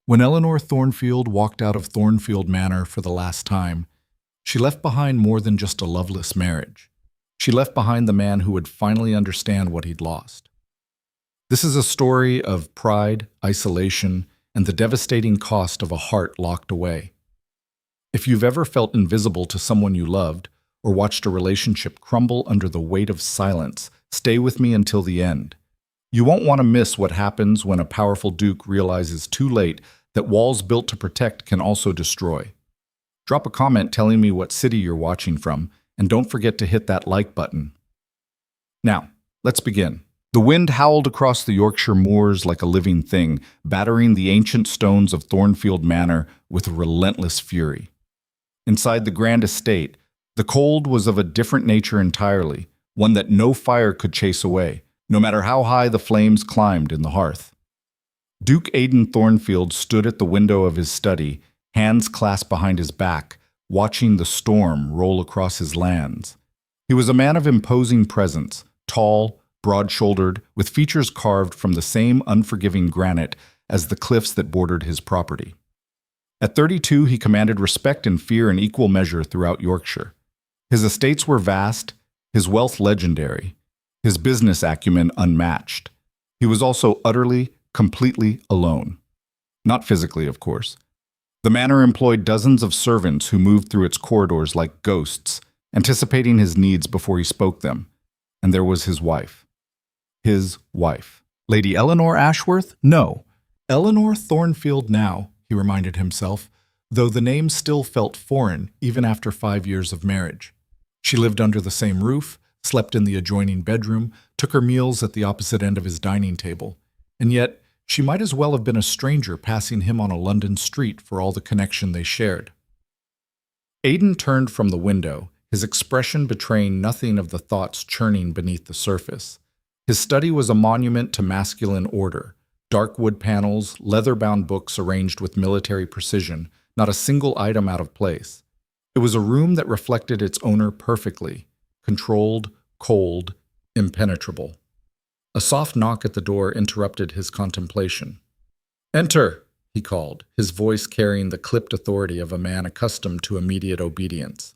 When Eleanor Thornfield walked out of Thornfield Manor for the last time, she left behind more than just a loveless marriage. She left behind the man who would finally understand what he'd lost. This is a story of pride, isolation, and the devastating cost of a heart locked away. If you've ever felt invisible to someone you loved, or watched a relationship crumble under the weight of silence, stay with me until the end. You won't want to miss what happens when a powerful duke realizes too late that walls built to protect can also destroy. Drop a comment telling me what city you're watching from, and don't forget to hit that like button. Now, let's begin. The wind howled across the Yorkshire moors like a living thing, battering the ancient stones of Thornfield Manor with relentless fury. Inside the grand estate, the cold was of a different nature entirely, one that no fire could chase away, no matter how high the flames climbed in the hearth. Duke Aiden Thornfield stood at the window of his study, hands clasped behind his back, watching the storm roll across his lands. He was a man of imposing presence, tall, broad-shouldered, with features carved from the same unforgiving granite as the cliffs that bordered his property. At 32, he commanded respect and fear in equal measure throughout Yorkshire. His estates were vast, his wealth legendary, his business acumen unmatched. He was also utterly, completely alone. Not physically, of course. The manor employed dozens of servants who moved through its corridors like ghosts, anticipating his needs before he spoke them. And there was his wife. His wife. Lady Eleanor Ashworth? No. Eleanor Thornfield now, he reminded himself, though the name still felt foreign even after 5 years of marriage. She lived under the same roof, slept in the adjoining bedroom, took her meals at the opposite end of his dining table, and yet she might as well have been a stranger passing him on a London street for all the connection they shared. Aiden turned from the window, his expression betraying nothing of the thoughts churning beneath the surface. His study was a monument to masculine order, dark wood panels, leather-bound books arranged with military precision, not a single item out of place. It was a room that reflected its owner perfectly, controlled, cold, impenetrable. A soft knock at the door interrupted his contemplation. "Enter," he called, his voice carrying the clipped authority of a man accustomed to immediate obedience.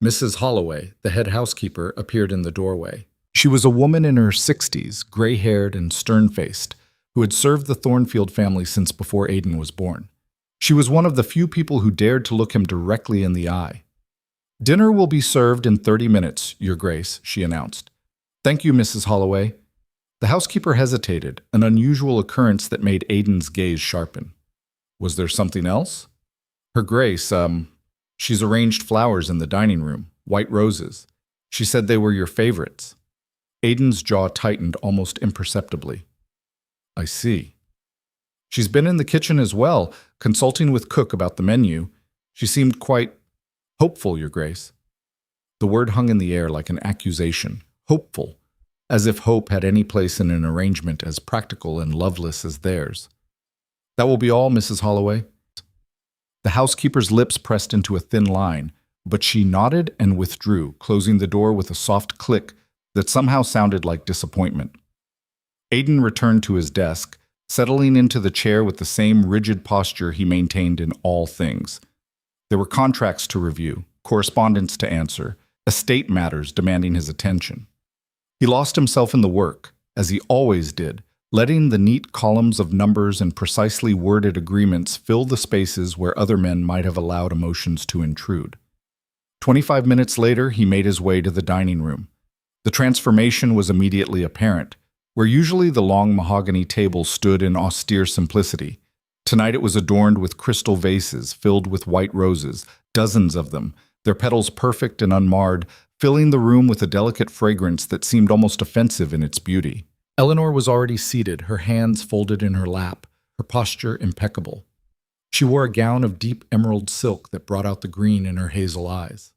Mrs. Holloway, the head housekeeper, appeared in the doorway. She was a woman in her 60s, gray-haired and stern-faced, who had served the Thornfield family since before Aiden was born. She was one of the few people who dared to look him directly in the eye. "Dinner will be served in 30 minutes, Your Grace," she announced. "Thank you, Mrs. Holloway." The housekeeper hesitated, an unusual occurrence that made Aiden's gaze sharpen. "Was there something else?" "Her Grace, she's arranged flowers in the dining room, white roses. She said they were your favorites." Aiden's jaw tightened almost imperceptibly. "I see. She's been in the kitchen as well, consulting with cook about the menu. She seemed quite hopeful, Your Grace." The word hung in the air like an accusation. Hopeful. As if hope had any place in an arrangement as practical and loveless as theirs. "That will be all, Mrs. Holloway." The housekeeper's lips pressed into a thin line, but she nodded and withdrew, closing the door with a soft click that somehow sounded like disappointment. Aiden returned to his desk, settling into the chair with the same rigid posture he maintained in all things. There were contracts to review, correspondence to answer, estate matters demanding his attention. He lost himself in the work, as he always did, letting the neat columns of numbers and precisely worded agreements fill the spaces where other men might have allowed emotions to intrude. 25 minutes later, he made his way to the dining room. The transformation was immediately apparent. Where usually the long mahogany table stood in austere simplicity, tonight it was adorned with crystal vases filled with white roses, dozens of them, their petals perfect and unmarred, filling the room with a delicate fragrance that seemed almost offensive in its beauty. Eleanor was already seated, her hands folded in her lap, her posture impeccable. She wore a gown of deep emerald silk that brought out the green in her hazel eyes.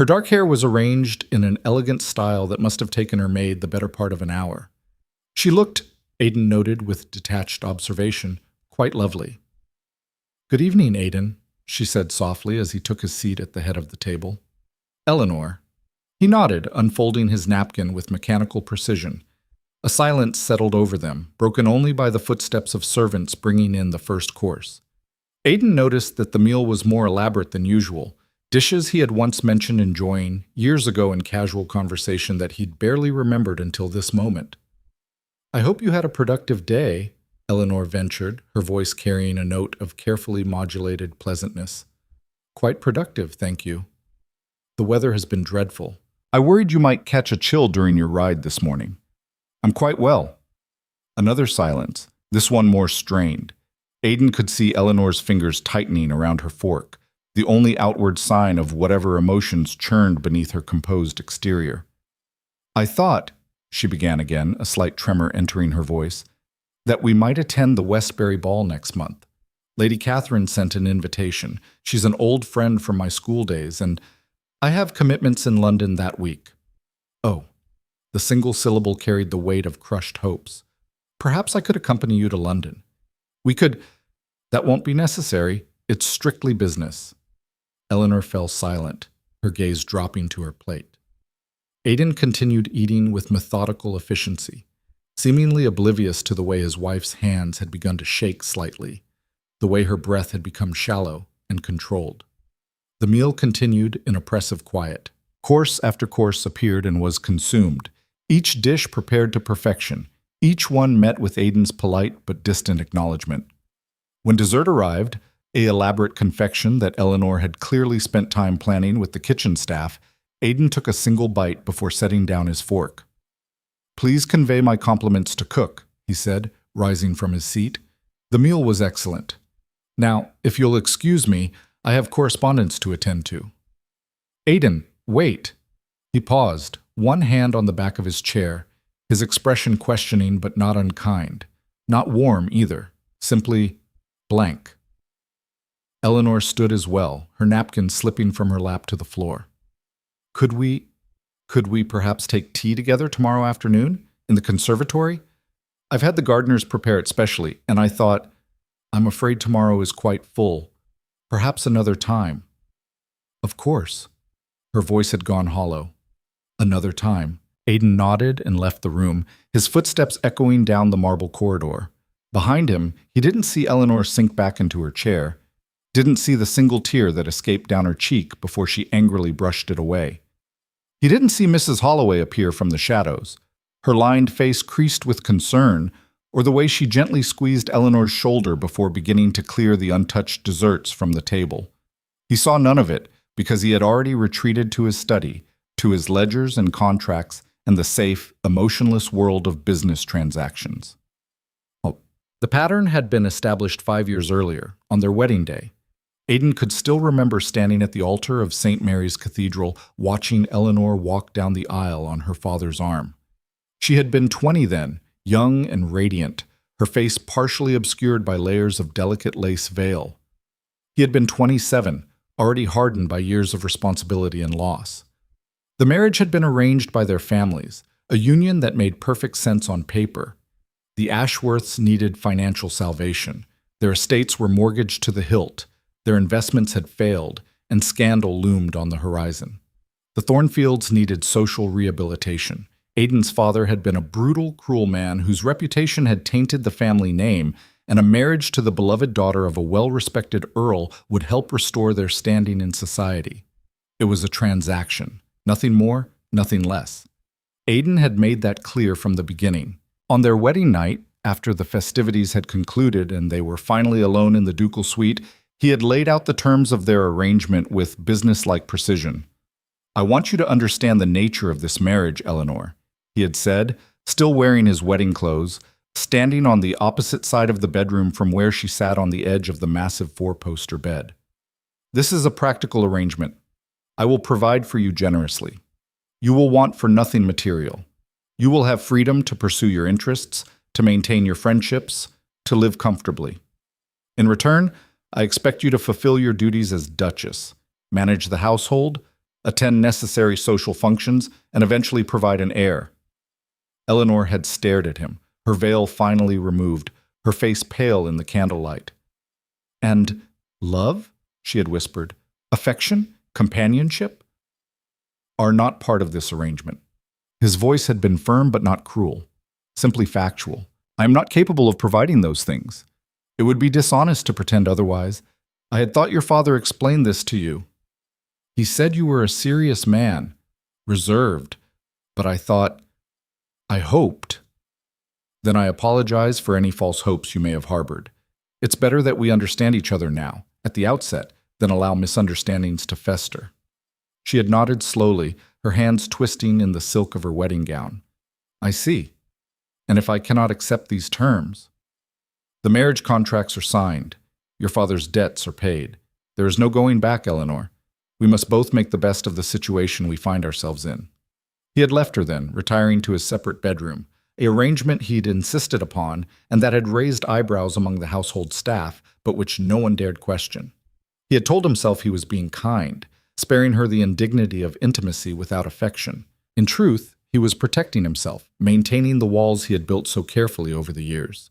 Her dark hair was arranged in an elegant style that must have taken her maid the better part of an hour. She looked, Aiden noted with detached observation, quite lovely. "Good evening, Aiden," she said softly as he took his seat at the head of the table. "Eleanor." He nodded, unfolding his napkin with mechanical precision. A silence settled over them, broken only by the footsteps of servants bringing in the first course. Aiden noticed that the meal was more elaborate than usual, dishes he had once mentioned enjoying years ago in casual conversation that he'd barely remembered until this moment. "I hope you had a productive day," Eleanor ventured, her voice carrying a note of carefully modulated pleasantness. "Quite productive, thank you. The weather has been dreadful. I worried you might catch a chill during your ride this morning." "I'm quite well." Another silence, this one more strained. Aiden could see Eleanor's fingers tightening around her fork, the only outward sign of whatever emotions churned beneath her composed exterior. "I thought," she began again, a slight tremor entering her voice, "that we might attend the Westbury Ball next month. Lady Catherine sent an invitation. She's an old friend from my school days, and I have commitments in London that week." "Oh." The single syllable carried the weight of crushed hopes. "Perhaps I could accompany you to London. We could—" "That won't be necessary. It's strictly business." Eleanor fell silent, her gaze dropping to her plate. Aiden continued eating with methodical efficiency, seemingly oblivious to the way his wife's hands had begun to shake slightly, the way her breath had become shallow and controlled. The meal continued in oppressive quiet. Course after course appeared and was consumed, each dish prepared to perfection, each one met with Aiden's polite but distant acknowledgement. When dessert arrived, an elaborate confection that Eleanor had clearly spent time planning with the kitchen staff, Aiden took a single bite before setting down his fork. "Please convey my compliments to Cook," he said, rising from his seat. "The meal was excellent. Now, if you'll excuse me, I have correspondence to attend to." "Aiden, wait." He paused, one hand on the back of his chair, his expression questioning but not unkind, not warm either, simply blank. Eleanor stood as well, her napkin slipping from her lap to the floor. Could we perhaps take tea together tomorrow afternoon? In the conservatory? I've had the gardeners prepare it specially, and I thought, I'm afraid tomorrow is quite full. Perhaps another time." "Of course." Her voice had gone hollow. "Another time." Aiden nodded and left the room, his footsteps echoing down the marble corridor. Behind him, he didn't see Eleanor sink back into her chair, didn't see the single tear that escaped down her cheek before she angrily brushed it away. He didn't see Mrs. Holloway appear from the shadows, her lined face creased with concern, or the way she gently squeezed Eleanor's shoulder before beginning to clear the untouched desserts from the table. He saw none of it because he had already retreated to his study, to his ledgers and contracts, and the safe, emotionless world of business transactions. The pattern had been established 5 years earlier, on their wedding day. Aiden could still remember standing at the altar of St. Mary's Cathedral, watching Eleanor walk down the aisle on her father's arm. She had been 20 then, young and radiant, her face partially obscured by layers of delicate lace veil. He had been 27, already hardened by years of responsibility and loss. The marriage had been arranged by their families, a union that made perfect sense on paper. The Ashworths needed financial salvation. Their estates were mortgaged to the hilt. Their investments had failed, and scandal loomed on the horizon. The Thornfields needed social rehabilitation. Aiden's father had been a brutal, cruel man whose reputation had tainted the family name, and a marriage to the beloved daughter of a well-respected earl would help restore their standing in society. It was a transaction. Nothing more, nothing less. Aiden had made that clear from the beginning. On their wedding night, after the festivities had concluded and they were finally alone in the ducal suite, he had laid out the terms of their arrangement with business-like precision. "I want you to understand the nature of this marriage, Eleanor," he had said, still wearing his wedding clothes, standing on the opposite side of the bedroom from where she sat on the edge of the massive four-poster bed. "This is a practical arrangement. I will provide for you generously. You will want for nothing material. You will have freedom to pursue your interests, to maintain your friendships, to live comfortably. In return, I expect you to fulfill your duties as Duchess, manage the household, attend necessary social functions, and eventually provide an heir." Eleanor had stared at him, her veil finally removed, her face pale in the candlelight. "And love?" she had whispered. "Affection? Companionship? Are not part of this arrangement." His voice had been firm but not cruel. simply factual. I am not capable of providing those things. It would be dishonest to pretend otherwise. I had thought your father explained this to you. He said you were a serious man, reserved, but I hoped. Then I apologize for any false hopes you may have harbored. It's better that we understand each other now, at the outset, than allow misunderstandings to fester. She had nodded slowly, her hands twisting in the silk of her wedding gown. I see. And if I cannot accept these terms? The marriage contracts are signed. Your father's debts are paid. There is no going back, Eleanor. We must both make the best of the situation we find ourselves in. He had left her then, retiring to his separate bedroom, an arrangement he'd insisted upon and that had raised eyebrows among the household staff, but which no one dared question. He had told himself he was being kind, sparing her the indignity of intimacy without affection. In truth, he was protecting himself, maintaining the walls he had built so carefully over the years.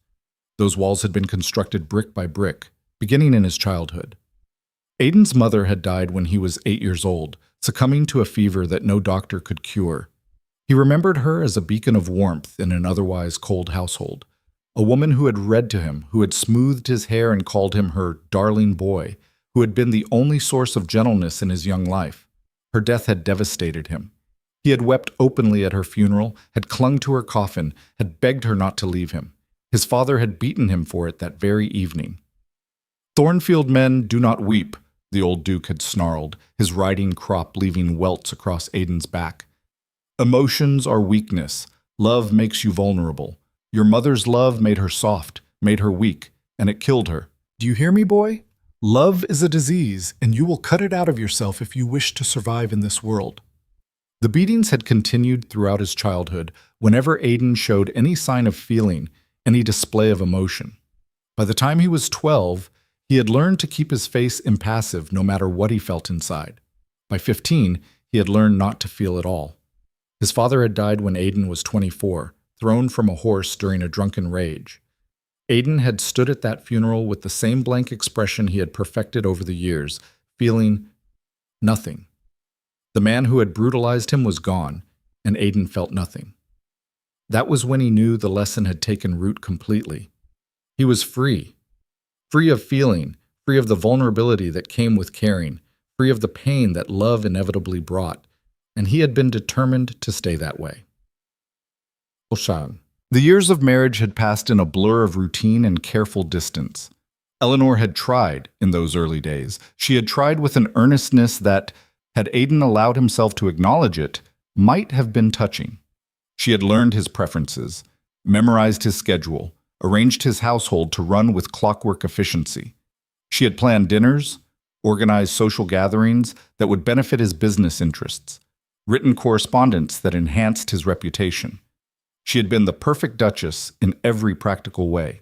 Those walls had been constructed brick by brick, beginning in his childhood. Aiden's mother had died when he was 8 years old, succumbing to a fever that no doctor could cure. He remembered her as a beacon of warmth in an otherwise cold household, a woman who had read to him, who had smoothed his hair and called him her darling boy, who had been the only source of gentleness in his young life. Her death had devastated him. He had wept openly at her funeral, had clung to her coffin, had begged her not to leave him. His father had beaten him for it that very evening. Thornfield men do not weep, the old duke had snarled, his riding crop leaving welts across Aiden's back. Emotions are weakness. Love makes you vulnerable. Your mother's love made her soft, made her weak, and it killed her. Do you hear me, boy? Love is a disease, and you will cut it out of yourself if you wish to survive in this world. The beatings had continued throughout his childhood whenever Aiden showed any sign of feeling, any display of emotion. By the time he was 12, he had learned to keep his face impassive no matter what he felt inside. By 15, he had learned not to feel at all. His father had died when Aiden was 24, thrown from a horse during a drunken rage. Aiden had stood at that funeral with the same blank expression he had perfected over the years, feeling nothing. The man who had brutalized him was gone, and Aiden felt nothing. That was when he knew the lesson had taken root completely. He was free. Free of feeling, free of the vulnerability that came with caring, free of the pain that love inevitably brought, and he had been determined to stay that way. Oshan. The years of marriage had passed in a blur of routine and careful distance. Eleanor had tried in those early days. She had tried with an earnestness that, had Aiden allowed himself to acknowledge it, might have been touching. She had learned his preferences, memorized his schedule, arranged his household to run with clockwork efficiency. She had planned dinners, organized social gatherings that would benefit his business interests, written correspondence that enhanced his reputation. She had been the perfect duchess in every practical way.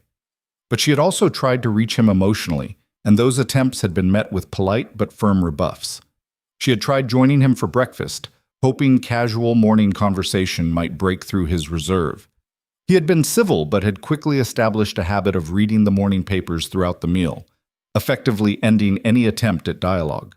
But she had also tried to reach him emotionally, and those attempts had been met with polite but firm rebuffs. She had tried joining him for breakfast, hoping casual morning conversation might break through his reserve. He had been civil but had quickly established a habit of reading the morning papers throughout the meal, effectively ending any attempt at dialogue.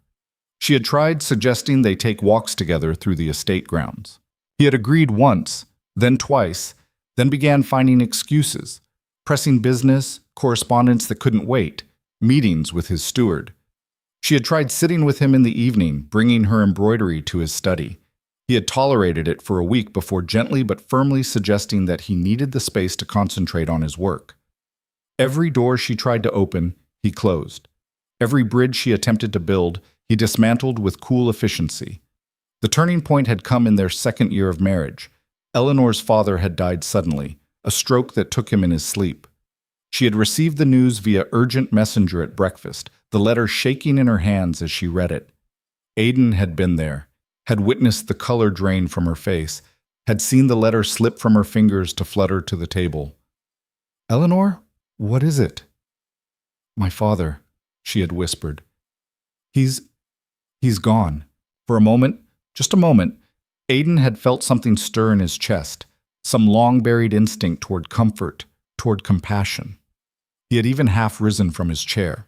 She had tried suggesting they take walks together through the estate grounds. He had agreed once, then twice, then began finding excuses, pressing business, correspondence that couldn't wait, meetings with his steward. She had tried sitting with him in the evening, bringing her embroidery to his study. He had tolerated it for a week before gently but firmly suggesting that he needed the space to concentrate on his work. Every door she tried to open, he closed. Every bridge she attempted to build, he dismantled with cool efficiency. The turning point had come in their second year of marriage. Eleanor's father had died suddenly, a stroke that took him in his sleep. She had received the news via urgent messenger at breakfast, the letter shaking in her hands as she read it. Aiden had been there, had witnessed the color drain from her face, had seen the letter slip from her fingers to flutter to the table. "Eleanor, what is it?" "My father," she had whispered. He's gone." For a moment, just a moment, Aiden had felt something stir in his chest, some long-buried instinct toward comfort, toward compassion. He had even half risen from his chair.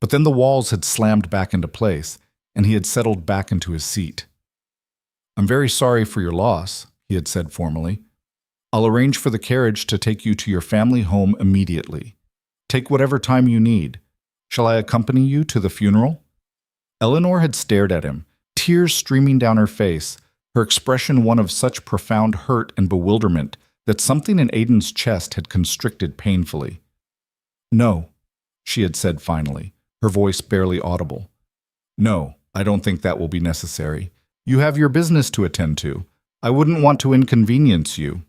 But then the walls had slammed back into place, and he had settled back into his seat. "I'm very sorry for your loss," he had said formally. I'll arrange for the carriage to take you to your family home immediately. Take whatever time you need. Shall I accompany you to the funeral?" Eleanor had stared at him, tears streaming down her face, her expression one of such profound hurt and bewilderment that something in Aiden's chest had constricted painfully. "No," she had said finally, her voice barely audible. "No, I don't think that will be necessary. You have your business to attend to. I wouldn't want to inconvenience you."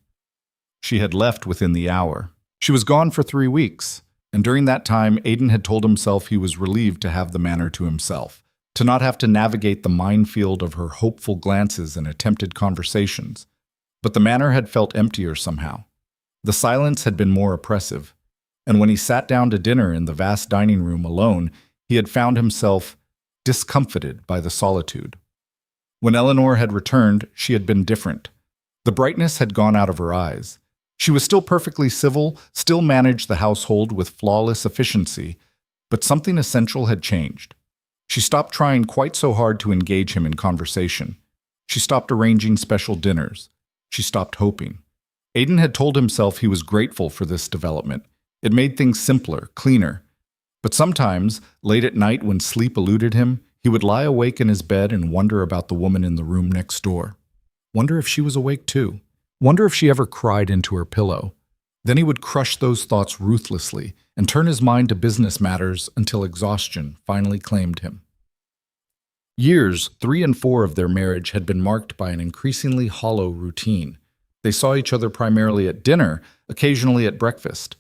She had left within the hour. She was gone for 3 weeks, and during that time Aiden had told himself he was relieved to have the manor to himself, to not have to navigate the minefield of her hopeful glances and attempted conversations. But the manor had felt emptier somehow. The silence had been more oppressive, and when he sat down to dinner in the vast dining room alone, he had found himself discomfited by the solitude. When Eleanor had returned, she had been different. The brightness had gone out of her eyes. She was still perfectly civil, still managed the household with flawless efficiency, but something essential had changed. She stopped trying quite so hard to engage him in conversation. She stopped arranging special dinners. She stopped hoping. Aiden had told himself he was grateful for this development. It made things simpler, cleaner. But sometimes, late at night when sleep eluded him, he would lie awake in his bed and wonder about the woman in the room next door. Wonder if she was awake too. Wonder if she ever cried into her pillow. Then he would crush those thoughts ruthlessly and turn his mind to business matters until exhaustion finally claimed him. Years 3 and 4 of their marriage had been marked by an increasingly hollow routine. They saw each other primarily at dinner, occasionally at breakfast.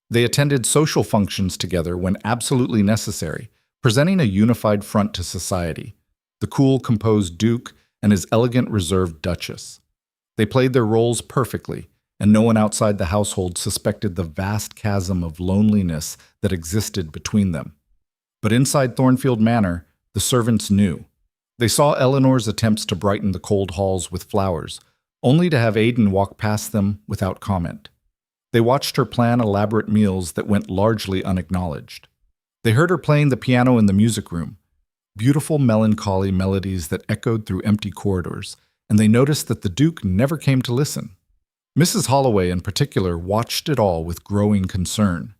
They attended social functions together when absolutely necessary, presenting a unified front to society, the cool, composed Duke and his elegant, reserved Duchess. They played their roles perfectly, and no one outside the household suspected the vast chasm of loneliness that existed between them. But inside Thornfield Manor, the servants knew. They saw Eleanor's attempts to brighten the cold halls with flowers, only to have Aiden walk past them without comment. They watched her plan elaborate meals that went largely unacknowledged. They heard her playing the piano in the music room, beautiful melancholy melodies that echoed through empty corridors, and they noticed that the Duke never came to listen. Mrs. Holloway, in particular, watched it all with growing concern.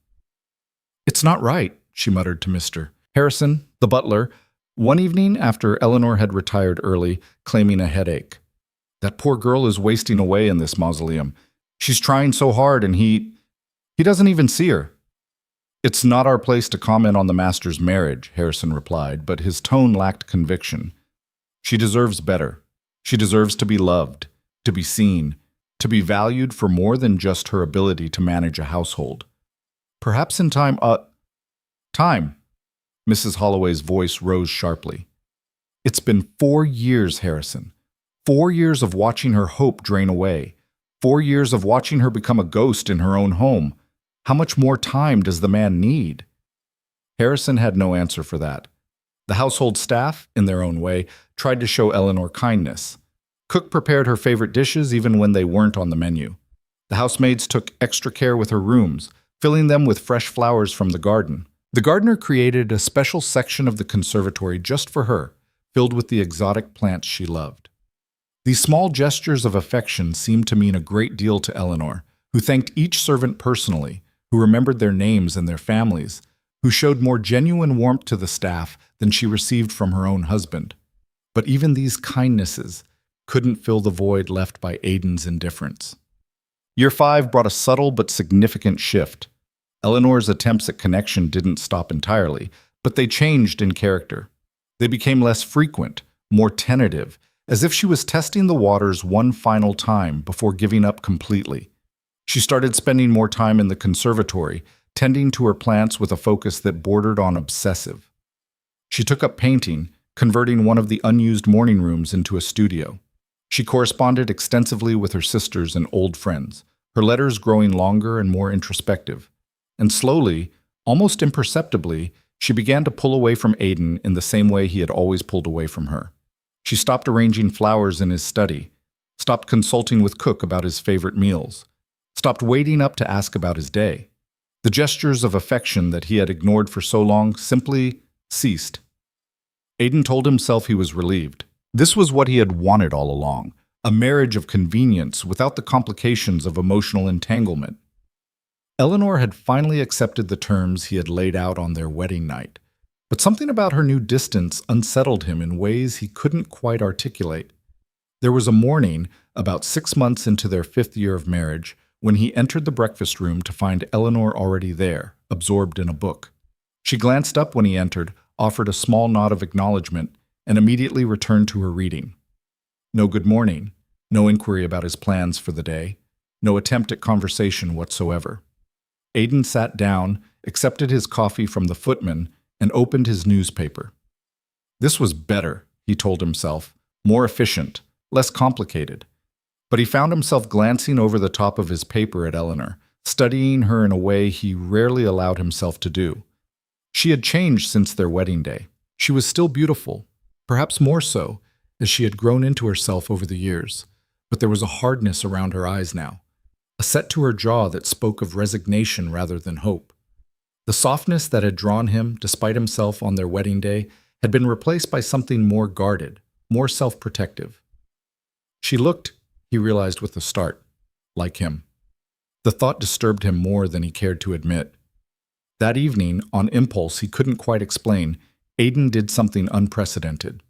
"It's not right," she muttered to Mr. Harrison, the butler, one evening after Eleanor had retired early, claiming a headache. "That poor girl is wasting away in this mausoleum. She's trying so hard and he doesn't even see her." "It's not our place to comment on the master's marriage," Harrison replied, but his tone lacked conviction. "She deserves better. She deserves to be loved, to be seen, to be valued for more than just her ability to manage a household. Perhaps in time, time." Mrs. Holloway's voice rose sharply. "It's been 4 years, Harrison. 4 years of watching her hope drain away. 4 years of watching her become a ghost in her own home. How much more time does the man need?" Harrison had no answer for that. The household staff, in their own way, tried to show Eleanor kindness. Cook prepared her favorite dishes even when they weren't on the menu. The housemaids took extra care with her rooms, filling them with fresh flowers from the garden. The gardener created a special section of the conservatory just for her, filled with the exotic plants she loved. These small gestures of affection seemed to mean a great deal to Eleanor, who thanked each servant personally, who remembered their names and their families, who showed more genuine warmth to the staff than she received from her own husband. But even these kindnesses couldn't fill the void left by Aiden's indifference. Year 5 brought a subtle but significant shift. Eleanor's attempts at connection didn't stop entirely, but they changed in character. They became less frequent, more tentative, as if she was testing the waters one final time before giving up completely. She started spending more time in the conservatory, tending to her plants with a focus that bordered on obsessive. She took up painting, converting one of the unused morning rooms into a studio. She corresponded extensively with her sisters and old friends, her letters growing longer and more introspective. And slowly, almost imperceptibly, she began to pull away from Aiden in the same way he had always pulled away from her. She stopped arranging flowers in his study, stopped consulting with Cook about his favorite meals, stopped waiting up to ask about his day. The gestures of affection that he had ignored for so long simply ceased. Aiden told himself he was relieved. This was what he had wanted all along, a marriage of convenience without the complications of emotional entanglement. Eleanor had finally accepted the terms he had laid out on their wedding night, but something about her new distance unsettled him in ways he couldn't quite articulate. There was a morning, about 6 months into their 5th year of marriage, when he entered the breakfast room to find Eleanor already there, absorbed in a book. She glanced up when he entered, offered a small nod of acknowledgement, and immediately returned to her reading. No good morning, no inquiry about his plans for the day, no attempt at conversation whatsoever. Aiden sat down, accepted his coffee from the footman, and opened his newspaper. This was better, he told himself, more efficient, less complicated. But he found himself glancing over the top of his paper at Eleanor, studying her in a way he rarely allowed himself to do. She had changed since their wedding day. She was still beautiful, perhaps more so, as she had grown into herself over the years, but there was a hardness around her eyes now, a set to her jaw that spoke of resignation rather than hope. The softness that had drawn him, despite himself on their wedding day, had been replaced by something more guarded, more self-protective. She looked, he realized with a start, like him. The thought disturbed him more than he cared to admit. That evening, on impulse he couldn't quite explain, Aiden did something unprecedented.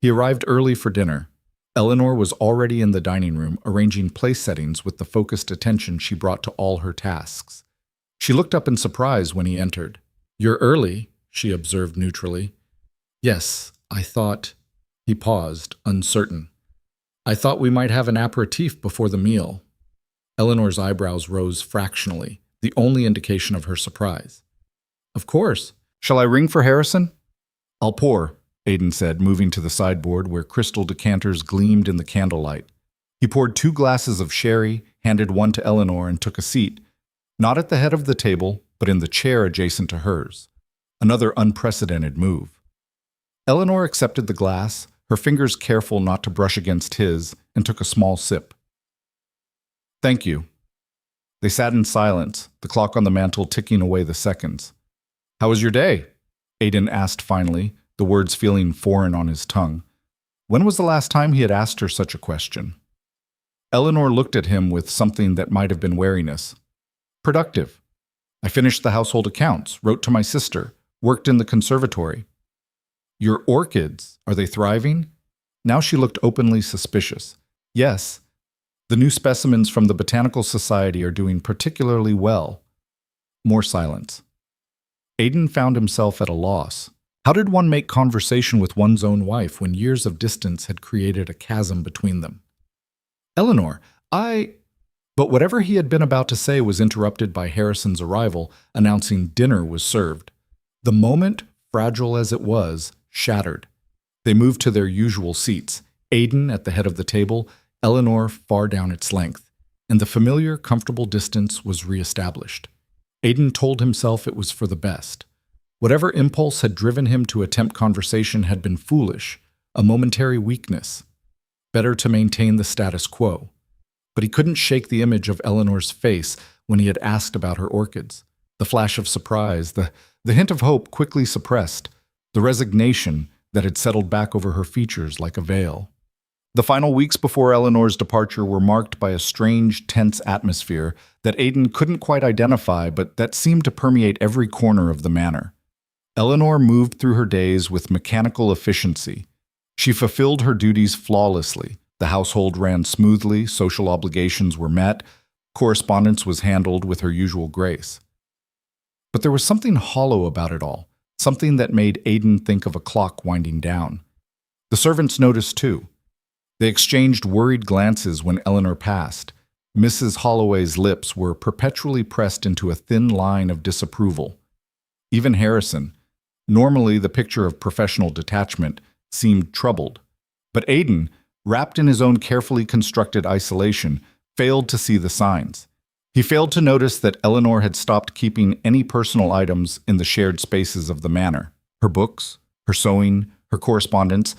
He arrived early for dinner. Eleanor was already in the dining room, arranging place settings with the focused attention she brought to all her tasks. She looked up in surprise when he entered. "You're early," she observed neutrally. "Yes, I thought—" He paused, uncertain. "I thought we might have an aperitif before the meal." Eleanor's eyebrows rose fractionally, the only indication of her surprise. "Of course. Shall I ring for Harrison?" "I'll pour," Aiden said, moving to the sideboard where crystal decanters gleamed in the candlelight. He poured 2 glasses of sherry, handed one to Eleanor, and took a seat, not at the head of the table, but in the chair adjacent to hers. Another unprecedented move. Eleanor accepted the glass, her fingers careful not to brush against his, and took a small sip. "Thank you." They sat in silence, the clock on the mantel ticking away the seconds. "How was your day?" Aiden asked finally, the words feeling foreign on his tongue. When was the last time he had asked her such a question? Eleanor looked at him with something that might have been wariness. "Productive. I finished the household accounts, wrote to my sister, worked in the conservatory." "Your orchids, are they thriving?" Now she looked openly suspicious. "Yes. The new specimens from the Botanical Society are doing particularly well." More silence. Aiden found himself at a loss. How did one make conversation with one's own wife when years of distance had created a chasm between them? "Eleanor, But whatever he had been about to say was interrupted by Harrison's arrival, announcing dinner was served. The moment, fragile as it was, shattered. They moved to their usual seats, Aiden at the head of the table, Eleanor far down its length, and the familiar, comfortable distance was reestablished. Aiden told himself it was for the best. Whatever impulse had driven him to attempt conversation had been foolish, a momentary weakness. Better to maintain the status quo. But he couldn't shake the image of Eleanor's face when he had asked about her orchids. The flash of surprise, the hint of hope quickly suppressed, the resignation that had settled back over her features like a veil. The final weeks before Eleanor's departure were marked by a strange, tense atmosphere that Aiden couldn't quite identify, but that seemed to permeate every corner of the manor. Eleanor moved through her days with mechanical efficiency. She fulfilled her duties flawlessly. The household ran smoothly, social obligations were met, correspondence was handled with her usual grace. But there was something hollow about it all, something that made Aiden think of a clock winding down. The servants noticed too. They exchanged worried glances when Eleanor passed. Mrs. Holloway's lips were perpetually pressed into a thin line of disapproval. Even Harrison, normally the picture of professional detachment, seemed troubled. But Aiden, wrapped in his own carefully constructed isolation, failed to see the signs. He failed to notice that Eleanor had stopped keeping any personal items in the shared spaces of the manor. Her books, her sewing, her correspondence,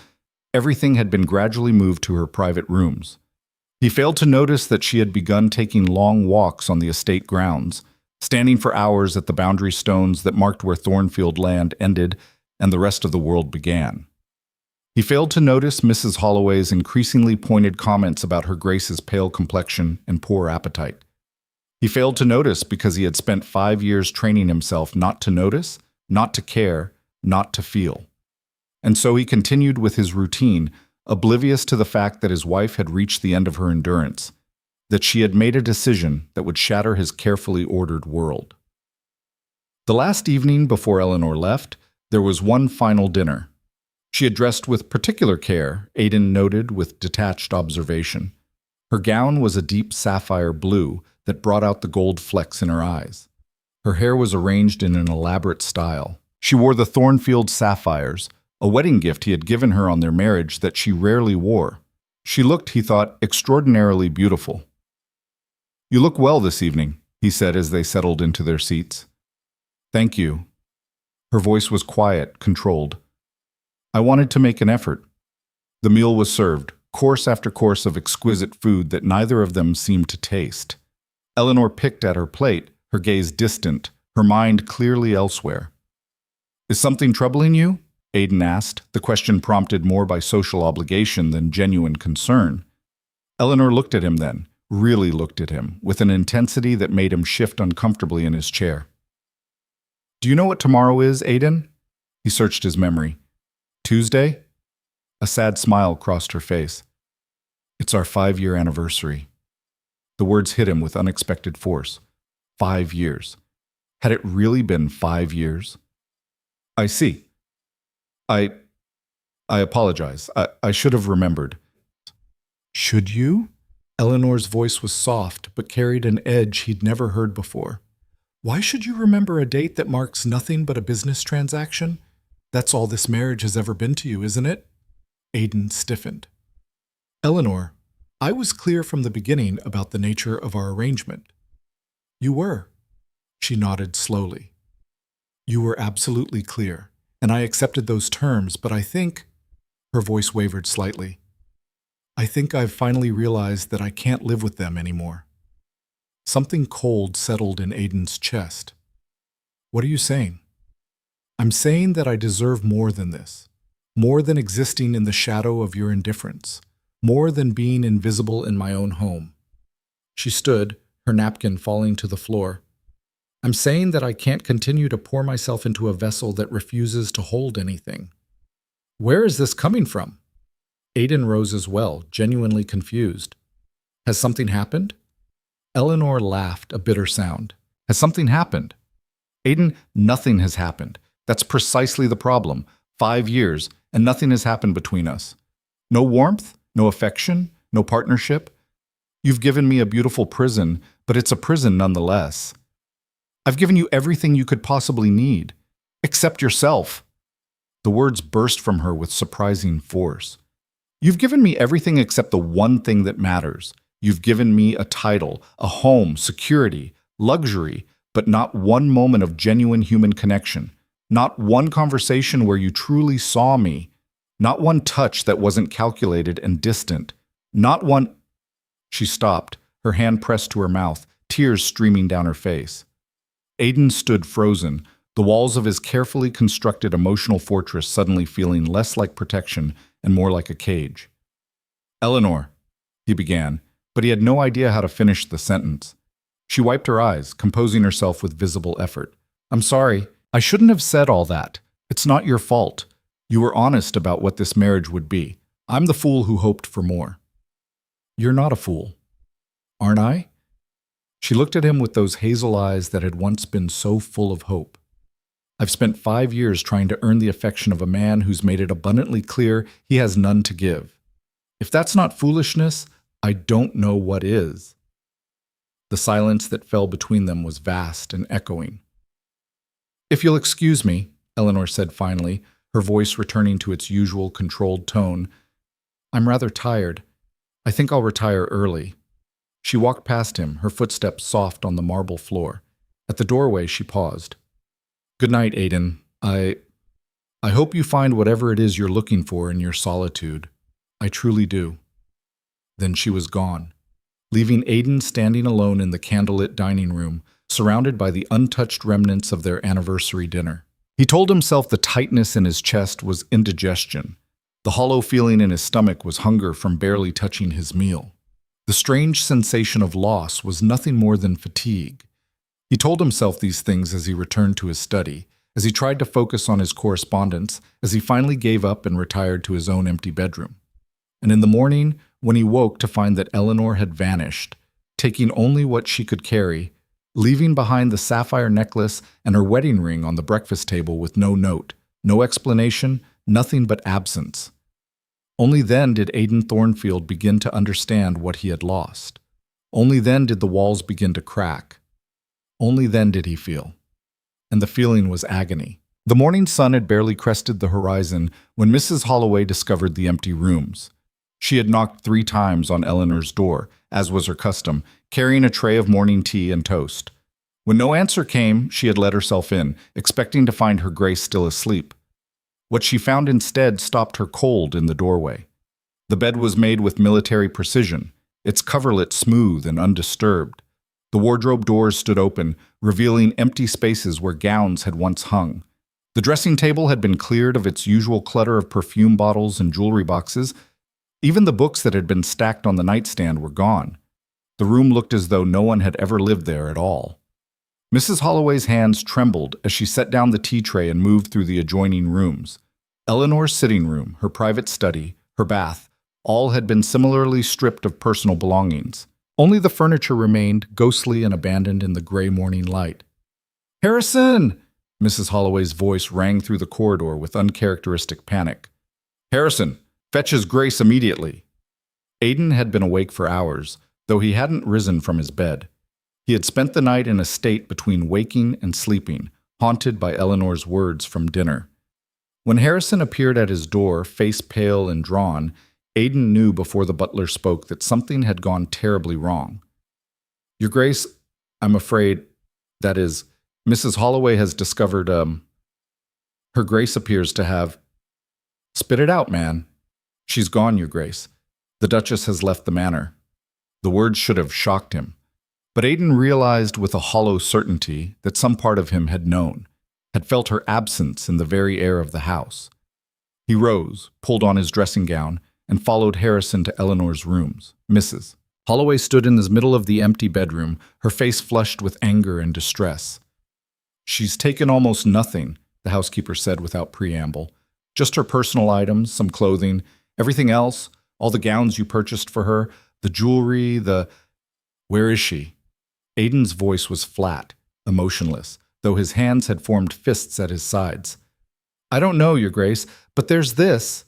everything had been gradually moved to her private rooms. He failed to notice that she had begun taking long walks on the estate grounds, standing for hours at the boundary stones that marked where Thornfield land ended and the rest of the world began. He failed to notice Mrs. Holloway's increasingly pointed comments about her Grace's pale complexion and poor appetite. He failed to notice because he had spent 5 years training himself not to notice, not to care, not to feel. And so he continued with his routine, oblivious to the fact that his wife had reached the end of her endurance, that she had made a decision that would shatter his carefully ordered world. The last evening before Eleanor left, there was one final dinner. She had dressed with particular care, Aiden noted with detached observation. Her gown was a deep sapphire blue that brought out the gold flecks in her eyes. Her hair was arranged in an elaborate style. She wore the Thornfield sapphires, a wedding gift he had given her on their marriage that she rarely wore. She looked, he thought, extraordinarily beautiful. "You look well this evening," he said as they settled into their seats. "Thank you." Her voice was quiet, controlled. "I wanted to make an effort." The meal was served, course after course of exquisite food that neither of them seemed to taste. Eleanor picked at her plate, her gaze distant, her mind clearly elsewhere. "Is something troubling you?" Aiden asked, the question prompted more by social obligation than genuine concern. Eleanor looked at him then, really looked at him, with an intensity that made him shift uncomfortably in his chair. "Do you know what tomorrow is, Aiden?" He searched his memory. "Tuesday?" A sad smile crossed her face. "It's our 5-year anniversary." The words hit him with unexpected force. 5 years. Had it really been 5 years? "I see. I apologize. I should have remembered." "Should you?" Eleanor's voice was soft, but carried an edge he'd never heard before. "Why should you remember a date that marks nothing but a business transaction? That's all this marriage has ever been to you, isn't it?" Aiden stiffened. "Eleanor, I was clear from the beginning about the nature of our arrangement." "You were." She nodded slowly. "You were absolutely clear, and I accepted those terms, but I think—" Her voice wavered slightly. "I think I've finally realized that I can't live with them anymore." Something cold settled in Aiden's chest. "What are you saying?" "I'm saying that I deserve more than this. More than existing in the shadow of your indifference. More than being invisible in my own home." She stood, her napkin falling to the floor. "I'm saying that I can't continue to pour myself into a vessel that refuses to hold anything." "Where is this coming from?" Aiden rose as well, genuinely confused. "Has something happened?" Eleanor laughed, a bitter sound. "Has something happened?" "Aiden, nothing has happened. That's precisely the problem. 5 years, and nothing has happened between us. No warmth, no affection, no partnership. You've given me a beautiful prison, but it's a prison nonetheless. I've given you everything you could possibly need, except yourself." The words burst from her with surprising force. "You've given me everything except the one thing that matters. You've given me a title, a home, security, luxury, but not one moment of genuine human connection. Not one conversation where you truly saw me. Not one touch that wasn't calculated and distant. Not one—" She stopped, her hand pressed to her mouth, tears streaming down her face. Aiden stood frozen, the walls of his carefully constructed emotional fortress suddenly feeling less like protection and more like a cage. "Eleanor," he began, but he had no idea how to finish the sentence. She wiped her eyes, composing herself with visible effort. "I'm sorry. I shouldn't have said all that. It's not your fault. You were honest about what this marriage would be. I'm the fool who hoped for more." "You're not a fool." "Aren't I?" She looked at him with those hazel eyes that had once been so full of hope. "I've spent 5 years trying to earn the affection of a man who's made it abundantly clear he has none to give. If that's not foolishness, I don't know what is." The silence that fell between them was vast and echoing. "If you'll excuse me," Eleanor said finally, her voice returning to its usual controlled tone, "I'm rather tired. I think I'll retire early." She walked past him, her footsteps soft on the marble floor. At the doorway, she paused. "Good night, Aiden. I hope you find whatever it is you're looking for in your solitude. I truly do." Then she was gone, leaving Aiden standing alone in the candlelit dining room, surrounded by the untouched remnants of their anniversary dinner. He told himself the tightness in his chest was indigestion, The hollow feeling in his stomach was hunger from barely touching his meal. The strange sensation of loss was nothing more than fatigue. He told himself these things as he returned to his study, as he tried to focus on his correspondence, as he finally gave up and retired to his own empty bedroom. And in the morning, when he woke to find that Eleanor had vanished, taking only what she could carry, leaving behind the sapphire necklace and her wedding ring on the breakfast table with no note, no explanation, nothing but absence. Only then did Aiden Thornfield begin to understand what he had lost. Only then did the walls begin to crack. Only then did he feel. And the feeling was agony. The morning sun had barely crested the horizon when Mrs. Holloway discovered the empty rooms. She had knocked 3 times on Eleanor's door, as was her custom, carrying a tray of morning tea and toast. When no answer came, she had let herself in, expecting to find her Grace still asleep. What she found instead stopped her cold in the doorway. The bed was made with military precision, its coverlet smooth and undisturbed. The wardrobe doors stood open, revealing empty spaces where gowns had once hung. The dressing table had been cleared of its usual clutter of perfume bottles and jewelry boxes. Even the books that had been stacked on the nightstand were gone. The room looked as though no one had ever lived there at all. Mrs. Holloway's hands trembled as she set down the tea tray and moved through the adjoining rooms. Eleanor's sitting room, her private study, her bath, all had been similarly stripped of personal belongings. Only the furniture remained, ghostly and abandoned in the gray morning light. "Harrison!" Mrs. Holloway's voice rang through the corridor with uncharacteristic panic. "Harrison, fetch his Grace immediately." Aiden had been awake for hours, though he hadn't risen from his bed. He had spent the night in a state between waking and sleeping, haunted by Eleanor's words from dinner. When Harrison appeared at his door, face pale and drawn, Aiden knew before the butler spoke that something had gone terribly wrong. "Your Grace, I'm afraid, that is, Mrs. Holloway has discovered, her Grace appears to have—" "Spit it out, man." "She's gone, Your Grace. The Duchess has left the manor." The words should have shocked him. But Aiden realized with a hollow certainty that some part of him had known, had felt her absence in the very air of the house. He rose, pulled on his dressing gown, and followed Harrison to Eleanor's rooms. Mrs. Holloway stood in the middle of the empty bedroom, her face flushed with anger and distress. "She's taken almost nothing," the housekeeper said without preamble. "Just her personal items, some clothing. Everything else, all the gowns you purchased for her, the jewelry, Where is she?" Aiden's voice was flat, emotionless, though his hands had formed fists at his sides. "I don't know, Your Grace, but there's this."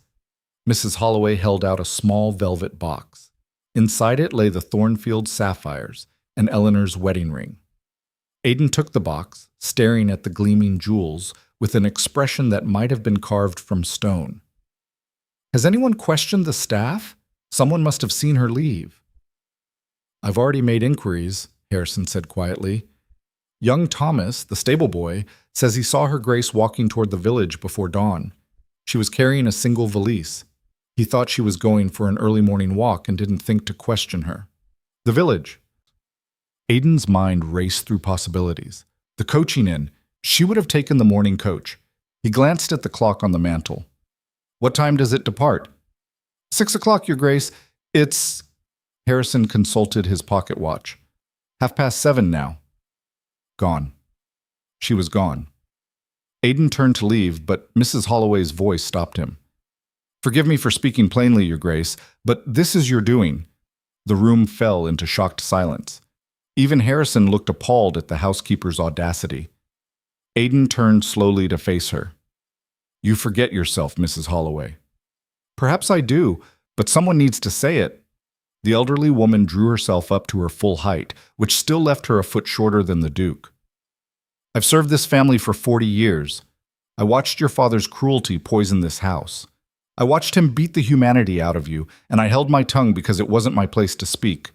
Mrs. Holloway held out a small velvet box. Inside it lay the Thornfield sapphires and Eleanor's wedding ring. Aiden took the box, staring at the gleaming jewels with an expression that might have been carved from stone. "Has anyone questioned the staff? Someone must have seen her leave." "I've already made inquiries," Harrison said quietly. "Young Thomas, the stable boy, says he saw her Grace walking toward the village before dawn. She was carrying a single valise. He thought she was going for an early morning walk and didn't think to question her." "The village." Aiden's mind raced through possibilities. The coaching inn. She would have taken the morning coach. He glanced at the clock on the mantel. "What time does it depart?" 6 o'clock, Your Grace. It's—" Harrison consulted his pocket watch. "7:30 now." Gone. She was gone. Aiden turned to leave, but Mrs. Holloway's voice stopped him. "Forgive me for speaking plainly, Your Grace, but this is your doing." The room fell into shocked silence. Even Harrison looked appalled at the housekeeper's audacity. Aiden turned slowly to face her. "You forget yourself, Mrs. Holloway." "Perhaps I do, but someone needs to say it." The elderly woman drew herself up to her full height, which still left her a foot shorter than the Duke. "I've served this family for 40 years. I watched your father's cruelty poison this house. I watched him beat the humanity out of you, and I held my tongue because it wasn't my place to speak.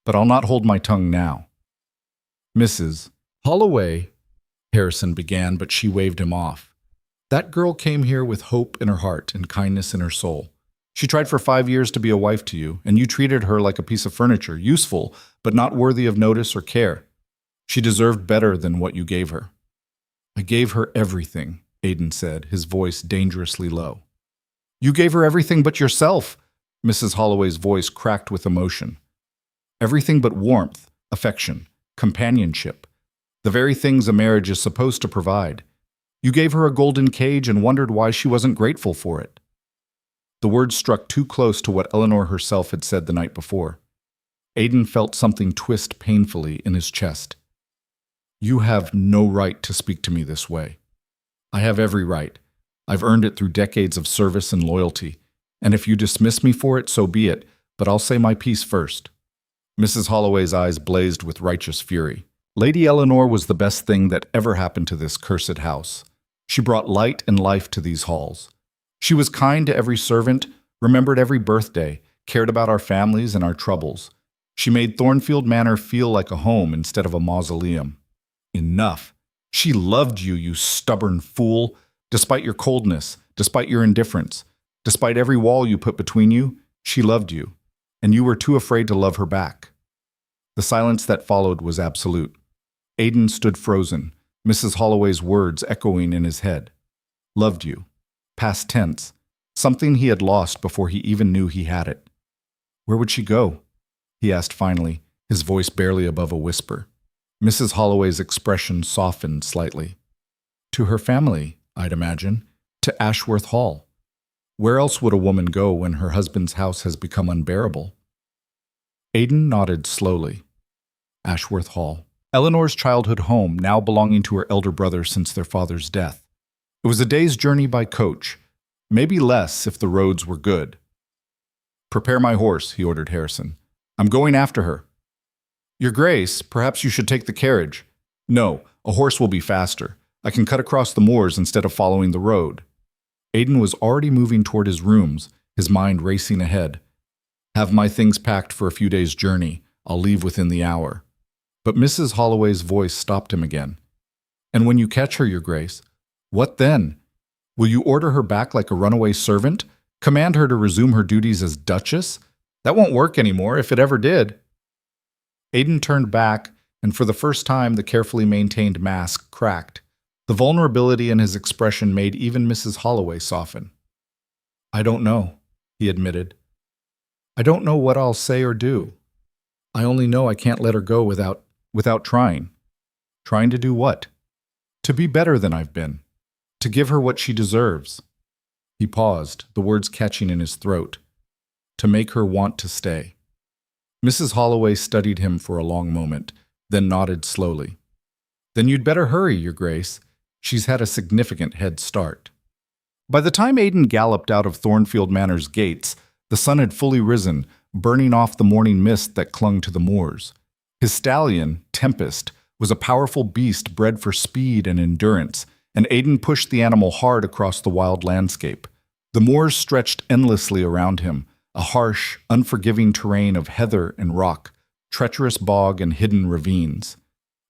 But I'll not hold my tongue now." "Mrs. Holloway," Harrison began, but she waved him off. "That girl came here with hope in her heart and kindness in her soul. She tried for 5 years to be a wife to you, and you treated her like a piece of furniture, useful, but not worthy of notice or care. She deserved better than what you gave her." "I gave her everything," Aiden said, his voice dangerously low. You gave her everything but yourself. Mrs. Holloway's voice cracked with emotion. Everything but warmth, affection, companionship. The very things a marriage is supposed to provide. You gave her a golden cage and wondered why she wasn't grateful for it. The words struck too close to what Eleanor herself had said the night before. Aiden felt something twist painfully in his chest. You have no right to speak to me this way. I have every right. I've earned it through decades of service and loyalty. And if you dismiss me for it, so be it, but I'll say my piece first. Mrs. Holloway's eyes blazed with righteous fury. Lady Eleanor was the best thing that ever happened to this cursed house. She brought light and life to these halls. She was kind to every servant, remembered every birthday, cared about our families and our troubles. She made Thornfield Manor feel like a home instead of a mausoleum. Enough. She loved you, you stubborn fool. Despite your coldness, despite your indifference, despite every wall you put between you, she loved you, and you were too afraid to love her back. The silence that followed was absolute. Aiden stood frozen, Mrs. Holloway's words echoing in his head. Loved you. Past tense. Something he had lost before he even knew he had it. Where would she go? He asked finally, his voice barely above a whisper. Mrs. Holloway's expression softened slightly. To her family, I'd imagine. To Ashworth Hall. Where else would a woman go when her husband's house has become unbearable? Aiden nodded slowly. Ashworth Hall. Eleanor's childhood home, now belonging to her elder brother since their father's death. It was a day's journey by coach, maybe less if the roads were good. Prepare my horse, he ordered Harrison. I'm going after her. Your Grace, perhaps you should take the carriage. No, a horse will be faster. I can cut across the moors instead of following the road. Aiden was already moving toward his rooms, his mind racing ahead. Have my things packed for a few days' journey. I'll leave within the hour. But Mrs. Holloway's voice stopped him again. And when you catch her, Your Grace, what then? Will you order her back like a runaway servant? Command her to resume her duties as Duchess? That won't work anymore, if it ever did. Aiden turned back, and for the first time the carefully maintained mask cracked. The vulnerability in his expression made even Mrs. Holloway soften. I don't know, he admitted. I don't know what I'll say or do. I only know I can't let her go without trying. Trying to do what? To be better than I've been. To give her what she deserves. He paused, the words catching in his throat. To make her want to stay. Mrs. Holloway studied him for a long moment, then nodded slowly. Then you'd better hurry, Your Grace. She's had a significant head start. By the time Aiden galloped out of Thornfield Manor's gates, the sun had fully risen, burning off the morning mist that clung to the moors. His stallion, Tempest, was a powerful beast bred for speed and endurance, and Aiden pushed the animal hard across the wild landscape. The moors stretched endlessly around him, a harsh, unforgiving terrain of heather and rock, treacherous bog and hidden ravines.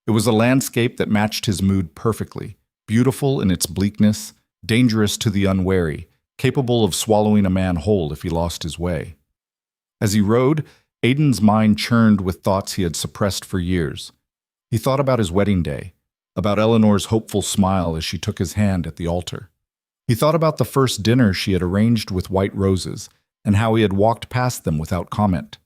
It was a landscape that matched his mood perfectly, beautiful in its bleakness, dangerous to the unwary, capable of swallowing a man whole if he lost his way. As he rode, Aiden's mind churned with thoughts he had suppressed for years. He thought about his wedding day, about Eleanor's hopeful smile as she took his hand at the altar. He thought about the first dinner she had arranged with white roses, and how he had walked past them without comment.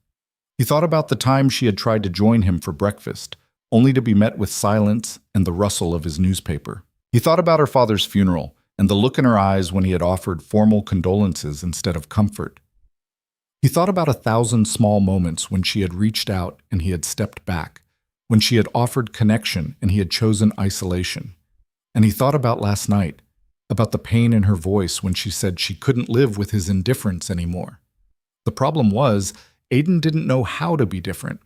He thought about the time she had tried to join him for breakfast, only to be met with silence and the rustle of his newspaper. He thought about her father's funeral, and the look in her eyes when he had offered formal condolences instead of comfort. He thought about 1,000 small moments when she had reached out and he had stepped back, when she had offered connection and he had chosen isolation. And he thought about last night, about the pain in her voice when she said she couldn't live with his indifference anymore. The problem was, Aiden didn't know how to be different.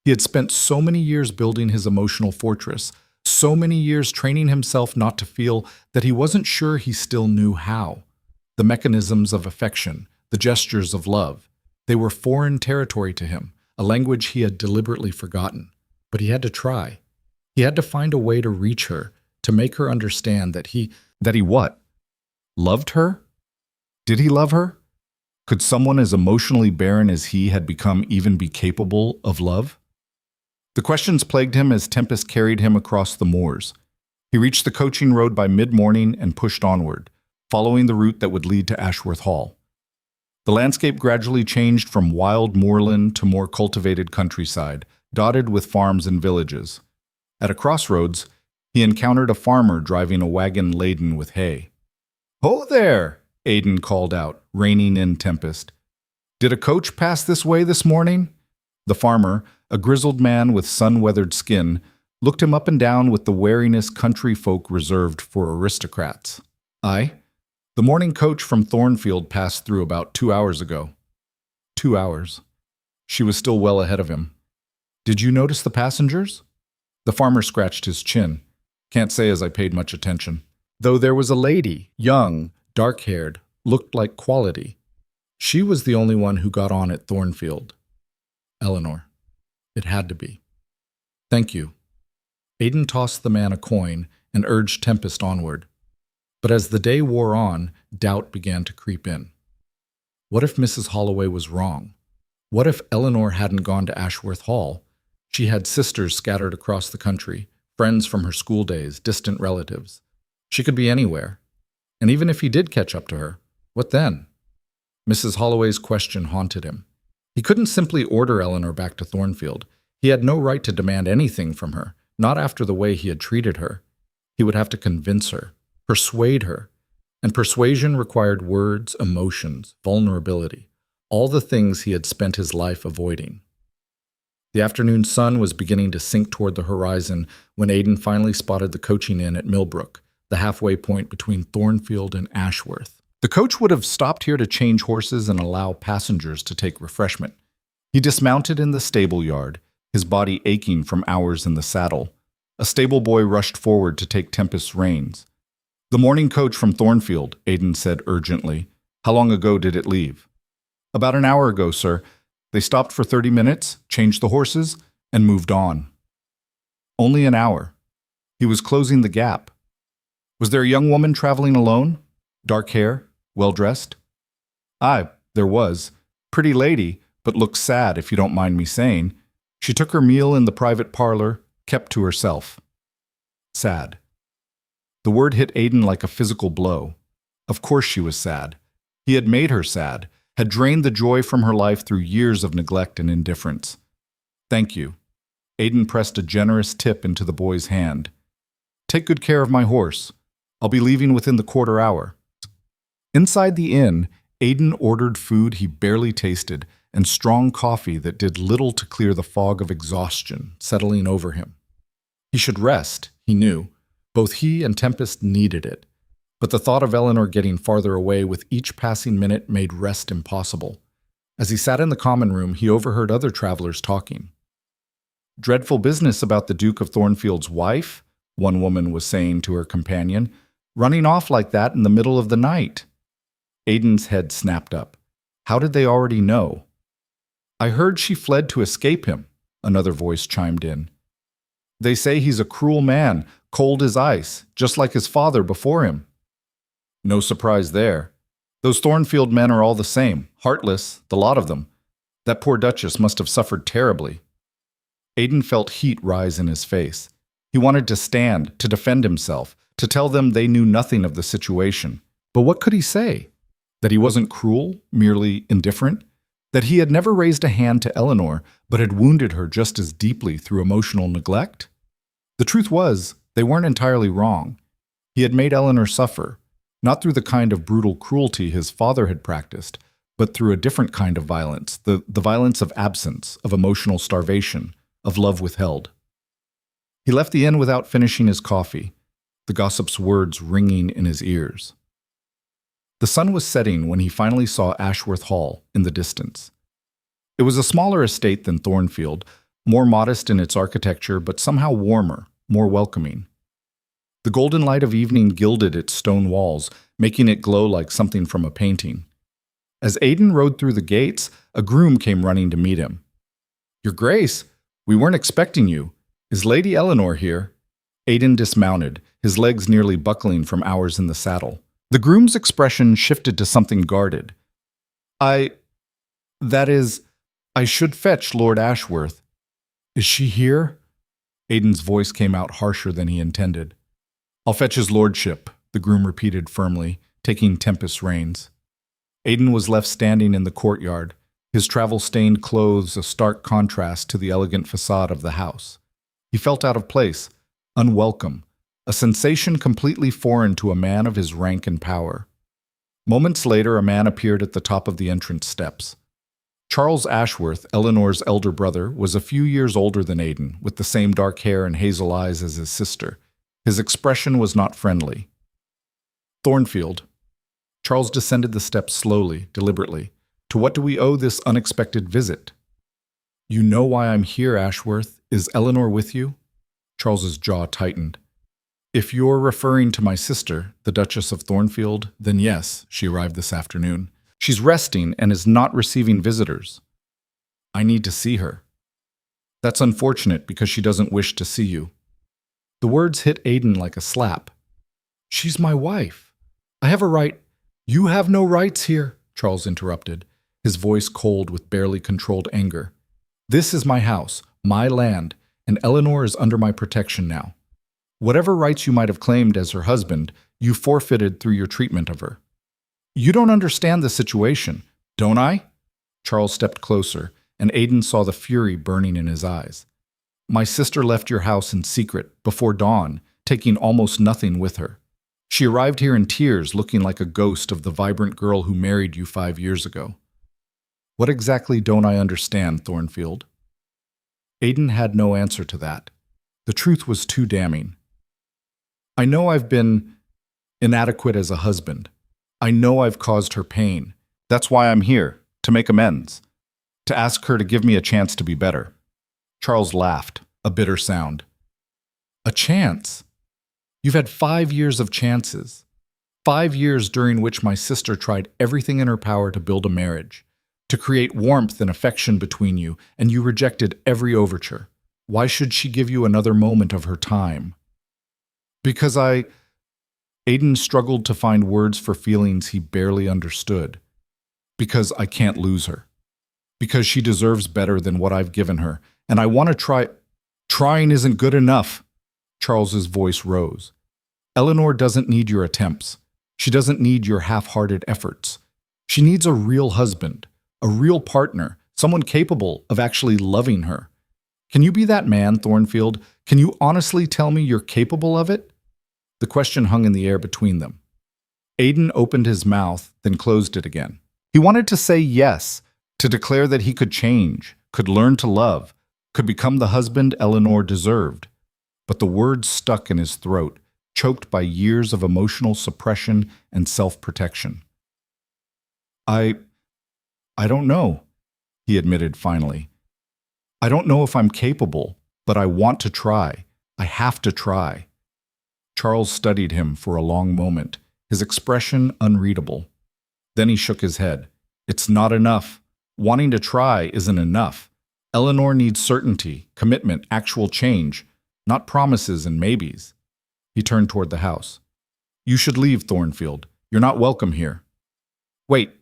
He had spent so many years building his emotional fortress, so many years training himself not to feel, that he wasn't sure he still knew how. The mechanisms of affection, the gestures of love, they were foreign territory to him, a language he had deliberately forgotten. But he had to try. He had to find a way to reach her, to make her understand that he what? Loved her? Did he love her? Could someone as emotionally barren as he had become even be capable of love? The questions plagued him as Tempest carried him across the moors. He reached the coaching road by mid-morning and pushed onward, following the route that would lead to Ashworth Hall. The landscape gradually changed from wild moorland to more cultivated countryside, dotted with farms and villages. At a crossroads, he encountered a farmer driving a wagon laden with hay. "Ho there!" Aiden called out, reining in Tempest. "Did a coach pass this way this morning?" The farmer, a grizzled man with sun-weathered skin, looked him up and down with the wariness country folk reserved for aristocrats. "Aye. The morning coach from Thornfield passed through about 2 hours ago." 2 hours. She was still well ahead of him. "Did you notice the passengers?" The farmer scratched his chin. "Can't say as I paid much attention. Though there was a lady, young, dark-haired, looked like quality. She was the only one who got on at Thornfield. Eleanor. It had to be." "Thank you." Aiden tossed the man a coin and urged Tempest onward. But as the day wore on, doubt began to creep in. What if Mrs. Holloway was wrong? What if Eleanor hadn't gone to Ashworth Hall? She had sisters scattered across the country, friends from her school days, distant relatives. She could be anywhere. And even if he did catch up to her, what then? Mrs. Holloway's question haunted him. He couldn't simply order Eleanor back to Thornfield. He had no right to demand anything from her, not after the way he had treated her. He would have to convince her, persuade her. And persuasion required words, emotions, vulnerability, all the things he had spent his life avoiding. The afternoon sun was beginning to sink toward the horizon when Aiden finally spotted the coaching inn at Millbrook, the halfway point between Thornfield and Ashworth. The coach would have stopped here to change horses and allow passengers to take refreshment. He dismounted in the stable yard, his body aching from hours in the saddle. A stable boy rushed forward to take Tempest's reins. "The morning coach from Thornfield," Aiden said urgently. "How long ago did it leave?" "About an hour ago, sir. They stopped for 30 minutes, changed the horses, and moved on." Only an hour. He was closing the gap. Was there a young woman traveling alone? Dark hair, well-dressed? "Aye, there was. Pretty lady, but looked sad, if you don't mind me saying. She took her meal in the private parlor, kept to herself." Sad. The word hit Aiden like a physical blow. Of course she was sad. He had made her sad, had drained the joy from her life through years of neglect and indifference. "Thank you." Aiden pressed a generous tip into the boy's hand. "Take good care of my horse. I'll be leaving within the quarter hour." Inside the inn, Aiden ordered food he barely tasted and strong coffee that did little to clear the fog of exhaustion settling over him. He should rest, he knew. Both he and Tempest needed it. But the thought of Eleanor getting farther away with each passing minute made rest impossible. As he sat in the common room, he overheard other travelers talking. "Dreadful business about the Duke of Thornfield's wife," one woman was saying to her companion, "running off like that in the middle of the night." Aiden's head snapped up. How did they already know? "I heard she fled to escape him," another voice chimed in. "They say he's a cruel man, cold as ice, just like his father before him." No surprise there. Those Thornfield men are all the same, heartless, the lot of them. That poor Duchess must have suffered terribly. Aiden felt heat rise in his face. He wanted to stand, to defend himself, to tell them they knew nothing of the situation. But what could he say? That he wasn't cruel, merely indifferent? That he had never raised a hand to Eleanor, but had wounded her just as deeply through emotional neglect? The truth was, they weren't entirely wrong. He had made Eleanor suffer, not through the kind of brutal cruelty his father had practiced, but through a different kind of violence, the violence of absence, of emotional starvation, of love withheld. He left the inn without finishing his coffee, the gossip's words ringing in his ears. The sun was setting when he finally saw Ashworth Hall in the distance. It was a smaller estate than Thornfield, more modest in its architecture, but somehow warmer, more welcoming. The golden light of evening gilded its stone walls, making it glow like something from a painting. As Aiden rode through the gates, a groom came running to meet him. "Your Grace, we weren't expecting you. Is Lady Eleanor here?" Aiden dismounted, his legs nearly buckling from hours in the saddle. The groom's expression shifted to something guarded. I should fetch Lord Ashworth." "Is she here?" Aiden's voice came out harsher than he intended. "I'll fetch his lordship," the groom repeated firmly, taking Tempest's reins. Aiden was left standing in the courtyard, his travel-stained clothes a stark contrast to the elegant facade of the house. He felt out of place, unwelcome, a sensation completely foreign to a man of his rank and power. Moments later, a man appeared at the top of the entrance steps. Charles Ashworth, Eleanor's elder brother, was a few years older than Aiden, with the same dark hair and hazel eyes as his sister. His expression was not friendly. Thornfield. Charles descended the steps slowly, deliberately. To what do we owe this unexpected visit? You know why I'm here, Ashworth. Is Eleanor with you? Charles's jaw tightened. If you're referring to my sister, the Duchess of Thornfield, then yes, she arrived this afternoon. She's resting and is not receiving visitors. I need to see her. That's unfortunate because she doesn't wish to see you. The words hit Aiden like a slap. She's my wife. I have a right. You have no rights here, Charles interrupted, his voice cold with barely controlled anger. This is my house, my land, and Eleanor is under my protection now. Whatever rights you might have claimed as her husband, you forfeited through your treatment of her. You don't understand the situation, don't I? Charles stepped closer, and Aiden saw the fury burning in his eyes. My sister left your house in secret, before dawn, taking almost nothing with her. She arrived here in tears, looking like a ghost of the vibrant girl who married you 5 years ago. What exactly don't I understand, Thornfield? Aiden had no answer to that. The truth was too damning. I know I've been inadequate as a husband. I know I've caused her pain. That's why I'm here, to make amends, to ask her to give me a chance to be better. Charles laughed, a bitter sound. A chance? You've had 5 years of chances. 5 years during which my sister tried everything in her power to build a marriage, to create warmth and affection between you, and you rejected every overture. Why should she give you another moment of her time? Because Aiden struggled to find words for feelings he barely understood. Because I can't lose her. Because she deserves better than what I've given her, and I want to try. Trying isn't good enough. Charles's voice rose. Eleanor doesn't need your attempts. She doesn't need your half-hearted efforts. She needs a real husband, a real partner, someone capable of actually loving her. Can you be that man, Thornfield? Can you honestly tell me you're capable of it? The question hung in the air between them. Aiden opened his mouth, then closed it again. He wanted to say yes, to declare that he could change, could learn to love, could become the husband Eleanor deserved. But the words stuck in his throat, choked by years of emotional suppression and self-protection. I don't know, he admitted finally. I don't know if I'm capable, but I want to try. I have to try. Charles studied him for a long moment, his expression unreadable. Then he shook his head. It's not enough. Wanting to try isn't enough. Eleanor needs certainty, commitment, actual change, not promises and maybes. He turned toward the house. You should leave, Thornfield. You're not welcome here. Wait.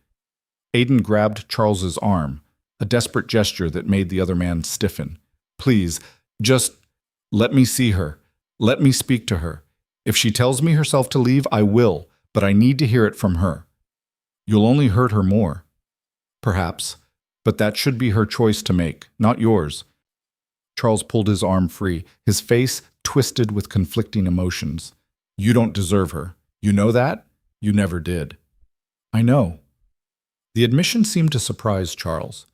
Aiden grabbed Charles's arm, a desperate gesture that made the other man stiffen. Please, just let me see her. Let me speak to her. If she tells me herself to leave, I will, but I need to hear it from her. You'll only hurt her more. Perhaps, but that should be her choice to make, not yours. Charles pulled his arm free, his face twisted with conflicting emotions. You don't deserve her. You know that? You never did. I know. The admission seemed to surprise Charles.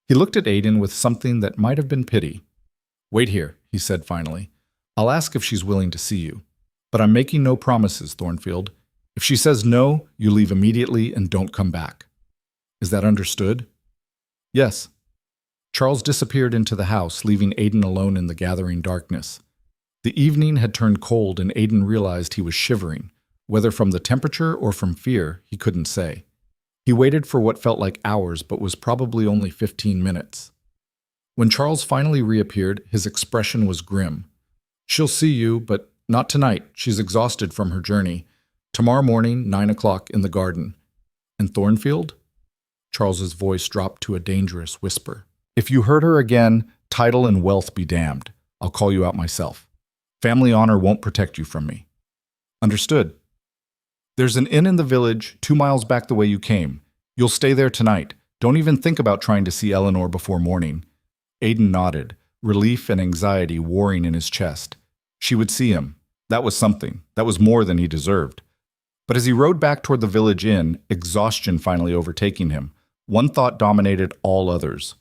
He looked at Aiden with something that might have been pity. Wait here, he said finally. I'll ask if she's willing to see you. But I'm making no promises, Thornfield. If she says no, you leave immediately and don't come back. Is that understood? Yes. Charles disappeared into the house, leaving Aiden alone in the gathering darkness. The evening had turned cold and Aiden realized he was shivering. Whether from the temperature or from fear, he couldn't say. He waited for what felt like hours but was probably only 15 minutes. When Charles finally reappeared, his expression was grim. She'll see you, but not tonight. She's exhausted from her journey. Tomorrow morning, 9 o'clock, in the garden. And Thornfield? Charles's voice dropped to a dangerous whisper. If you hurt her again, title and wealth be damned. I'll call you out myself. Family honor won't protect you from me. Understood. There's an inn in the village, 2 miles back the way you came. You'll stay there tonight. Don't even think about trying to see Eleanor before morning." Aiden nodded, relief and anxiety warring in his chest. She would see him. That was something. That was more than he deserved. But as he rode back toward the village inn, exhaustion finally overtaking him, one thought dominated all others.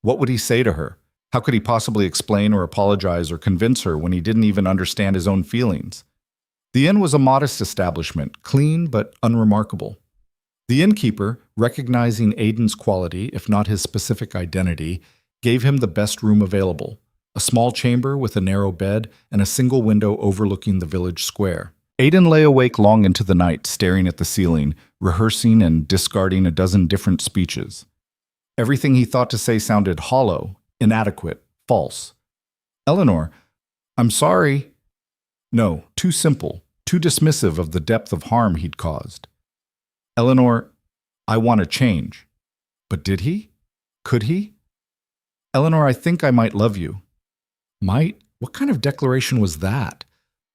What would he say to her? How could he possibly explain or apologize or convince her when he didn't even understand his own feelings? The inn was a modest establishment, clean but unremarkable. The innkeeper, recognizing Aiden's quality, if not his specific identity, gave him the best room available, a small chamber with a narrow bed and a single window overlooking the village square. Aiden lay awake long into the night, staring at the ceiling, rehearsing and discarding a dozen different speeches. Everything he thought to say sounded hollow, inadequate, false. "Eleanor, I'm sorry." No, too simple, too dismissive of the depth of harm he'd caused. "Eleanor, I want to change." But did he? Could he? "Eleanor, I think I might love you." Might? What kind of declaration was that?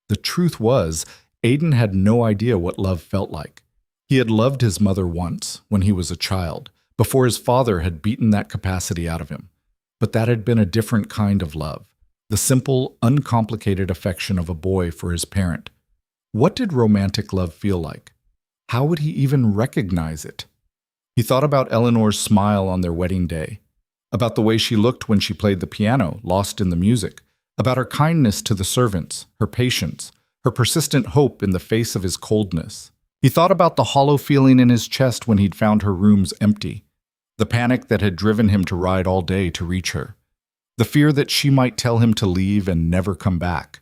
The truth was, Aiden had no idea what love felt like. He had loved his mother once, when he was a child, before his father had beaten that capacity out of him. But that had been a different kind of love, the simple, uncomplicated affection of a boy for his parent. What did romantic love feel like? How would he even recognize it? He thought about Eleanor's smile on their wedding day, about the way she looked when she played the piano, lost in the music, about her kindness to the servants, her patience, her persistent hope in the face of his coldness. He thought about the hollow feeling in his chest when he'd found her rooms empty, the panic that had driven him to ride all day to reach her, the fear that she might tell him to leave and never come back.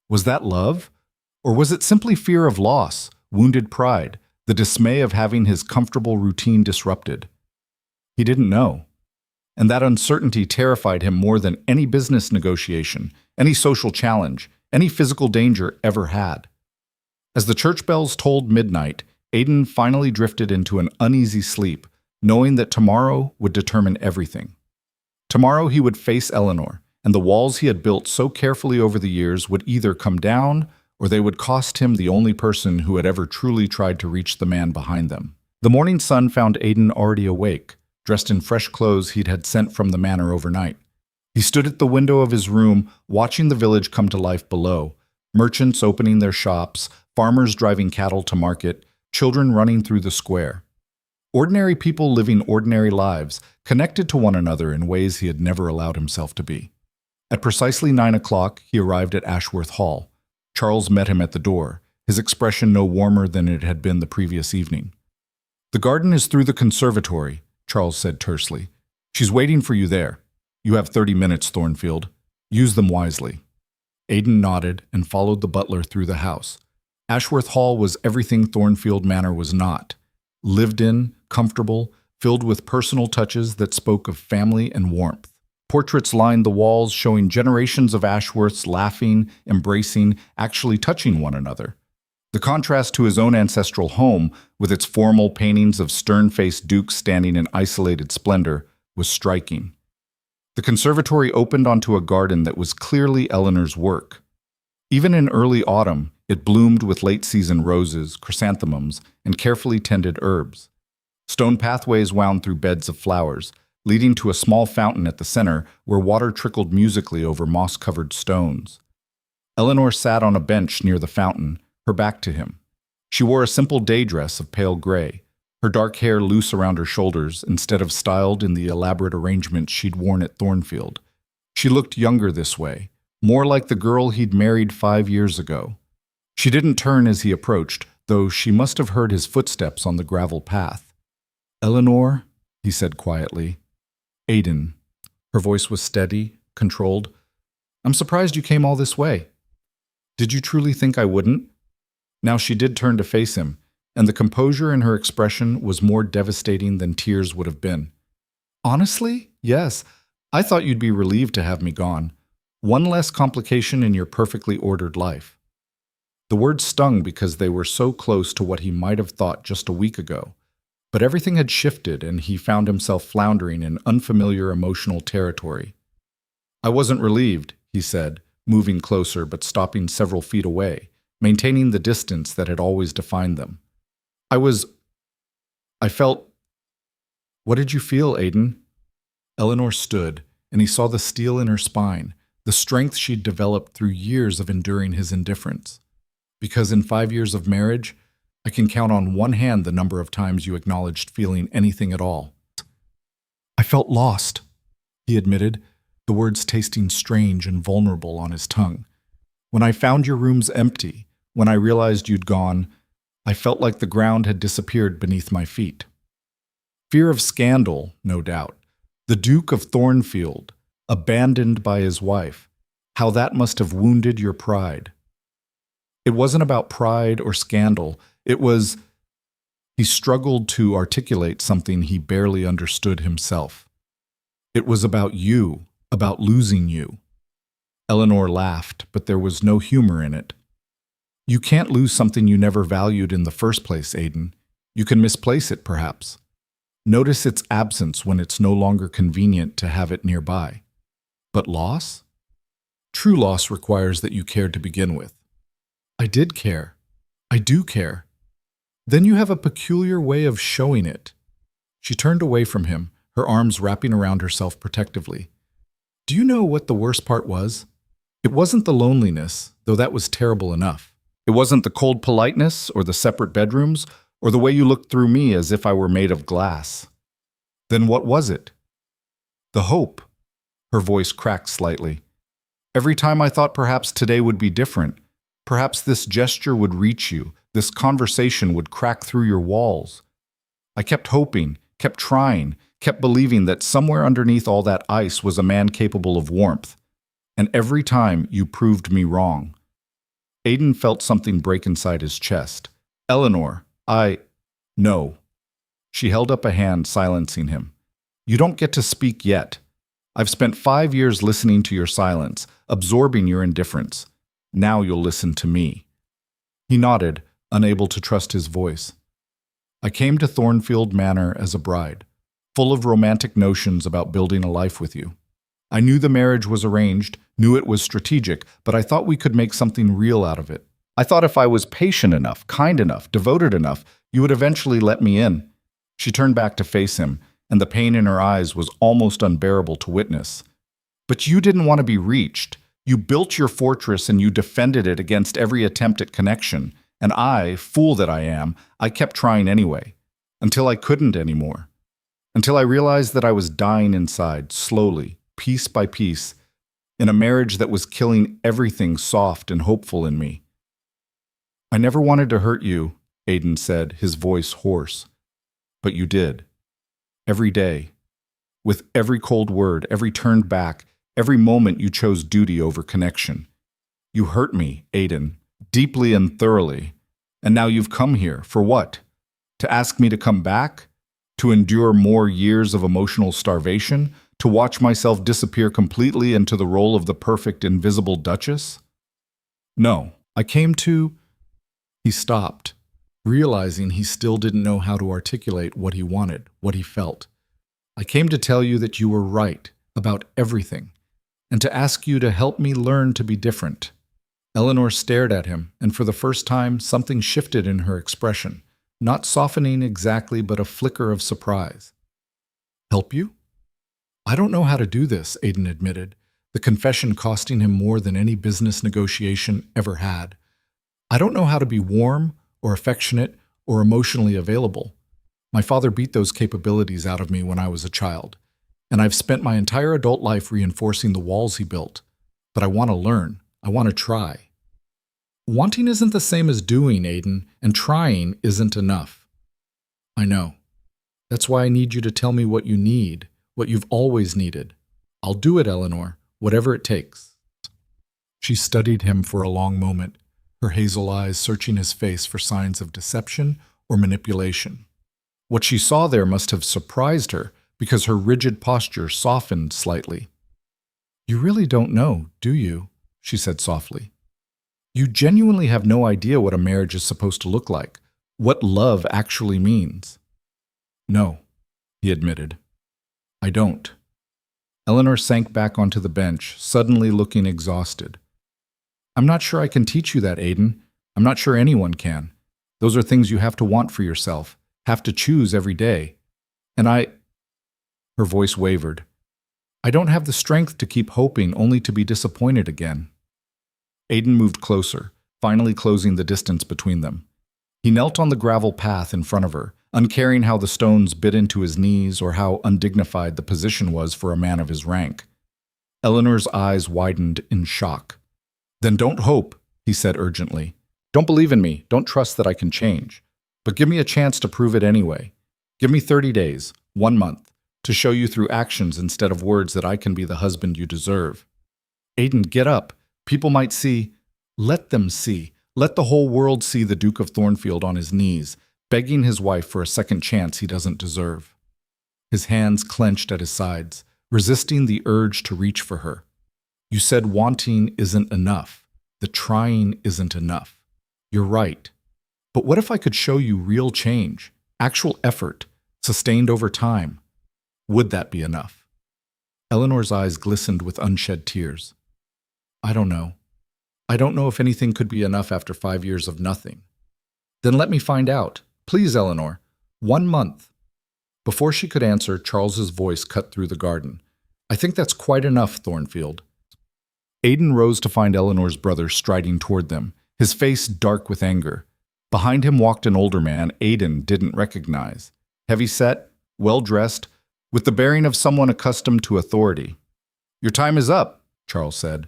Was that love? Or was it simply fear of loss, wounded pride, the dismay of having his comfortable routine disrupted? He didn't know. And that uncertainty terrified him more than any business negotiation, any social challenge, any physical danger ever had. As the church bells tolled midnight, Aiden finally drifted into an uneasy sleep, knowing that tomorrow would determine everything. Tomorrow he would face Eleanor, and the walls he had built so carefully over the years would either come down or they would cost him the only person who had ever truly tried to reach the man behind them. The morning sun found Aiden already awake, dressed in fresh clothes he'd had sent from the manor overnight. He stood at the window of his room, watching the village come to life below, merchants opening their shops, farmers driving cattle to market, children running through the square. Ordinary people living ordinary lives, connected to one another in ways he had never allowed himself to be. At precisely 9 o'clock, he arrived at Ashworth Hall. Charles met him at the door, his expression no warmer than it had been the previous evening. "The garden is through the conservatory," Charles said tersely. "She's waiting for you there. You have 30 minutes, Thornfield. Use them wisely." Aiden nodded and followed the butler through the house. Ashworth Hall was everything Thornfield Manor was not. Lived in, comfortable, filled with personal touches that spoke of family and warmth. Portraits lined the walls showing generations of Ashworths laughing, embracing, actually touching one another. The contrast to his own ancestral home, with its formal paintings of stern-faced dukes standing in isolated splendor, was striking. The conservatory opened onto a garden that was clearly Eleanor's work. Even in early autumn, it bloomed with late-season roses, chrysanthemums, and carefully tended herbs. Stone pathways wound through beds of flowers, leading to a small fountain at the center where water trickled musically over moss-covered stones. Eleanor sat on a bench near the fountain, her back to him. She wore a simple day dress of pale gray, her dark hair loose around her shoulders instead of styled in the elaborate arrangements she'd worn at Thornfield. She looked younger this way, more like the girl he'd married 5 years ago. She didn't turn as he approached, though she must have heard his footsteps on the gravel path. "Eleanor," he said quietly. "Aiden." Her voice was steady, controlled. "I'm surprised you came all this way. Did you truly think I wouldn't?" Now she did turn to face him, and the composure in her expression was more devastating than tears would have been. "Honestly, yes. I thought you'd be relieved to have me gone. One less complication in your perfectly ordered life." The words stung because they were so close to what he might have thought just a week ago. But everything had shifted, and he found himself floundering in unfamiliar emotional territory. "I wasn't relieved," he said, moving closer but stopping several feet away, maintaining the distance that had always defined them. I was, I felt, what did you feel, Aiden? Eleanor stood, and he saw the steel in her spine, the strength she'd developed through years of enduring his indifference. Because in 5 years of marriage, I can count on one hand the number of times you acknowledged feeling anything at all. I felt lost, he admitted, the words tasting strange and vulnerable on his tongue. When I found your rooms empty, when I realized you'd gone, I felt like the ground had disappeared beneath my feet. Fear of scandal, no doubt. The Duke of Thornfield, abandoned by his wife. How that must have wounded your pride. It wasn't about pride or scandal. It was... He struggled to articulate something he barely understood himself. It was about you, about losing you. Eleanor laughed, but there was no humor in it. You can't lose something you never valued in the first place, Aiden. You can misplace it, perhaps. Notice its absence when it's no longer convenient to have it nearby. But loss? True loss requires that you cared to begin with. I did care. I do care. Then you have a peculiar way of showing it. She turned away from him, her arms wrapping around herself protectively. Do you know what the worst part was? It wasn't the loneliness, though that was terrible enough. It wasn't the cold politeness or the separate bedrooms or the way you looked through me as if I were made of glass. Then what was it? The hope. Her voice cracked slightly. Every time I thought perhaps today would be different, perhaps this gesture would reach you, this conversation would crack through your walls. I kept hoping, kept trying, kept believing that somewhere underneath all that ice was a man capable of warmth. And every time you proved me wrong. Aiden felt something break inside his chest. Eleanor, No. She held up a hand, silencing him. You don't get to speak yet. I've spent 5 years listening to your silence, absorbing your indifference. Now you'll listen to me. He nodded, unable to trust his voice. I came to Thornfield Manor as a bride, full of romantic notions about building a life with you. I knew the marriage was arranged, knew it was strategic, but I thought we could make something real out of it. I thought if I was patient enough, kind enough, devoted enough, you would eventually let me in. She turned back to face him, and the pain in her eyes was almost unbearable to witness. But you didn't want to be reached. You built your fortress and you defended it against every attempt at connection. And I, fool that I am, I kept trying anyway. Until I couldn't anymore. Until I realized that I was dying inside, slowly, piece by piece, in a marriage that was killing everything soft and hopeful in me. I never wanted to hurt you, Aiden said, his voice hoarse. But you did. Every day. With every cold word, every turn back, every moment you chose duty over connection. You hurt me, Aiden, deeply and thoroughly. And now you've come here, for what? To ask me to come back? To endure more years of emotional starvation? To watch myself disappear completely into the role of the perfect invisible duchess? No, I came to... He stopped, realizing he still didn't know how to articulate what he wanted, what he felt. I came to tell you that you were right about everything, and to ask you to help me learn to be different. Eleanor stared at him, and for the first time, something shifted in her expression, not softening exactly, but a flicker of surprise. Help you? I don't know how to do this, Aiden admitted, the confession costing him more than any business negotiation ever had. I don't know how to be warm or affectionate or emotionally available. My father beat those capabilities out of me when I was a child, and I've spent my entire adult life reinforcing the walls he built. But I want to learn. I want to try. Wanting isn't the same as doing, Aiden, and trying isn't enough. I know. That's why I need you to tell me what you need, what you've always needed. I'll do it, Eleanor, whatever it takes. She studied him for a long moment, her hazel eyes searching his face for signs of deception or manipulation. What she saw there must have surprised her because her rigid posture softened slightly. You really don't know, do you? She said softly. You genuinely have no idea what a marriage is supposed to look like, what love actually means. No, he admitted. I don't. Eleanor sank back onto the bench, suddenly looking exhausted. I'm not sure I can teach you that, Aiden. I'm not sure anyone can. Those are things you have to want for yourself, have to choose every day. And her voice wavered. I don't have the strength to keep hoping only to be disappointed again. Aiden moved closer, finally closing the distance between them. He knelt on the gravel path in front of her, uncaring how the stones bit into his knees or how undignified the position was for a man of his rank. Eleanor's eyes widened in shock. Then don't hope, he said urgently. Don't believe in me, don't trust that I can change. But give me a chance to prove it anyway. Give me 30 days, 1 month, to show you through actions instead of words that I can be the husband you deserve. Aiden, get up. People might see. Let them see. Let the whole world see the Duke of Thornfield on his knees, begging his wife for a second chance he doesn't deserve. His hands clenched at his sides, resisting the urge to reach for her. You said wanting isn't enough. The trying isn't enough. You're right. But what if I could show you real change, actual effort, sustained over time? Would that be enough? Eleanor's eyes glistened with unshed tears. I don't know. I don't know if anything could be enough after 5 years of nothing. Then let me find out. Please, Eleanor. 1 month. Before she could answer, Charles's voice cut through the garden. I think that's quite enough, Thornfield. Aiden rose to find Eleanor's brother striding toward them, his face dark with anger. Behind him walked an older man Aiden didn't recognize. Heavy-set, well-dressed, with the bearing of someone accustomed to authority. Your time is up, Charles said.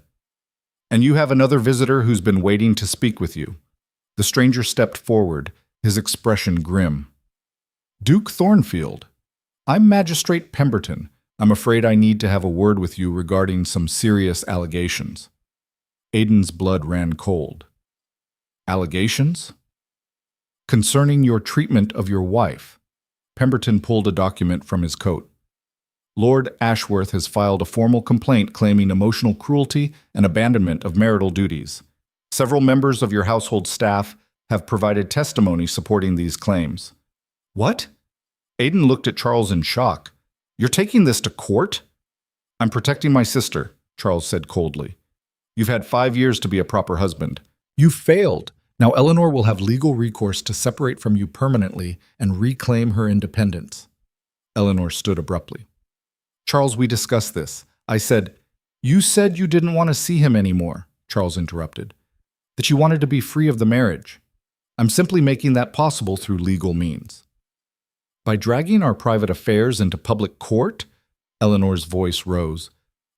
And you have another visitor who's been waiting to speak with you. The stranger stepped forward, his expression grim. Duke Thornfield. I'm Magistrate Pemberton. I'm afraid I need to have a word with you regarding some serious allegations. Aiden's blood ran cold. Allegations? Concerning your treatment of your wife. Pemberton pulled a document from his coat. Lord Ashworth has filed a formal complaint claiming emotional cruelty and abandonment of marital duties. Several members of your household staff have provided testimony supporting these claims. What? Aiden looked at Charles in shock. You're taking this to court? I'm protecting my sister, Charles said coldly. You've had 5 years to be a proper husband. You failed. Now Eleanor will have legal recourse to separate from you permanently and reclaim her independence. Eleanor stood abruptly. Charles, we discussed this. I said, You said you didn't want to see him anymore, Charles interrupted. That you wanted to be free of the marriage. I'm simply making that possible through legal means. By dragging our private affairs into public court? Eleanor's voice rose.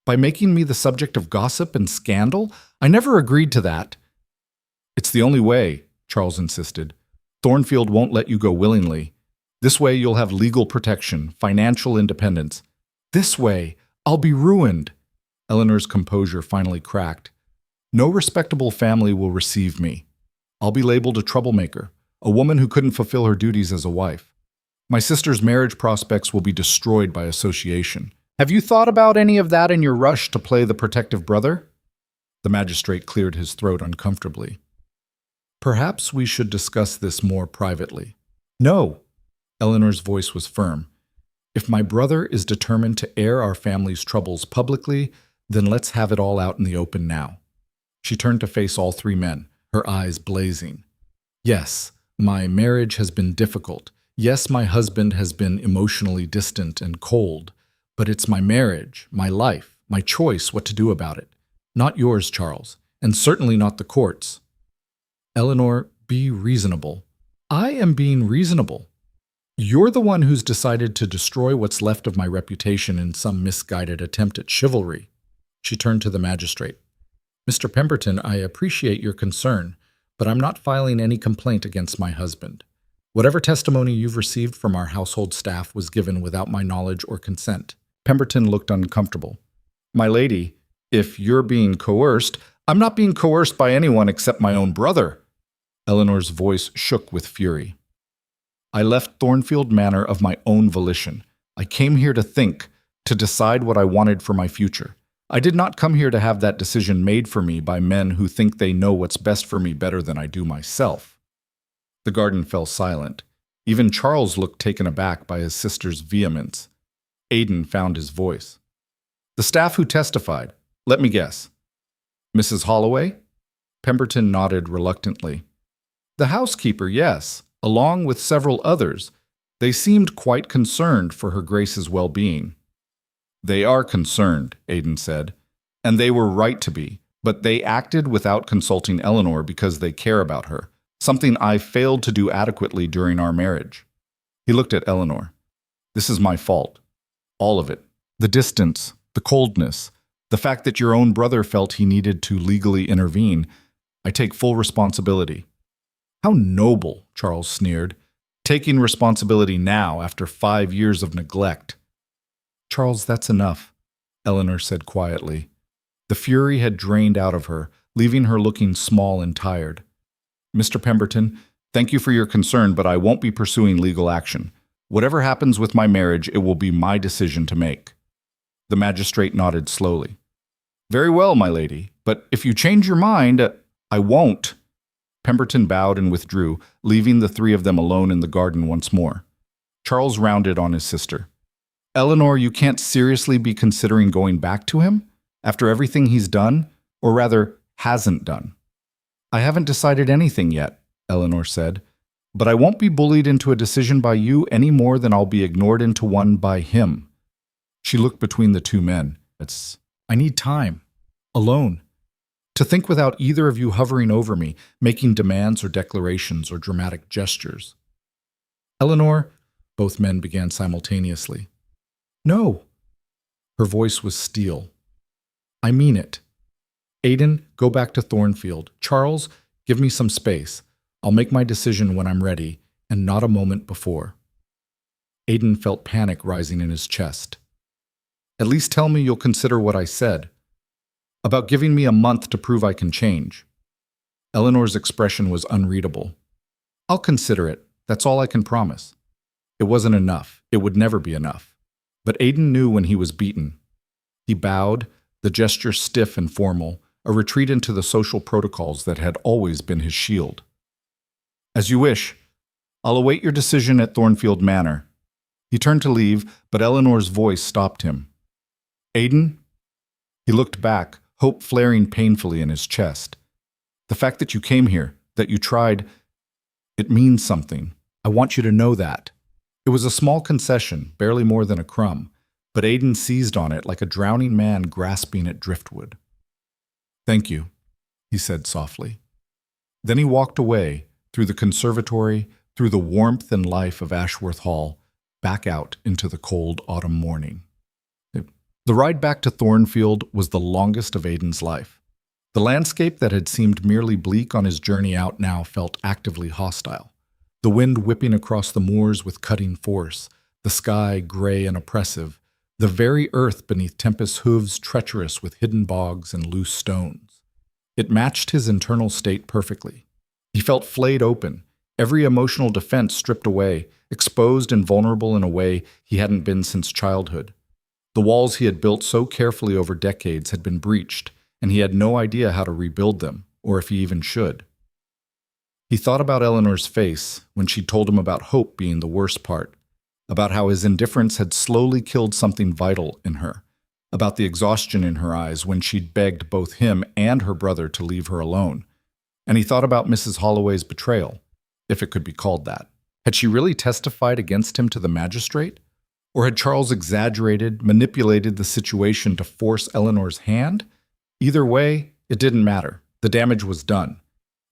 By making me the subject of gossip and scandal? I never agreed to that. It's the only way, Charles insisted. Thornfield won't let you go willingly. This way you'll have legal protection, financial independence. This way, I'll be ruined. Eleanor's composure finally cracked. No respectable family will receive me. I'll be labeled a troublemaker, a woman who couldn't fulfill her duties as a wife. My sister's marriage prospects will be destroyed by association. Have you thought about any of that in your rush to play the protective brother? The magistrate cleared his throat uncomfortably. Perhaps we should discuss this more privately. No. Eleanor's voice was firm. If my brother is determined to air our family's troubles publicly, then let's have it all out in the open now. She turned to face all three men, her eyes blazing. Yes, my marriage has been difficult. Yes, my husband has been emotionally distant and cold. But it's my marriage, my life, my choice what to do about it. Not yours, Charles, and certainly not the court's. Eleanor, be reasonable. I am being reasonable. You're the one who's decided to destroy what's left of my reputation in some misguided attempt at chivalry. She turned to the magistrate. Mr. Pemberton, I appreciate your concern, but I'm not filing any complaint against my husband. Whatever testimony you've received from our household staff was given without my knowledge or consent. Pemberton looked uncomfortable. My lady, if you're being coerced, I'm not being coerced by anyone except my own brother. Eleanor's voice shook with fury. I left Thornfield Manor of my own volition. I came here to think, to decide what I wanted for my future. I did not come here to have that decision made for me by men who think they know what's best for me better than I do myself. The garden fell silent. Even Charles looked taken aback by his sister's vehemence. Aiden found his voice. The staff who testified, let me guess. Mrs. Holloway? Pemberton nodded reluctantly. The housekeeper, yes, along with several others. They seemed quite concerned for her Grace's well-being. They are concerned, Aiden said, and they were right to be, but they acted without consulting Eleanor because they care about her, something I failed to do adequately during our marriage. He looked at Eleanor. This is my fault. All of it. The distance, the coldness, the fact that your own brother felt he needed to legally intervene. I take full responsibility. How noble, Charles sneered, taking responsibility now after 5 years of neglect. Charles, that's enough, Eleanor said quietly. The fury had drained out of her, leaving her looking small and tired. Mr. Pemberton, thank you for your concern, but I won't be pursuing legal action. Whatever happens with my marriage, it will be my decision to make. The magistrate nodded slowly. Very well, my lady, but if you change your mind, I won't. Pemberton bowed and withdrew, leaving the three of them alone in the garden once more. Charles rounded on his sister. Eleanor, you can't seriously be considering going back to him? After everything he's done? Or rather, hasn't done? I haven't decided anything yet, Eleanor said, but I won't be bullied into a decision by you any more than I'll be ignored into one by him. She looked between the two men. I need time. Alone. To think without either of you hovering over me, making demands or declarations or dramatic gestures. Eleanor, both men began simultaneously. No. Her voice was steel. I mean it. Aiden, go back to Thornfield. Charles, give me some space. I'll make my decision when I'm ready, and not a moment before. Aiden felt panic rising in his chest. At least tell me you'll consider what I said. About giving me a month to prove I can change. Eleanor's expression was unreadable. I'll consider it. That's all I can promise. It wasn't enough. It would never be enough. But Aiden knew when he was beaten. He bowed, the gesture stiff and formal, a retreat into the social protocols that had always been his shield. As you wish. I'll await your decision at Thornfield Manor. He turned to leave, but Eleanor's voice stopped him. Aiden? He looked back, hope flaring painfully in his chest. The fact that you came here, that you tried, it means something. I want you to know that. It was a small concession, barely more than a crumb, but Aiden seized on it like a drowning man grasping at driftwood. Thank you, he said softly. Then he walked away, through the conservatory, through the warmth and life of Ashworth Hall, back out into the cold autumn morning. The ride back to Thornfield was the longest of Aiden's life. The landscape that had seemed merely bleak on his journey out now felt actively hostile. The wind whipping across the moors with cutting force, the sky gray and oppressive, the very earth beneath Tempest's hooves treacherous with hidden bogs and loose stones. It matched his internal state perfectly. He felt flayed open, every emotional defense stripped away, exposed and vulnerable in a way he hadn't been since childhood. The walls he had built so carefully over decades had been breached, and he had no idea how to rebuild them, or if he even should. He thought about Eleanor's face when she told him about hope being the worst part, about how his indifference had slowly killed something vital in her, about the exhaustion in her eyes when she'd begged both him and her brother to leave her alone. And he thought about Mrs. Holloway's betrayal, if it could be called that. Had she really testified against him to the magistrate? Or had Charles exaggerated, manipulated the situation to force Eleanor's hand? Either way, it didn't matter. The damage was done.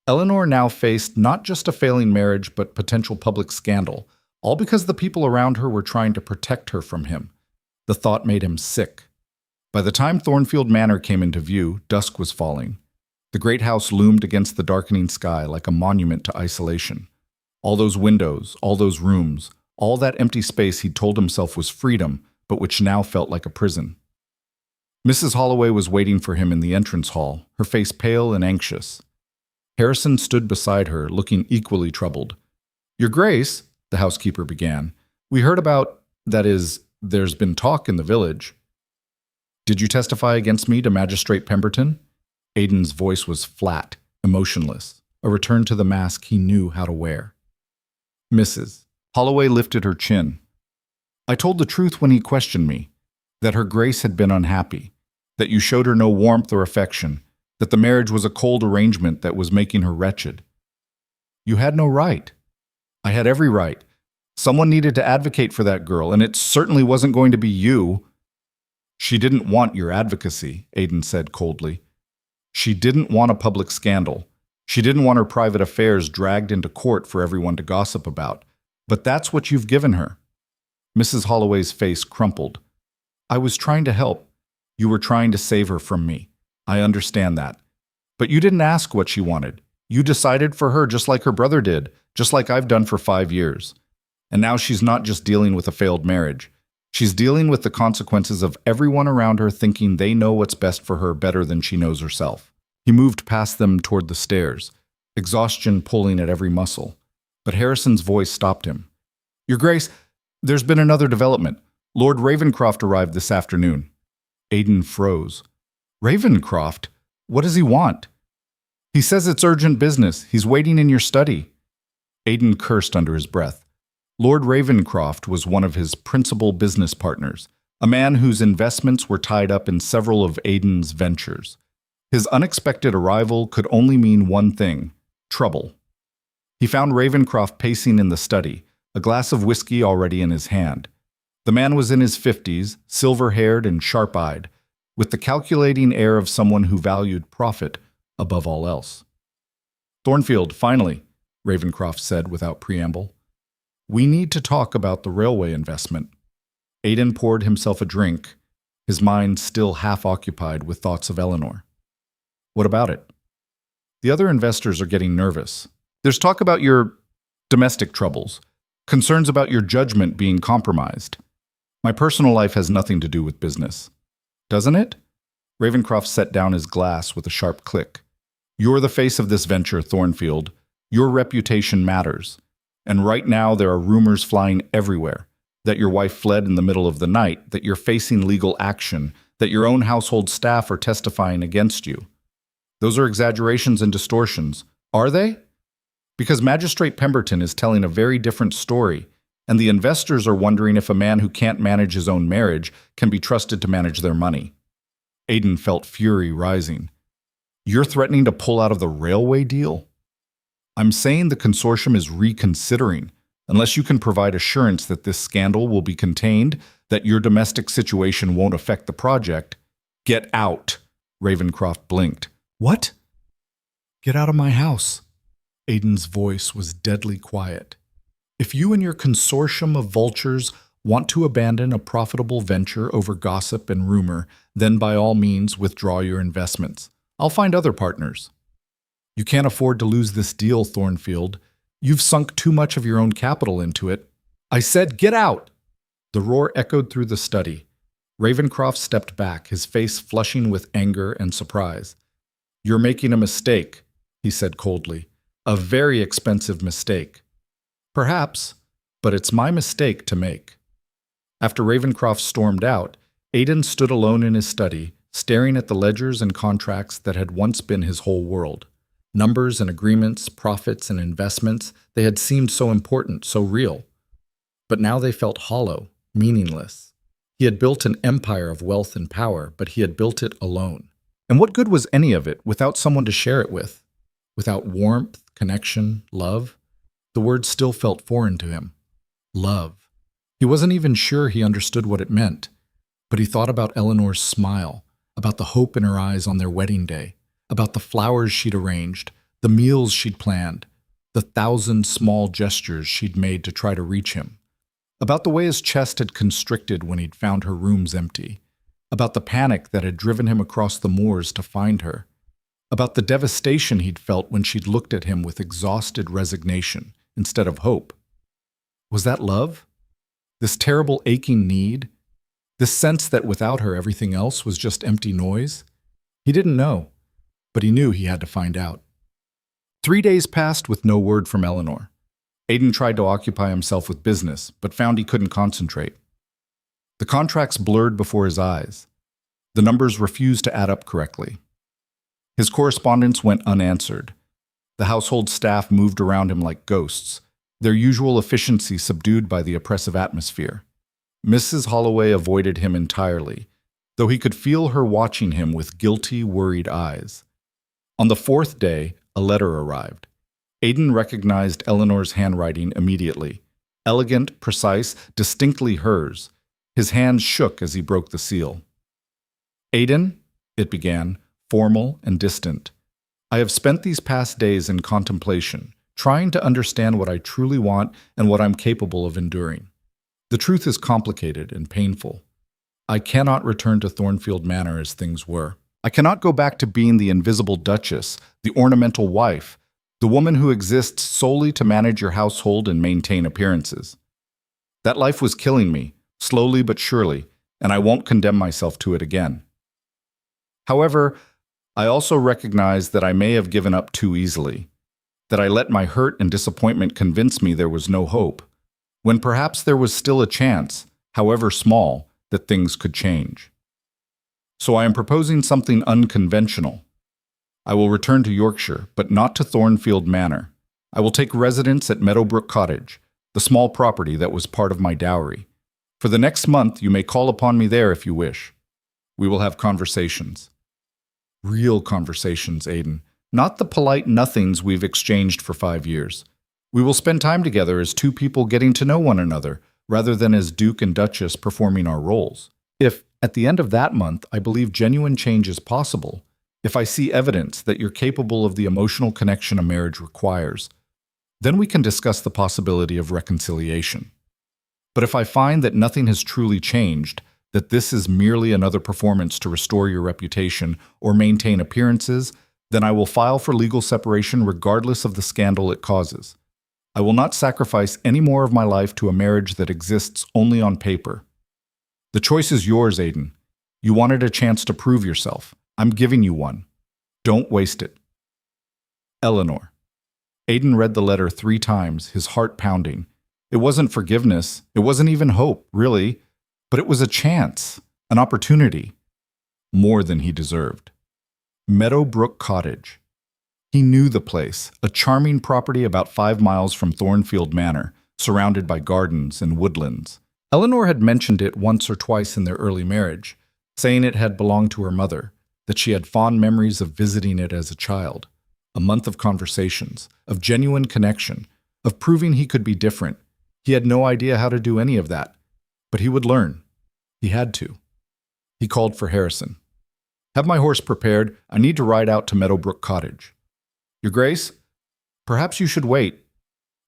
Eleanor now faced not just a failing marriage, but potential public scandal, all because the people around her were trying to protect her from him. The thought made him sick. By the time Thornfield Manor came into view, dusk was falling. The great house loomed against the darkening sky like a monument to isolation. All those windows, all those rooms, all that empty space he'd told himself was freedom, but which now felt like a prison. Mrs. Holloway was waiting for him in the entrance hall, her face pale and anxious. Harrison stood beside her, looking equally troubled. Your Grace, the housekeeper began, we heard about, that is, there's been talk in the village. Did you testify against me to Magistrate Pemberton? Aiden's voice was flat, emotionless, a return to the mask he knew how to wear. Mrs. Holloway lifted her chin. I told the truth when he questioned me, that her Grace had been unhappy, that you showed her no warmth or affection, that the marriage was a cold arrangement that was making her wretched. You had no right. I had every right. Someone needed to advocate for that girl, and it certainly wasn't going to be you. She didn't want your advocacy, Aiden said coldly. She didn't want a public scandal. She didn't want her private affairs dragged into court for everyone to gossip about. But that's what you've given her. Mrs. Holloway's face crumpled. I was trying to help. You were trying to save her from me. I understand that. But you didn't ask what she wanted. You decided for her just like her brother did, just like I've done for 5 years. And now she's not just dealing with a failed marriage. She's dealing with the consequences of everyone around her thinking they know what's best for her better than she knows herself. He moved past them toward the stairs, exhaustion pulling at every muscle. But Harrison's voice stopped him. Your Grace, there's been another development. Lord Ravencroft arrived this afternoon. Aiden froze. Ravencroft? What does he want? He says it's urgent business. He's waiting in your study. Aiden cursed under his breath. Lord Ravencroft was one of his principal business partners, a man whose investments were tied up in several of Aiden's ventures. His unexpected arrival could only mean one thing: trouble. He found Ravencroft pacing in the study, a glass of whiskey already in his hand. The man was in his 50s, silver-haired and sharp-eyed, with the calculating air of someone who valued profit above all else. Thornfield, finally, Ravencroft said without preamble. We need to talk about the railway investment. Aiden poured himself a drink, his mind still half occupied with thoughts of Eleanor. What about it? The other investors are getting nervous. There's talk about your domestic troubles, concerns about your judgment being compromised. My personal life has nothing to do with business. Doesn't it? Ravencroft set down his glass with a sharp click. You're the face of this venture, Thornfield. Your reputation matters. And right now there are rumors flying everywhere that your wife fled in the middle of the night, that you're facing legal action, that your own household staff are testifying against you. Those are exaggerations and distortions. Are they? Because Magistrate Pemberton is telling a very different story, and the investors are wondering if a man who can't manage his own marriage can be trusted to manage their money. Aiden felt fury rising. You're threatening to pull out of the railway deal? I'm saying the consortium is reconsidering, unless you can provide assurance that this scandal will be contained, that your domestic situation won't affect the project. Get out, Ravencroft blinked. What? Get out of my house. Aiden's voice was deadly quiet. If you and your consortium of vultures want to abandon a profitable venture over gossip and rumor, then by all means withdraw your investments. I'll find other partners. You can't afford to lose this deal, Thornfield. You've sunk too much of your own capital into it. I said, get out! The roar echoed through the study. Ravencroft stepped back, his face flushing with anger and surprise. You're making a mistake, he said coldly. A very expensive mistake. Perhaps, but it's my mistake to make. After Ravencroft stormed out, Aiden stood alone in his study, staring at the ledgers and contracts that had once been his whole world. Numbers and agreements, profits and investments, they had seemed so important, so real. But now they felt hollow, meaningless. He had built an empire of wealth and power, but he had built it alone. And what good was any of it without someone to share it with? Without warmth, connection, love? The word still felt foreign to him. Love. He wasn't even sure he understood what it meant, but he thought about Eleanor's smile, about the hope in her eyes on their wedding day, about the flowers she'd arranged, the meals she'd planned, the 1,000 small gestures she'd made to try to reach him, about the way his chest had constricted when he'd found her rooms empty, about the panic that had driven him across the moors to find her, about the devastation he'd felt when she'd looked at him with exhausted resignation instead of hope. Was that love? This terrible aching need? This sense that without her everything else was just empty noise? He didn't know, but he knew he had to find out. 3 days passed with no word from Eleanor. Aiden tried to occupy himself with business, but found he couldn't concentrate. The contracts blurred before his eyes. The numbers refused to add up correctly. His correspondence went unanswered. The household staff moved around him like ghosts, their usual efficiency subdued by the oppressive atmosphere. Mrs. Holloway avoided him entirely, though he could feel her watching him with guilty, worried eyes. On the 4th day, a letter arrived. Aiden recognized Eleanor's handwriting immediately. Elegant, precise, distinctly hers. His hands shook as he broke the seal. Aiden, it began, formal and distant. I have spent these past days in contemplation, trying to understand what I truly want and what I'm capable of enduring. The truth is complicated and painful. I cannot return to Thornfield Manor as things were. I cannot go back to being the invisible duchess, the ornamental wife, the woman who exists solely to manage your household and maintain appearances. That life was killing me, slowly but surely, and I won't condemn myself to it again. However, I also recognize that I may have given up too easily, that I let my hurt and disappointment convince me there was no hope, when perhaps there was still a chance, however small, that things could change. So I am proposing something unconventional. I will return to Yorkshire, but not to Thornfield Manor. I will take residence at Meadowbrook Cottage, the small property that was part of my dowry. For the next month, you may call upon me there if you wish. We will have conversations. Real conversations, Aiden, not the polite nothings we've exchanged for 5 years. We will spend time together as two people getting to know one another, rather than as Duke and Duchess performing our roles. If, at the end of that month, I believe genuine change is possible, if I see evidence that you're capable of the emotional connection a marriage requires, then we can discuss the possibility of reconciliation. But if I find that nothing has truly changed, that this is merely another performance to restore your reputation or maintain appearances, then I will file for legal separation regardless of the scandal it causes. I will not sacrifice any more of my life to a marriage that exists only on paper. The choice is yours, Aiden. You wanted a chance to prove yourself. I'm giving you one. Don't waste it. Eleanor. Aiden read the letter 3 times, his heart pounding. It wasn't forgiveness. It wasn't even hope, really. But it was a chance, an opportunity. More than he deserved. Meadowbrook Cottage. He knew the place, a charming property about 5 miles from Thornfield Manor, surrounded by gardens and woodlands. Eleanor had mentioned it once or twice in their early marriage, saying it had belonged to her mother, that she had fond memories of visiting it as a child. A month of conversations, of genuine connection, of proving he could be different. He had no idea how to do any of that, but he would learn. He had to. He called for Harrison. Have my horse prepared. I need to ride out to Meadowbrook Cottage. Your Grace, perhaps you should wait.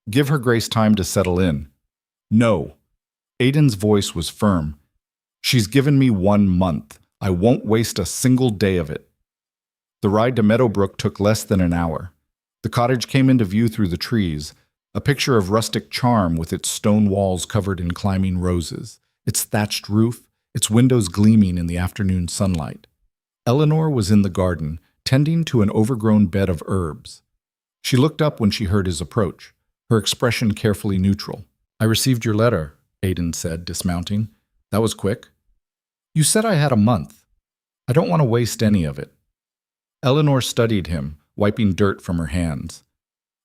Give her Grace time to settle in. No. Aiden's voice was firm. She's given me 1 month. I won't waste a single day of it. The ride to Meadowbrook took less than an hour. The cottage came into view through the trees, a picture of rustic charm with its stone walls covered in climbing roses, its thatched roof, its windows gleaming in the afternoon sunlight. Eleanor was in the garden, tending to an overgrown bed of herbs. She looked up when she heard his approach, her expression carefully neutral. I received your letter, Aiden said, dismounting. That was quick. You said I had a month. I don't want to waste any of it. Eleanor studied him, wiping dirt from her hands.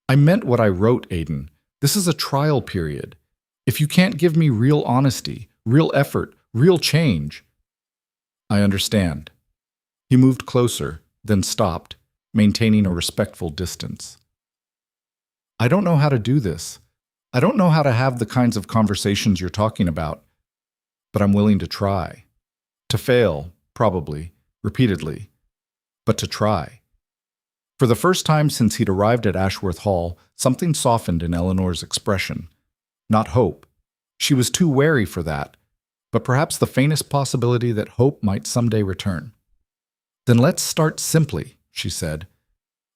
I meant what I wrote, Aiden. This is a trial period. If you can't give me real honesty, real effort, real change. I understand. He moved closer, then stopped, maintaining a respectful distance. I don't know how to do this. I don't know how to have the kinds of conversations you're talking about, but I'm willing to try. To fail, probably, repeatedly, but to try. For the first time since he'd arrived at Ashworth Hall, something softened in Eleanor's expression. Not hope. She was too wary for that, but perhaps the faintest possibility that hope might someday return. Then let's start simply, she said.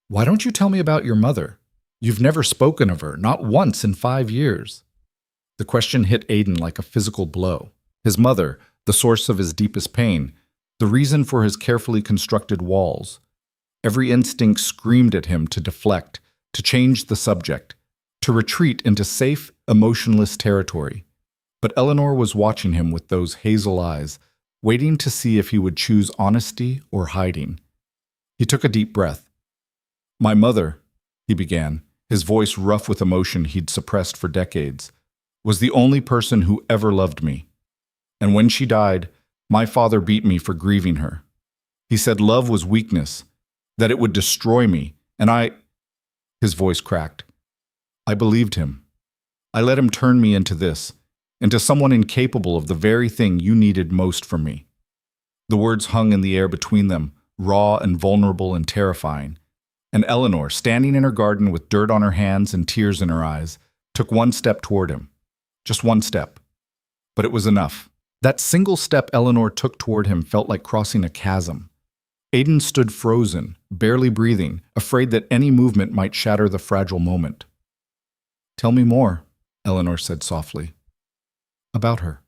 Why don't you tell me about your mother? You've never spoken of her, not once in 5 years. The question hit Aiden like a physical blow. His mother, the source of his deepest pain, the reason for his carefully constructed walls. Every instinct screamed at him to deflect, to change the subject, to retreat into safe, emotionless territory. But Eleanor was watching him with those hazel eyes, waiting to see if he would choose honesty or hiding. He took a deep breath. My mother, he began, his voice rough with emotion he'd suppressed for decades, was the only person who ever loved me. And when she died, my father beat me for grieving her. He said love was weakness, that it would destroy me, and His voice cracked. I believed him. I let him turn me into this, into someone incapable of the very thing you needed most from me. The words hung in the air between them, raw and vulnerable and terrifying. And Eleanor, standing in her garden with dirt on her hands and tears in her eyes, took one step toward him. Just one step. But it was enough. That single step Eleanor took toward him felt like crossing a chasm. Aiden stood frozen, barely breathing, afraid that any movement might shatter the fragile moment. Tell me more, Eleanor said softly. About her.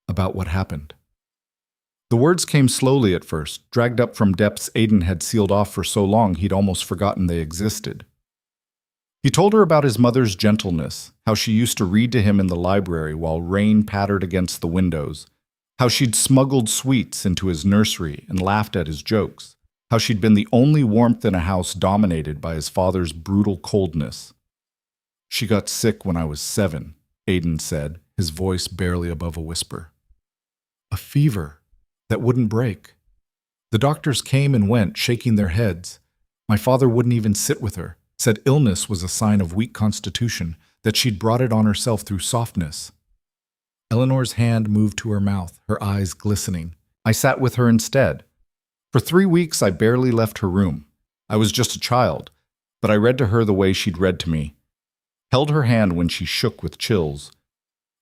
About what happened. The words came slowly at first, dragged up from depths Aiden had sealed off for so long he'd almost forgotten they existed. He told her about his mother's gentleness, how she used to read to him in the library while rain pattered against the windows, how she'd smuggled sweets into his nursery and laughed at his jokes, how she'd been the only warmth in a house dominated by his father's brutal coldness. She got sick when I was 7, Aiden said, his voice barely above a whisper. A fever that wouldn't break. The doctors came and went, shaking their heads. My father wouldn't even sit with her, said illness was a sign of weak constitution, that she'd brought it on herself through softness. Eleanor's hand moved to her mouth, her eyes glistening. I sat with her instead. For 3 weeks I barely left her room. I was just a child, but I read to her the way she'd read to me. Held her hand when she shook with chills.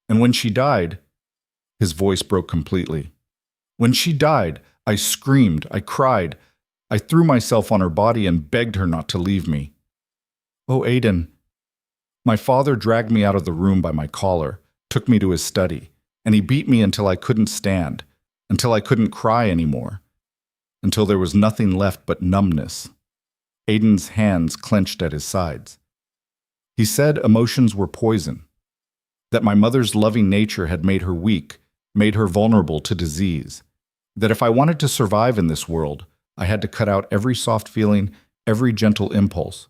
And when she died, his voice broke completely. When she died, I screamed, I cried. I threw myself on her body and begged her not to leave me. Oh, Aiden. My father dragged me out of the room by my collar, took me to his study, and he beat me until I couldn't stand, until I couldn't cry anymore, until there was nothing left but numbness. Aiden's hands clenched at his sides. He said emotions were poison, that my mother's loving nature had made her weak, made her vulnerable to disease, that if I wanted to survive in this world, I had to cut out every soft feeling, every gentle impulse.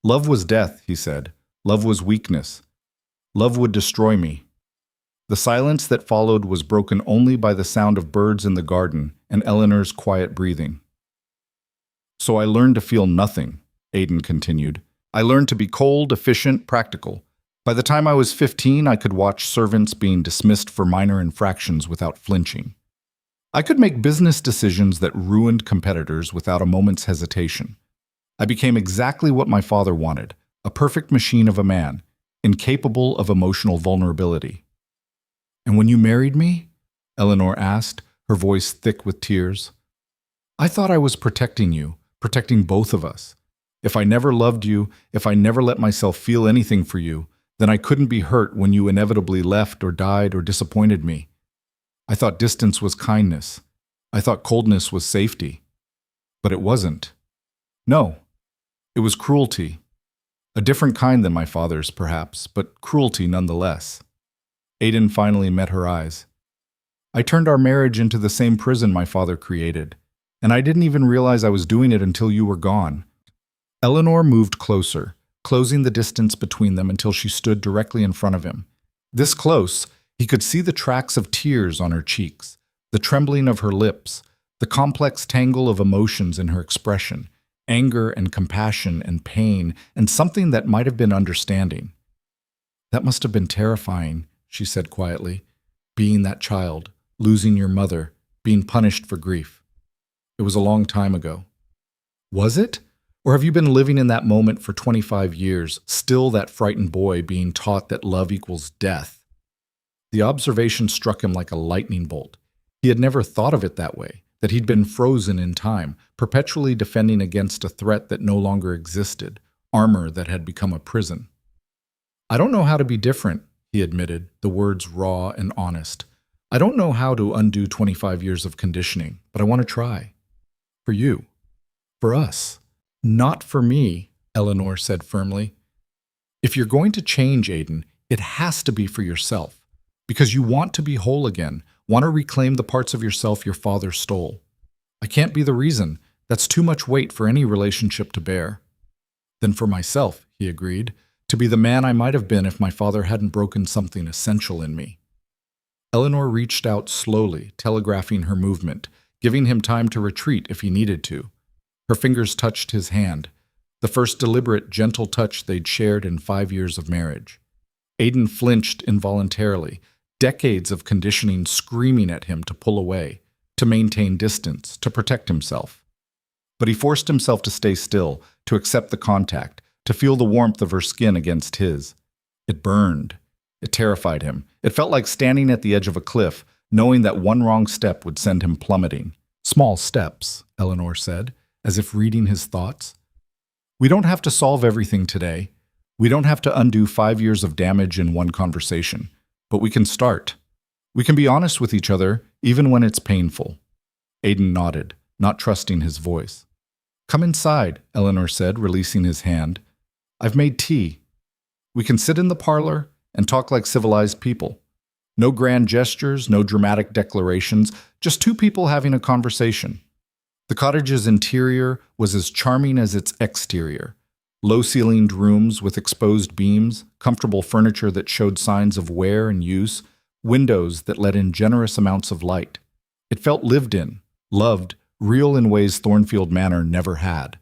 Love was death, he said. Love was weakness. Love would destroy me. The silence that followed was broken only by the sound of birds in the garden and Eleanor's quiet breathing. So I learned to feel nothing, Aiden continued. I learned to be cold, efficient, practical. By the time I was 15, I could watch servants being dismissed for minor infractions without flinching. I could make business decisions that ruined competitors without a moment's hesitation. I became exactly what my father wanted, a perfect machine of a man, incapable of emotional vulnerability. And when you married me? Eleanor asked, her voice thick with tears. I thought I was protecting you, protecting both of us. If I never loved you, if I never let myself feel anything for you, then I couldn't be hurt when you inevitably left or died or disappointed me. I thought distance was kindness. I thought coldness was safety. But it wasn't. No, it was cruelty. A different kind than my father's, perhaps, but cruelty nonetheless. Aiden finally met her eyes. I turned our marriage into the same prison my father created, and I didn't even realize I was doing it until you were gone. Eleanor moved closer, closing the distance between them until she stood directly in front of him. This close, he could see the tracks of tears on her cheeks, the trembling of her lips, the complex tangle of emotions in her expression, anger and compassion and pain, and something that might have been understanding. That must have been terrifying, she said quietly, being that child, losing your mother, being punished for grief. It was a long time ago. Was it? Or have you been living in that moment for 25 years, still that frightened boy being taught that love equals death? The observation struck him like a lightning bolt. He had never thought of it that way, that he'd been frozen in time, perpetually defending against a threat that no longer existed, armor that had become a prison. I don't know how to be different, he admitted, the words raw and honest. I don't know how to undo 25 years of conditioning, but I want to try. For you. For us. Not for me, Eleanor said firmly. If you're going to change, Aiden, it has to be for yourself. Because you want to be whole again, want to reclaim the parts of yourself your father stole. I can't be the reason. That's too much weight for any relationship to bear. Then for myself, he agreed, to be the man I might have been if my father hadn't broken something essential in me. Eleanor reached out slowly, telegraphing her movement, giving him time to retreat if he needed to. Her fingers touched his hand. the first deliberate, gentle touch they'd shared in 5 years of marriage. Aiden flinched involuntarily, decades of conditioning screaming at him to pull away, to maintain distance, to protect himself. But he forced himself to stay still, to accept the contact, to feel the warmth of her skin against his. It burned. It terrified him. It felt like standing at the edge of a cliff, knowing that one wrong step would send him plummeting. "Small steps," Eleanor said, as if reading his thoughts. "We don't have to solve everything today. We don't have to undo 5 years of damage in one conversation. But we can start. We can be honest with each other, even when it's painful." Aiden nodded, not trusting his voice. "Come inside," Eleanor said, releasing his hand. "I've made tea. We can sit in the parlor and talk like civilized people. No grand gestures, no dramatic declarations, just two people having a conversation." The cottage's interior was as charming as its exterior. Low-ceilinged rooms with exposed beams, comfortable furniture that showed signs of wear and use, windows that let in generous amounts of light. It felt lived in, loved, real in ways Thornfield Manor never had.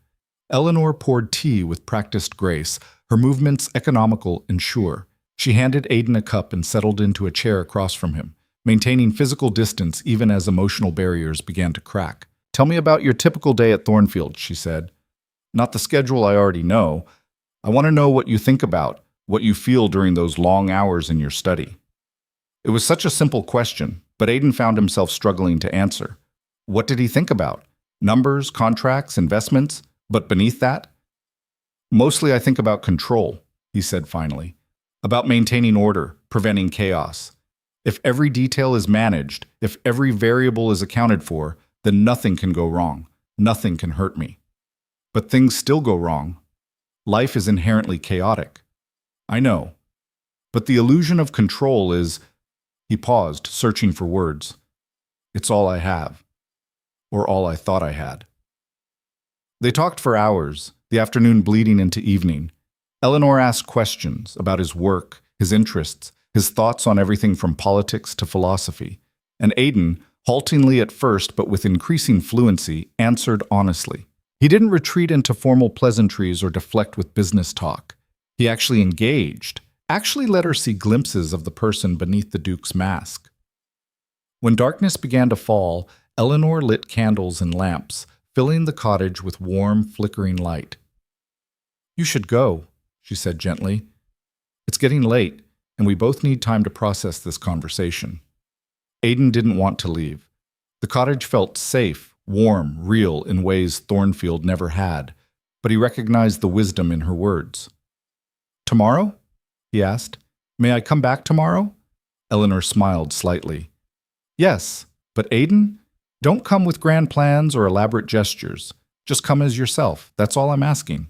Eleanor poured tea with practiced grace, her movements economical and sure. She handed Aiden a cup and settled into a chair across from him, maintaining physical distance even as emotional barriers began to crack. "Tell me about your typical day at Thornfield," she said. "Not the schedule I already know. I want to know what you think about, what you feel during those long hours in your study." It was such a simple question, but Aiden found himself struggling to answer. What did he think about? Numbers, contracts, investments? But beneath that? "Mostly I think about control," he said finally. "About maintaining order, preventing chaos. If every detail is managed, if every variable is accounted for, then nothing can go wrong. Nothing can hurt me. But things still go wrong. Life is inherently chaotic. I know. But the illusion of control is..." He paused, searching for words. "It's all I have. Or all I thought I had." They talked for hours, the afternoon bleeding into evening. Eleanor asked questions about his work, his interests, his thoughts on everything from politics to philosophy. And Aiden, haltingly at first but with increasing fluency, answered honestly. He didn't retreat into formal pleasantries or deflect with business talk. He actually engaged, actually let her see glimpses of the person beneath the Duke's mask. When darkness began to fall, Eleanor lit candles and lamps, filling the cottage with warm, flickering light. "You should go," she said gently. "It's getting late, and we both need time to process this conversation." Aiden didn't want to leave. The cottage felt safe, warm, real in ways Thornfield never had, but he recognized the wisdom in her words. "Tomorrow?" he asked. "May I come back tomorrow?" Eleanor smiled slightly. "Yes, but Aiden, don't come with grand plans or elaborate gestures. Just come as yourself. That's all I'm asking."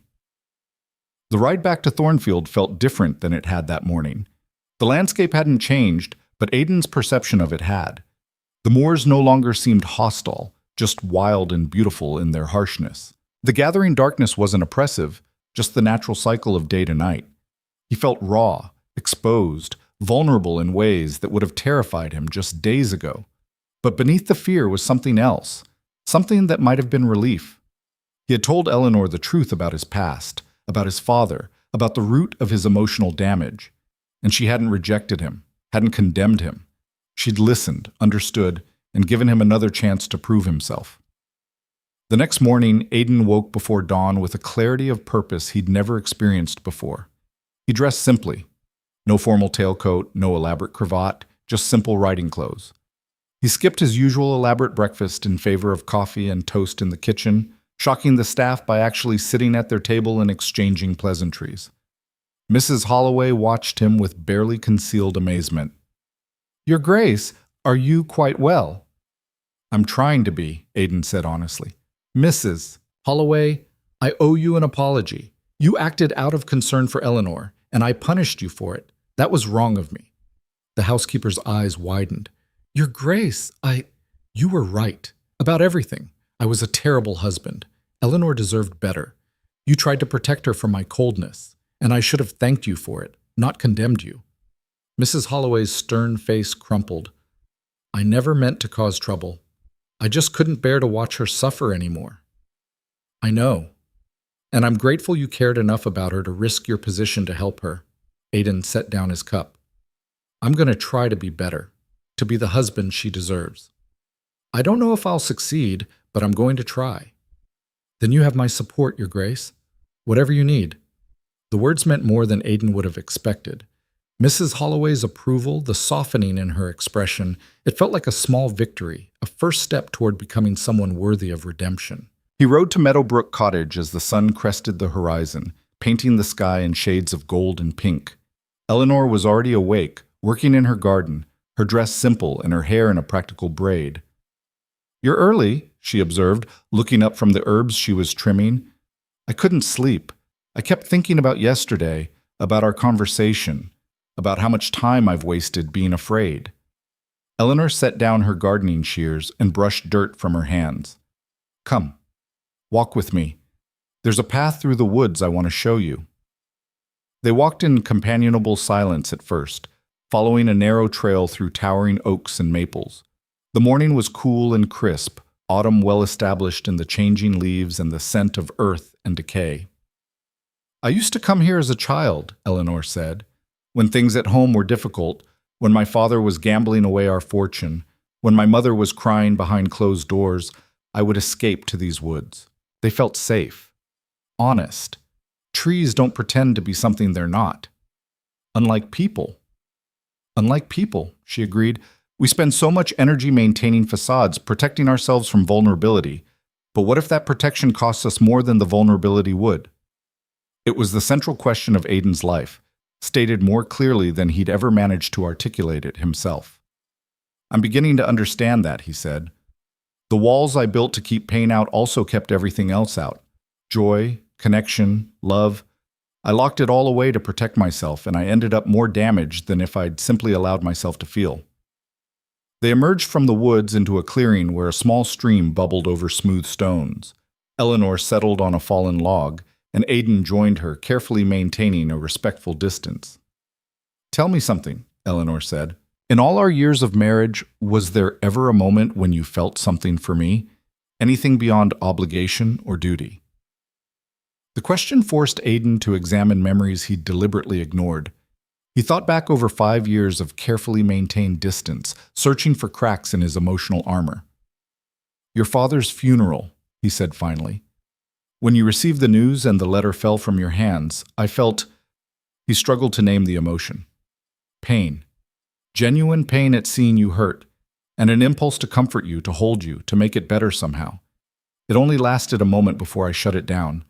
The ride back to Thornfield felt different than it had that morning. The landscape hadn't changed, but Aiden's perception of it had. The moors no longer seemed hostile, just wild and beautiful in their harshness. The gathering darkness wasn't oppressive, just the natural cycle of day to night. He felt raw, exposed, vulnerable in ways that would have terrified him just days ago. But beneath the fear was something else, something that might have been relief. He had told Eleanor the truth about his past, about his father, about the root of his emotional damage, and she hadn't rejected him, hadn't condemned him. She'd listened, understood, and given him another chance to prove himself. The next morning, Aiden woke before dawn with a clarity of purpose he'd never experienced before. He dressed simply. No formal tailcoat, no elaborate cravat, just simple riding clothes. He skipped his usual elaborate breakfast in favor of coffee and toast in the kitchen, shocking the staff by actually sitting at their table and exchanging pleasantries. Mrs. Holloway watched him with barely concealed amazement. "Your Grace, are you quite well?" "I'm trying to be," Aiden said honestly. "Mrs. Holloway, I owe you an apology. You acted out of concern for Eleanor, and I punished you for it. That was wrong of me." The housekeeper's eyes widened. "Your Grace, You were right. About everything. I was a terrible husband. Eleanor deserved better. You tried to protect her from my coldness, and I should have thanked you for it, not condemned you." Mrs. Holloway's stern face crumpled. "I never meant to cause trouble. I just couldn't bear to watch her suffer anymore." "I know." And I'm grateful you cared enough about her to risk your position to help her. Aiden set down his cup. I'm going to try to be better, to be the husband she deserves. I don't know if I'll succeed, but I'm going to try. Then you have my support, Your Grace. Whatever you need. The words meant more than Aiden would have expected. Mrs. Holloway's approval, the softening in her expression, it felt like a small victory, a first step toward becoming someone worthy of redemption. He rode to Meadowbrook Cottage as the sun crested the horizon, painting the sky in shades of gold and pink. Eleanor was already awake, working in her garden, her dress simple and her hair in a practical braid. "You're early," she observed, looking up from the herbs she was trimming. "I couldn't sleep. I kept thinking about yesterday, about our conversation, about how much time I've wasted being afraid." Eleanor set down her gardening shears and brushed dirt from her hands. "Come, walk with me. There's a path through the woods I want to show you." They walked in companionable silence at first, following a narrow trail through towering oaks and maples. The morning was cool and crisp, autumn well established in the changing leaves and the scent of earth and decay. "I used to come here as a child," Eleanor said, "when things at home were difficult, when my father was gambling away our fortune, when my mother was crying behind closed doors, I would escape to these woods. They felt safe, honest. Trees don't pretend to be something they're not. Unlike people." "Unlike people," she agreed. "We spend so much energy maintaining facades, protecting ourselves from vulnerability. But what if that protection costs us more than the vulnerability would?" It was the central question of Aiden's life, stated more clearly than he'd ever managed to articulate it himself. "I'm beginning to understand that," he said. "The walls I built to keep pain out also kept everything else out. Joy, connection, love. I locked it all away to protect myself, and I ended up more damaged than if I'd simply allowed myself to feel." They emerged from the woods into a clearing where a small stream bubbled over smooth stones. Eleanor settled on a fallen log, and Aiden joined her, carefully maintaining a respectful distance. "Tell me something," Eleanor said. "In all our years of marriage, was there ever a moment when you felt something for me? Anything beyond obligation or duty?" The question forced Aiden to examine memories he'd deliberately ignored. He thought back over 5 years of carefully maintained distance, searching for cracks in his emotional armor. "Your father's funeral," he said finally. "When you received the news and the letter fell from your hands, I felt—" He struggled to name the emotion. "Pain. Genuine pain at seeing you hurt, and an impulse to comfort you, to hold you, to make it better somehow. It only lasted a moment before I shut it down,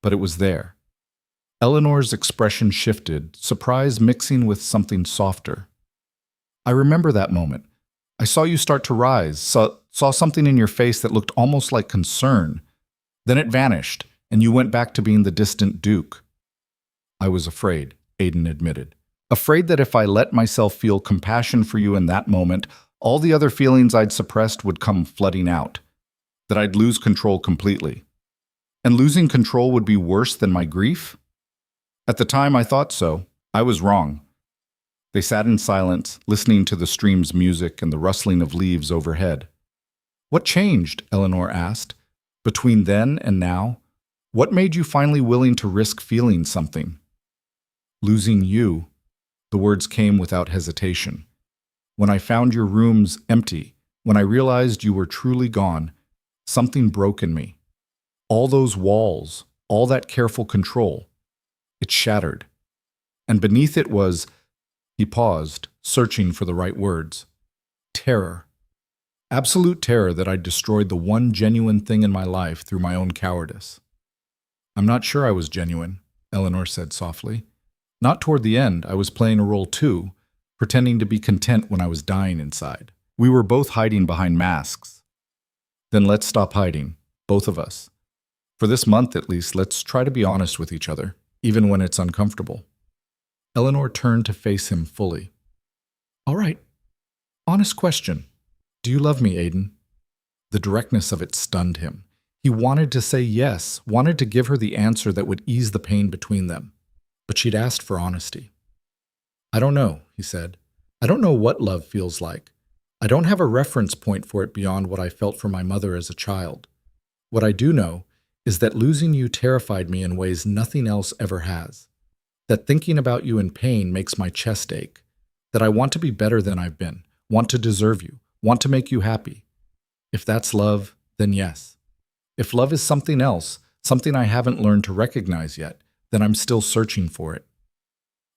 but it was there." Eleanor's expression shifted, surprise mixing with something softer. "I remember that moment. I saw you start to rise, saw something in your face that looked almost like concern. Then it vanished, and you went back to being the distant Duke." "I was afraid," Aiden admitted. "Afraid that if I let myself feel compassion for you in that moment, all the other feelings I'd suppressed would come flooding out. That I'd lose control completely. And losing control would be worse than my grief? At the time, I thought so. I was wrong." They sat in silence, listening to the stream's music and the rustling of leaves overhead. "What changed?" Eleanor asked. "Between then and now? What made you finally willing to risk feeling something?" "Losing you." The words came without hesitation. "When I found your rooms empty, when I realized you were truly gone, something broke in me. All those walls, all that careful control. It shattered. And beneath it was—" He paused, searching for the right words. "Terror. Absolute terror that I'd destroyed the one genuine thing in my life through my own cowardice." "I'm not sure I was genuine," Eleanor said softly. "Not toward the end. I was playing a role too, pretending to be content when I was dying inside. We were both hiding behind masks." "Then let's stop hiding, both of us. For this month at least, let's try to be honest with each other, even when it's uncomfortable." Eleanor turned to face him fully. "All right. Honest question. Do you love me, Aiden?" The directness of it stunned him. He wanted to say yes, wanted to give her the answer that would ease the pain between them. But she'd asked for honesty. "I don't know," he said. "I don't know what love feels like. I don't have a reference point for it beyond what I felt for my mother as a child. What I do know is that losing you terrified me in ways nothing else ever has. That thinking about you in pain makes my chest ache. That I want to be better than I've been, want to deserve you, want to make you happy. If that's love, then yes. If love is something else, something I haven't learned to recognize yet, then I'm still searching for it.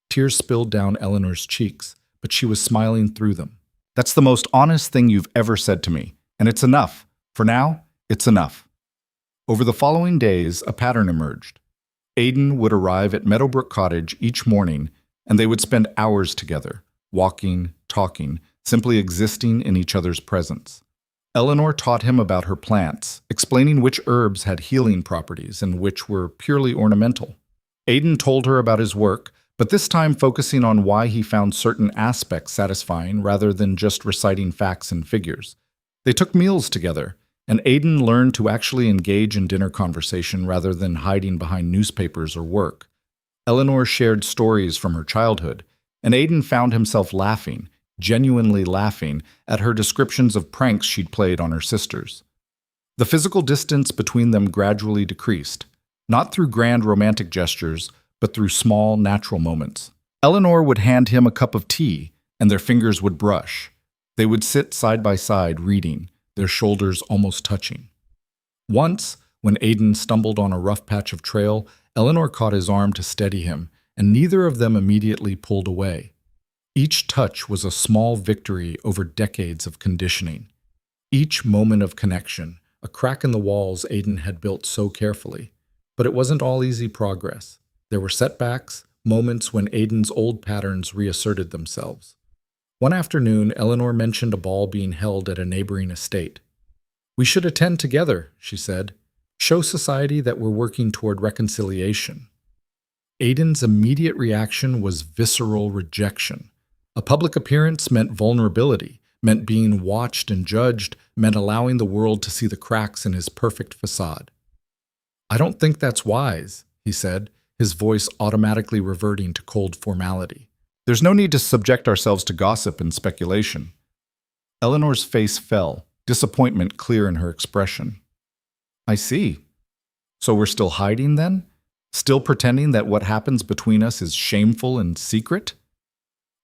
Tears spilled down Eleanor's cheeks, but she was smiling through them. That's the most honest thing you've ever said to me, and it's enough. For now, it's enough. Over the following days, a pattern emerged. Aiden would arrive at Meadowbrook Cottage each morning, and they would spend hours together, walking, talking, simply existing in each other's presence. Eleanor taught him about her plants, explaining which herbs had healing properties and which were purely ornamental. Aiden told her about his work, but this time focusing on why he found certain aspects satisfying rather than just reciting facts and figures. They took meals together, and Aiden learned to actually engage in dinner conversation rather than hiding behind newspapers or work. Eleanor shared stories from her childhood, and Aiden found himself laughing, genuinely laughing, at her descriptions of pranks she'd played on her sisters. The physical distance between them gradually decreased, not through grand romantic gestures, but through small, natural moments. Eleanor would hand him a cup of tea, and their fingers would brush. They would sit side by side reading, their shoulders almost touching. Once, when Aiden stumbled on a rough patch of trail, Eleanor caught his arm to steady him, and neither of them immediately pulled away. Each touch was a small victory over decades of conditioning. Each moment of connection, a crack in the walls Aiden had built so carefully. But it wasn't all easy progress. There were setbacks, moments when Aiden's old patterns reasserted themselves. One afternoon, Eleanor mentioned a ball being held at a neighboring estate. "We should attend together," she said. "Show society that we're working toward reconciliation." Aiden's immediate reaction was visceral rejection. A public appearance meant vulnerability, meant being watched and judged, meant allowing the world to see the cracks in his perfect facade. "I don't think that's wise," he said, his voice automatically reverting to cold formality. "There's no need to subject ourselves to gossip and speculation." Eleanor's face fell, disappointment clear in her expression. "I see. So we're still hiding then? Still pretending that what happens between us is shameful and secret?"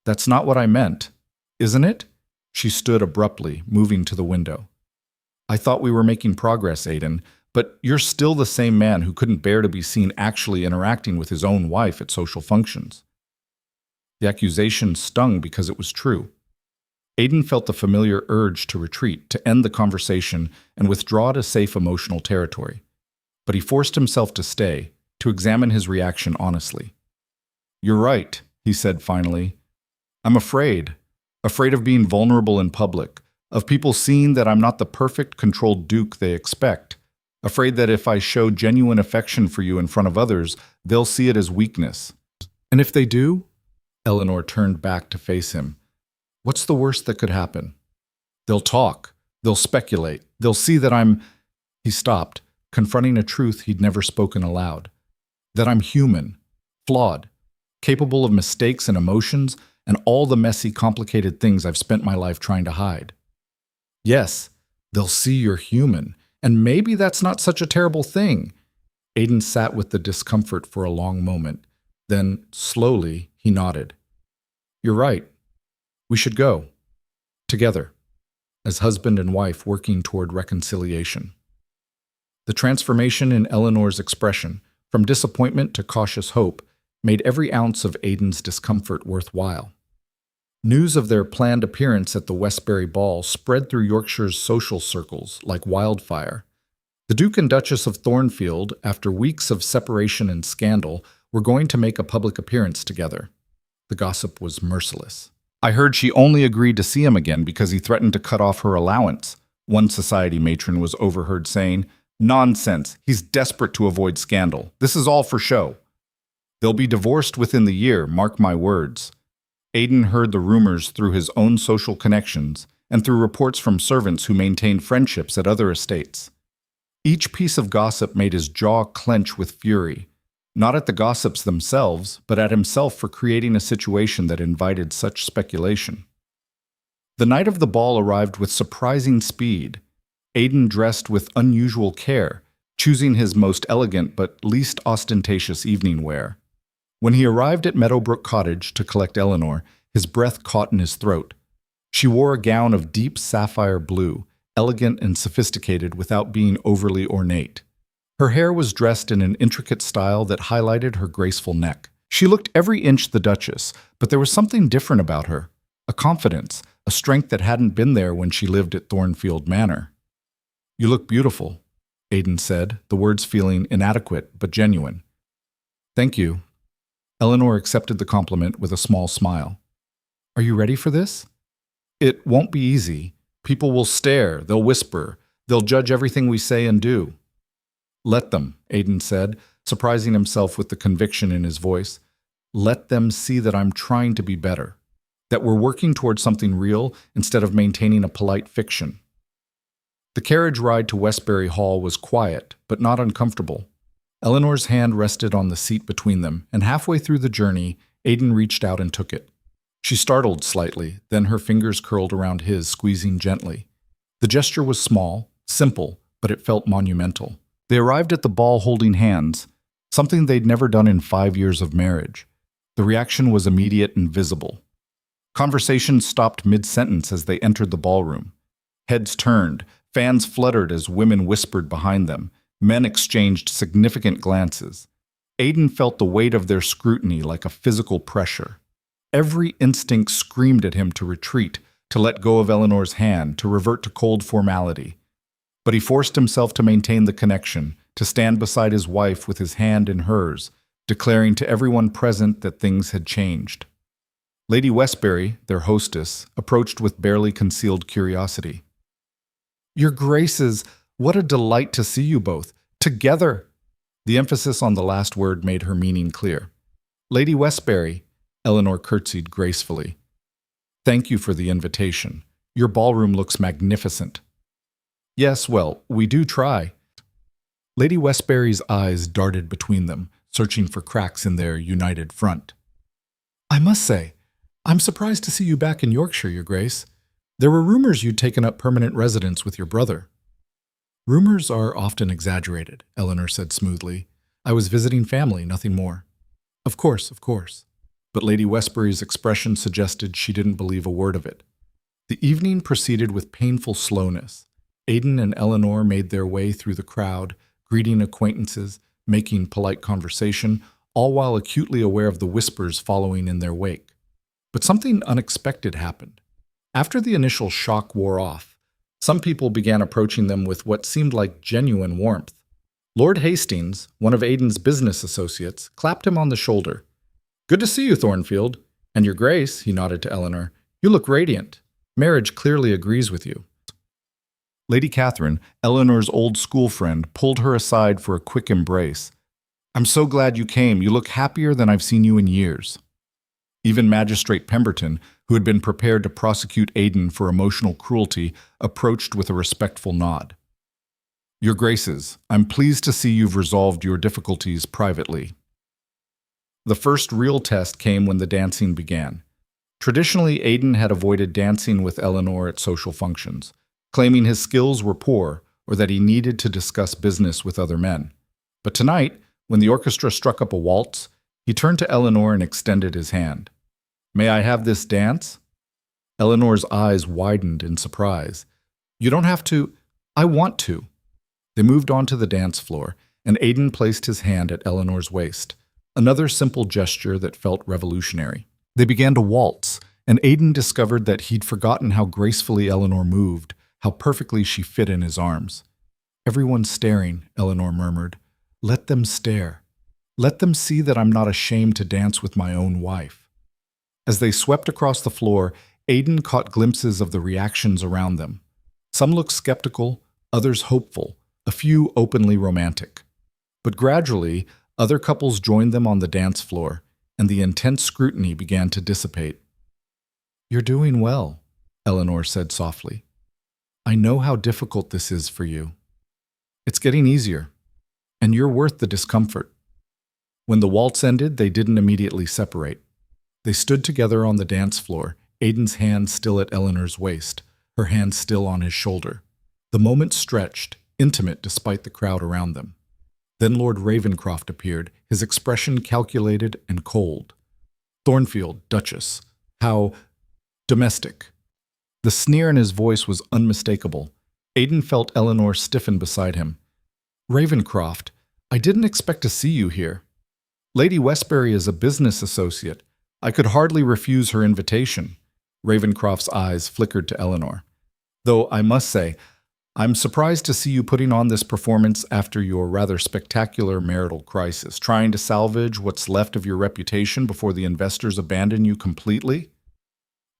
"That's not what I meant, isn't it?" She stood abruptly, moving to the window. "I thought we were making progress, Aiden, but you're still the same man who couldn't bear to be seen actually interacting with his own wife at social functions." The accusation stung because it was true. Aiden felt the familiar urge to retreat, to end the conversation, and withdraw to safe emotional territory. But he forced himself to stay, to examine his reaction honestly. "You're right," he said finally. "I'm afraid of being vulnerable in public, of people seeing that I'm not the perfect, controlled duke they expect, afraid that if I show genuine affection for you in front of others, they'll see it as weakness. And if they do?" Eleanor turned back to face him. "What's the worst that could happen? They'll talk, they'll speculate, they'll see that I'm—" He stopped, confronting a truth he'd never spoken aloud. That I'm human, flawed, capable of mistakes and emotions, and all the messy, complicated things I've spent my life trying to hide. "Yes, they'll see you're human, and maybe that's not such a terrible thing." Aiden sat with the discomfort for a long moment. Then, slowly, he nodded. "You're right. We should go. Together. As husband and wife working toward reconciliation." The transformation in Eleanor's expression, from disappointment to cautious hope, made every ounce of Aiden's discomfort worthwhile. News of their planned appearance at the Westbury Ball spread through Yorkshire's social circles like wildfire. The Duke and Duchess of Thornfield, after weeks of separation and scandal, were going to make a public appearance together. The gossip was merciless. "I heard she only agreed to see him again because he threatened to cut off her allowance," one society matron was overheard saying. "Nonsense. He's desperate to avoid scandal. This is all for show. They'll be divorced within the year, mark my words." Aiden heard the rumors through his own social connections and through reports from servants who maintained friendships at other estates. Each piece of gossip made his jaw clench with fury, not at the gossips themselves, but at himself for creating a situation that invited such speculation. The night of the ball arrived with surprising speed. Aiden dressed with unusual care, choosing his most elegant but least ostentatious evening wear. When he arrived at Meadowbrook Cottage to collect Eleanor, his breath caught in his throat. She wore a gown of deep sapphire blue, elegant and sophisticated without being overly ornate. Her hair was dressed in an intricate style that highlighted her graceful neck. She looked every inch the Duchess, but there was something different about her, a confidence, a strength that hadn't been there when she lived at Thornfield Manor. "You look beautiful," Aiden said, the words feeling inadequate but genuine. "Thank you." Eleanor accepted the compliment with a small smile. "Are you ready for this?" "It won't be easy. People will stare, they'll whisper, they'll judge everything we say and do." "Let them," Aiden said, surprising himself with the conviction in his voice. "Let them see that I'm trying to be better, that we're working towards something real instead of maintaining a polite fiction." The carriage ride to Westbury Hall was quiet, but not uncomfortable. Eleanor's hand rested on the seat between them, and halfway through the journey, Aiden reached out and took it. She startled slightly, then her fingers curled around his, squeezing gently. The gesture was small, simple, but it felt monumental. They arrived at the ball holding hands, something they'd never done in 5 years of marriage. The reaction was immediate and visible. Conversation stopped mid-sentence as they entered the ballroom. Heads turned, fans fluttered as women whispered behind them, men exchanged significant glances. Aiden felt the weight of their scrutiny like a physical pressure. Every instinct screamed at him to retreat, to let go of Eleanor's hand, to revert to cold formality. But he forced himself to maintain the connection, to stand beside his wife with his hand in hers, declaring to everyone present that things had changed. Lady Westbury, their hostess, approached with barely concealed curiosity. "Your Graces, what a delight to see you both, together!" The emphasis on the last word made her meaning clear. "Lady Westbury," Eleanor curtsied gracefully. "Thank you for the invitation. Your ballroom looks magnificent." "Yes, well, we do try." Lady Westbury's eyes darted between them, searching for cracks in their united front. "I must say, I'm surprised to see you back in Yorkshire, Your Grace. There were rumors you'd taken up permanent residence with your brother." "Rumors are often exaggerated," Eleanor said smoothly. "I was visiting family, nothing more." Of course. But Lady Westbury's expression suggested she didn't believe a word of it. The evening proceeded with painful slowness. Aiden and Eleanor made their way through the crowd, greeting acquaintances, making polite conversation, all while acutely aware of the whispers following in their wake. But something unexpected happened. After the initial shock wore off, some people began approaching them with what seemed like genuine warmth. Lord Hastings, one of Aiden's business associates, clapped him on the shoulder. "Good to see you, Thornfield. And Your Grace," he nodded to Eleanor, "you look radiant. Marriage clearly agrees with you." Lady Catherine, Eleanor's old school friend, pulled her aside for a quick embrace. "I'm so glad you came. You look happier than I've seen you in years." Even Magistrate Pemberton, who had been prepared to prosecute Aiden for emotional cruelty, approached with a respectful nod. "Your Graces, I'm pleased to see you've resolved your difficulties privately." The first real test came when the dancing began. Traditionally, Aiden had avoided dancing with Eleanor at social functions, claiming his skills were poor or that he needed to discuss business with other men. But tonight, when the orchestra struck up a waltz, he turned to Eleanor and extended his hand. "May I have this dance?" Eleanor's eyes widened in surprise. "You don't have to. I want to." They moved on to the dance floor, and Aiden placed his hand at Eleanor's waist, another simple gesture that felt revolutionary. They began to waltz, and Aiden discovered that he'd forgotten how gracefully Eleanor moved, how perfectly she fit in his arms. "Everyone's staring," Eleanor murmured. "Let them stare. Let them see that I'm not ashamed to dance with my own wife." As they swept across the floor, Aiden caught glimpses of the reactions around them. Some looked skeptical, others hopeful, a few openly romantic. But gradually, other couples joined them on the dance floor, and the intense scrutiny began to dissipate. "You're doing well," Eleanor said softly. "I know how difficult this is for you. It's getting easier, and you're worth the discomfort." When the waltz ended, they didn't immediately separate. They stood together on the dance floor, Aiden's hand still at Eleanor's waist, her hand still on his shoulder. The moment stretched, intimate despite the crowd around them. Then Lord Ravenscroft appeared, his expression calculated and cold. Thornfield, Duchess. How domestic. The sneer in his voice was unmistakable. Aiden felt Eleanor stiffen beside him. Ravenscroft, I didn't expect to see you here. Lady Westbury is a business associate. I could hardly refuse her invitation. Ravenscroft's eyes flickered to Eleanor. Though I must say, I'm surprised to see you putting on this performance after your rather spectacular marital crisis, trying to salvage what's left of your reputation before the investors abandon you completely.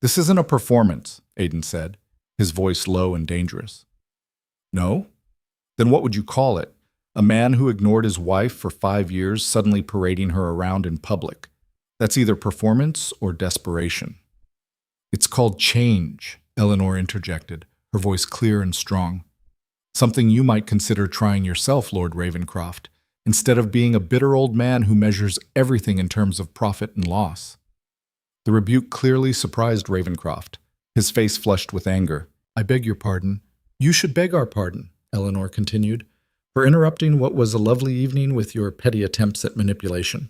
This isn't a performance, Aiden said, his voice low and dangerous. No? Then what would you call it? A man who ignored his wife for 5 years suddenly parading her around in public. That's either performance or desperation. It's called change, Eleanor interjected, her voice clear and strong. Something you might consider trying yourself, Lord Ravenscroft, instead of being a bitter old man who measures everything in terms of profit and loss. The rebuke clearly surprised Ravenscroft. His face flushed with anger. I beg your pardon. You should beg our pardon, Eleanor continued, for interrupting what was a lovely evening with your petty attempts at manipulation.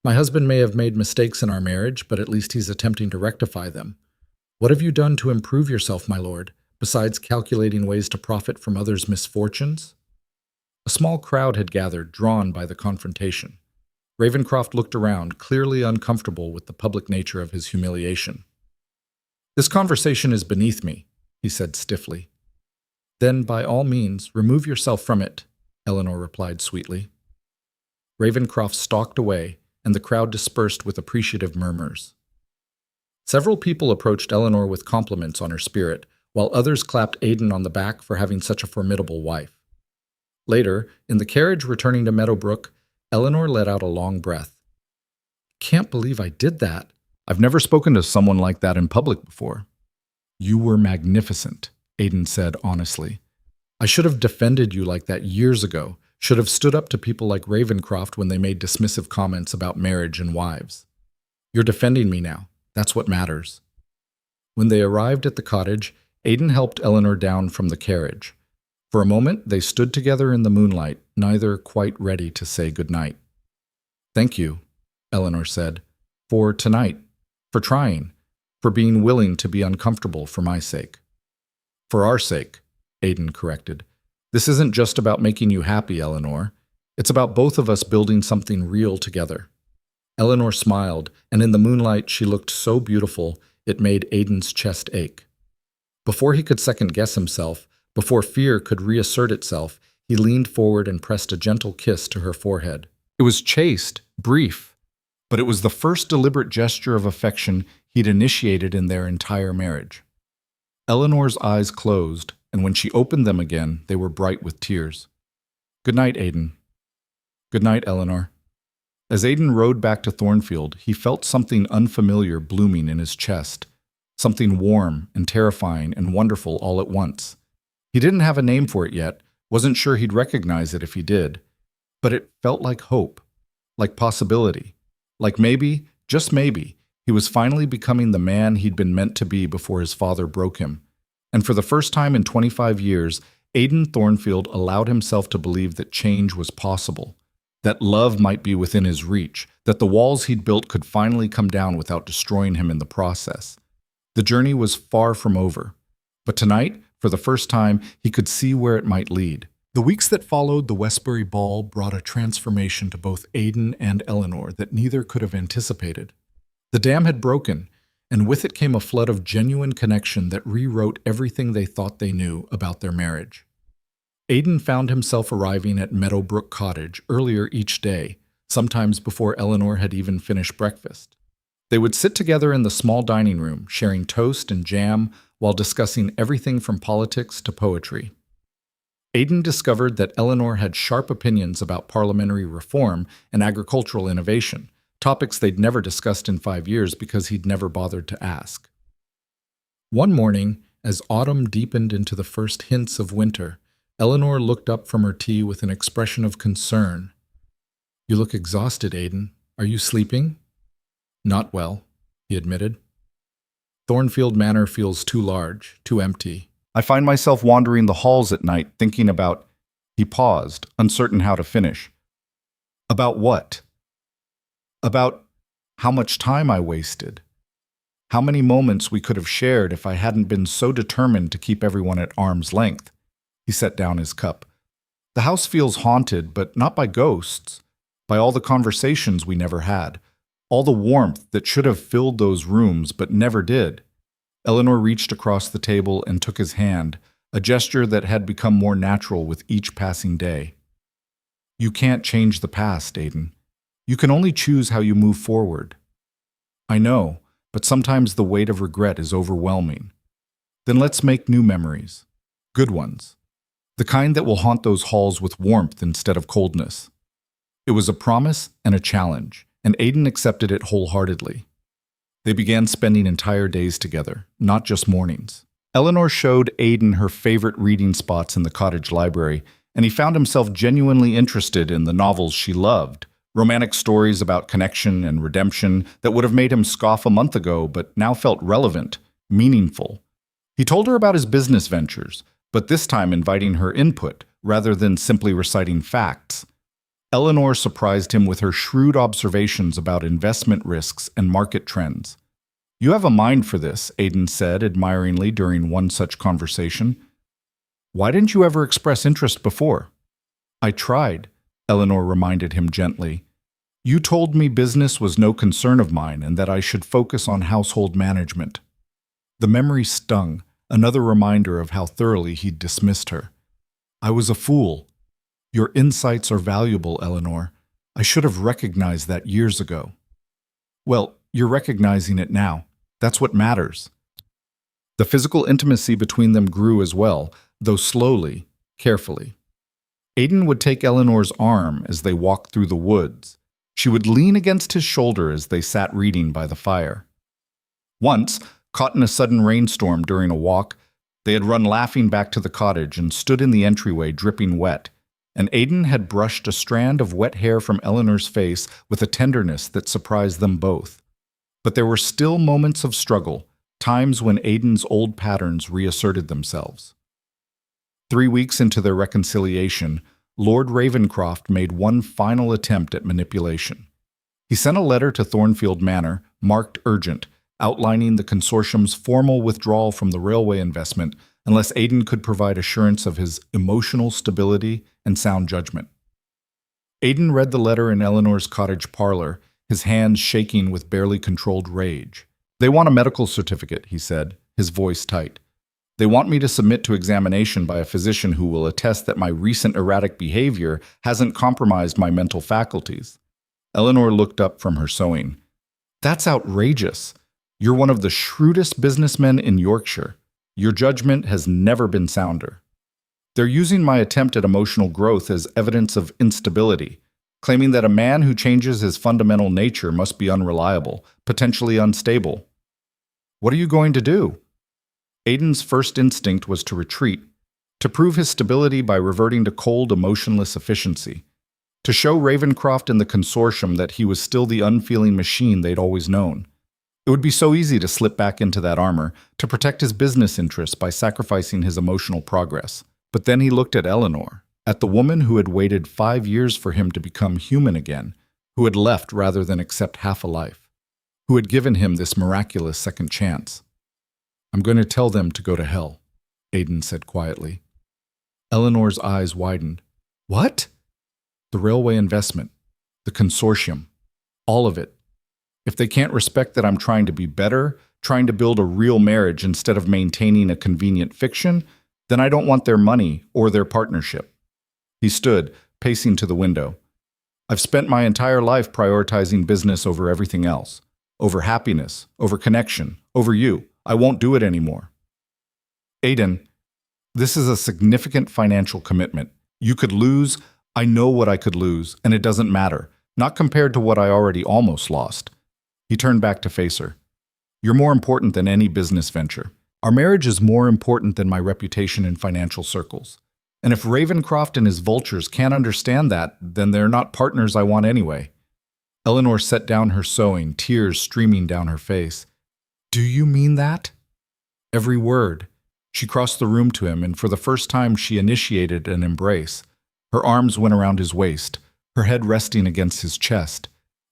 My husband may have made mistakes in our marriage, but at least he's attempting to rectify them. What have you done to improve yourself, my lord, besides calculating ways to profit from others' misfortunes? A small crowd had gathered, drawn by the confrontation. Ravenscroft looked around, clearly uncomfortable with the public nature of his humiliation. This conversation is beneath me, he said stiffly. Then, by all means, remove yourself from it, Eleanor replied sweetly. Ravenscroft stalked away, and the crowd dispersed with appreciative murmurs. Several people approached Eleanor with compliments on her spirit, while others clapped Aiden on the back for having such a formidable wife. Later, in the carriage returning to Meadowbrook, Eleanor let out a long breath. Can't believe I did that. I've never spoken to someone like that in public before. You were magnificent, Aiden said honestly. I should have defended you like that years ago, should have stood up to people like Ravenscroft when they made dismissive comments about marriage and wives. You're defending me now. That's what matters. When they arrived at the cottage, Aiden helped Eleanor down from the carriage. For a moment, they stood together in the moonlight, neither quite ready to say goodnight. Thank you, Eleanor said, for tonight, for trying, for being willing to be uncomfortable for my sake. For our sake, Aiden corrected. This isn't just about making you happy, Eleanor. It's about both of us building something real together. Eleanor smiled, and in the moonlight she looked so beautiful it made Aiden's chest ache. Before he could second-guess himself, before fear could reassert itself, he leaned forward and pressed a gentle kiss to her forehead. It was chaste, brief, but it was the first deliberate gesture of affection he'd initiated in their entire marriage. Eleanor's eyes closed, and when she opened them again, they were bright with tears. Good night, Aiden. Good night, Eleanor. As Aiden rode back to Thornfield, he felt something unfamiliar blooming in his chest, something warm and terrifying and wonderful all at once. He didn't have a name for it yet, wasn't sure he'd recognize it if he did, but it felt like hope, like possibility, like maybe, just maybe, he was finally becoming the man he'd been meant to be before his father broke him. And for the first time in 25 years, Aiden Thornfield allowed himself to believe that change was possible, that love might be within his reach, that the walls he'd built could finally come down without destroying him in the process. The journey was far from over, but tonight, for the first time, he could see where it might lead. The weeks that followed the Westbury Ball brought a transformation to both Aiden and Eleanor that neither could have anticipated. The dam had broken, and with it came a flood of genuine connection that rewrote everything they thought they knew about their marriage. Aiden found himself arriving at Meadowbrook Cottage earlier each day, sometimes before Eleanor had even finished breakfast. They would sit together in the small dining room, sharing toast and jam while discussing everything from politics to poetry. Aiden discovered that Eleanor had sharp opinions about parliamentary reform and agricultural innovation, topics they'd never discussed in 5 years because he'd never bothered to ask. One morning, as autumn deepened into the first hints of winter, Eleanor looked up from her tea with an expression of concern. You look exhausted, Aiden. Are you sleeping? Not well, he admitted. Thornfield Manor feels too large, too empty. I find myself wandering the halls at night thinking about He paused, uncertain how to finish. About what? About how much time I wasted. How many moments we could have shared if I hadn't been so determined to keep everyone at arm's length. He set down his cup. The house feels haunted, but not by ghosts, by all the conversations we never had, all the warmth that should have filled those rooms but never did. Eleanor reached across the table and took his hand, a gesture that had become more natural with each passing day. You can't change the past, Aiden. You can only choose how you move forward. I know, but sometimes the weight of regret is overwhelming. Then let's make new memories. Good ones. The kind that will haunt those halls with warmth instead of coldness. It was a promise and a challenge, and Aiden accepted it wholeheartedly. They began spending entire days together, not just mornings. Eleanor showed Aiden her favorite reading spots in the cottage library, and he found himself genuinely interested in the novels she loved, romantic stories about connection and redemption that would have made him scoff a month ago but now felt relevant, meaningful. He told her about his business ventures, but this time inviting her input rather than simply reciting facts. Eleanor surprised him with her shrewd observations about investment risks and market trends. You have a mind for this, Aiden said admiringly during one such conversation. Why didn't you ever express interest before? I tried, Eleanor reminded him gently. You told me business was no concern of mine and that I should focus on household management. The memory stung, another reminder of how thoroughly he'd dismissed her. I was a fool. Your insights are valuable, Eleanor. I should have recognized that years ago. Well, you're recognizing it now. That's what matters. The physical intimacy between them grew as well, though slowly, carefully. Aiden would take Eleanor's arm as they walked through the woods. She would lean against his shoulder as they sat reading by the fire. Once, caught in a sudden rainstorm during a walk, they had run laughing back to the cottage and stood in the entryway dripping wet, and Aiden had brushed a strand of wet hair from Eleanor's face with a tenderness that surprised them both. But there were still moments of struggle, times when Aiden's old patterns reasserted themselves. 3 weeks into their reconciliation, Lord Ravenscroft made one final attempt at manipulation. He sent a letter to Thornfield Manor, marked urgent, outlining the consortium's formal withdrawal from the railway investment unless Aiden could provide assurance of his emotional stability and sound judgment. Aiden read the letter in Eleanor's cottage parlor, his hands shaking with barely controlled rage. They want a medical certificate, he said, his voice tight. They want me to submit to examination by a physician who will attest that my recent erratic behavior hasn't compromised my mental faculties. Eleanor looked up from her sewing. That's outrageous. You're one of the shrewdest businessmen in Yorkshire. Your judgment has never been sounder. They're using my attempt at emotional growth as evidence of instability, claiming that a man who changes his fundamental nature must be unreliable, potentially unstable. What are you going to do? Aiden's first instinct was to retreat, to prove his stability by reverting to cold, emotionless efficiency, to show Ravenscroft and the consortium that he was still the unfeeling machine they'd always known. It would be so easy to slip back into that armor, to protect his business interests by sacrificing his emotional progress. But then he looked at Eleanor, at the woman who had waited 5 years for him to become human again, who had left rather than accept half a life, who had given him this miraculous second chance. I'm going to tell them to go to hell, Aiden said quietly. Eleanor's eyes widened. What? The railway investment, the consortium, all of it. If they can't respect that I'm trying to be better, trying to build a real marriage instead of maintaining a convenient fiction, then I don't want their money or their partnership. He stood, pacing to the window. I've spent my entire life prioritizing business over everything else, over happiness, over connection, over you. I won't do it anymore. Aiden, this is a significant financial commitment. You could lose. I know what I could lose, and it doesn't matter, not compared to what I already almost lost. He turned back to face her. You're more important than any business venture. Our marriage is more important than my reputation in financial circles. And if Ravenscroft and his vultures can't understand that, then they're not partners I want anyway. Eleanor set down her sewing, tears streaming down her face. Do you mean that? Every word. She crossed the room to him, and for the first time she initiated an embrace, Her arms went around his waist, her head resting against his chest,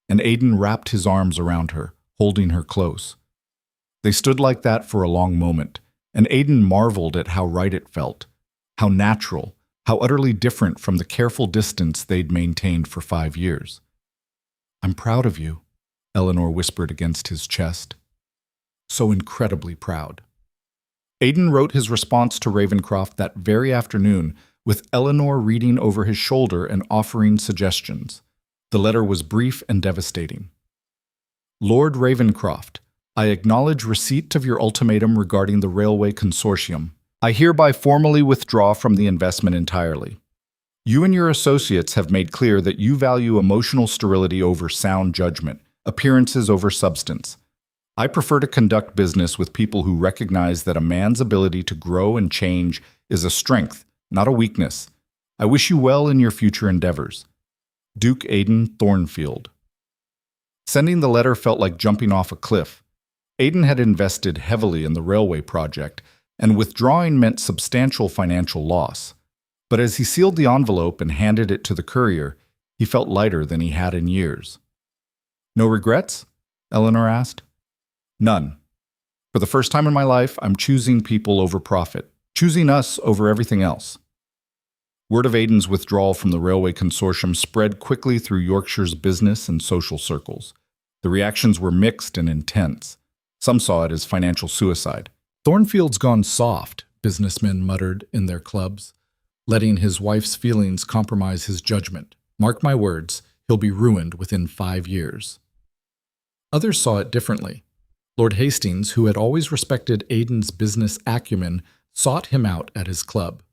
and Aiden wrapped his arms around her, holding her close. They stood like that for a long moment, and Aiden marveled at how right it felt, how natural, how utterly different from the careful distance they'd maintained for 5 years. "I'm proud of you," Eleanor whispered against his chest. So incredibly proud. Aiden wrote his response to Ravencroft that very afternoon, with Eleanor reading over his shoulder and offering suggestions. The letter was brief and devastating. "Lord Ravencroft, I acknowledge receipt of your ultimatum regarding the Railway Consortium. I hereby formally withdraw from the investment entirely. You and your associates have made clear that you value emotional sterility over sound judgment, appearances over substance. I prefer to conduct business with people who recognize that a man's ability to grow and change is a strength, not a weakness. I wish you well in your future endeavors. Duke Aiden Thornfield." Sending the letter felt like jumping off a cliff. Aiden had invested heavily in the railway project, and withdrawing meant substantial financial loss. But as he sealed the envelope and handed it to the courier, he felt lighter than he had in years. "No regrets?" Eleanor asked. "None. For the first time in my life, I'm choosing people over profit, choosing us over everything else." Word of Aiden's withdrawal from the Railway Consortium spread quickly through Yorkshire's business and social circles. The reactions were mixed and intense. Some saw it as financial suicide. "Thornfield's gone soft," businessmen muttered in their clubs, letting his wife's feelings compromise his judgment. "Mark my words, he'll be ruined within 5 years." Others saw it differently. Lord Hastings, who had always respected Aiden's business acumen, sought him out at his club.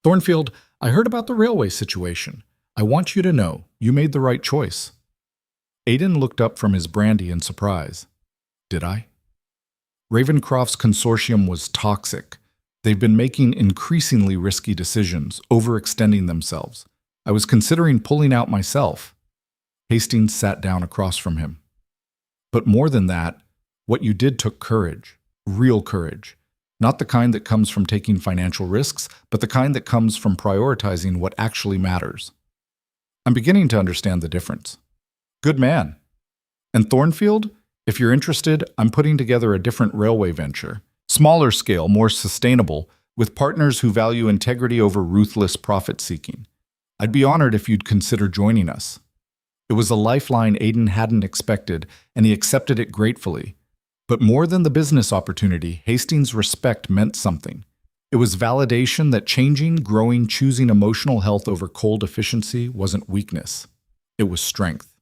"Thornfield, I heard about the railway situation. I want you to know you made the right choice." Aiden looked up from his brandy in surprise. "Did I?" Ravencroft's consortium was toxic. They've been making increasingly risky decisions, overextending themselves. I was considering pulling out myself. Hastings sat down across from him. "But more than that, what you did took courage, real courage. Not the kind that comes from taking financial risks, but the kind that comes from prioritizing what actually matters. I'm beginning to understand the difference." "Good man. And Thornfield, if you're interested, I'm putting together a different railway venture. Smaller scale, more sustainable, with partners who value integrity over ruthless profit-seeking. I'd be honored if you'd consider joining us." It was a lifeline Aiden hadn't expected, and he accepted it gratefully. But more than the business opportunity, Hastings' respect meant something. It was validation that changing, growing, choosing emotional health over cold efficiency wasn't weakness. It was strength.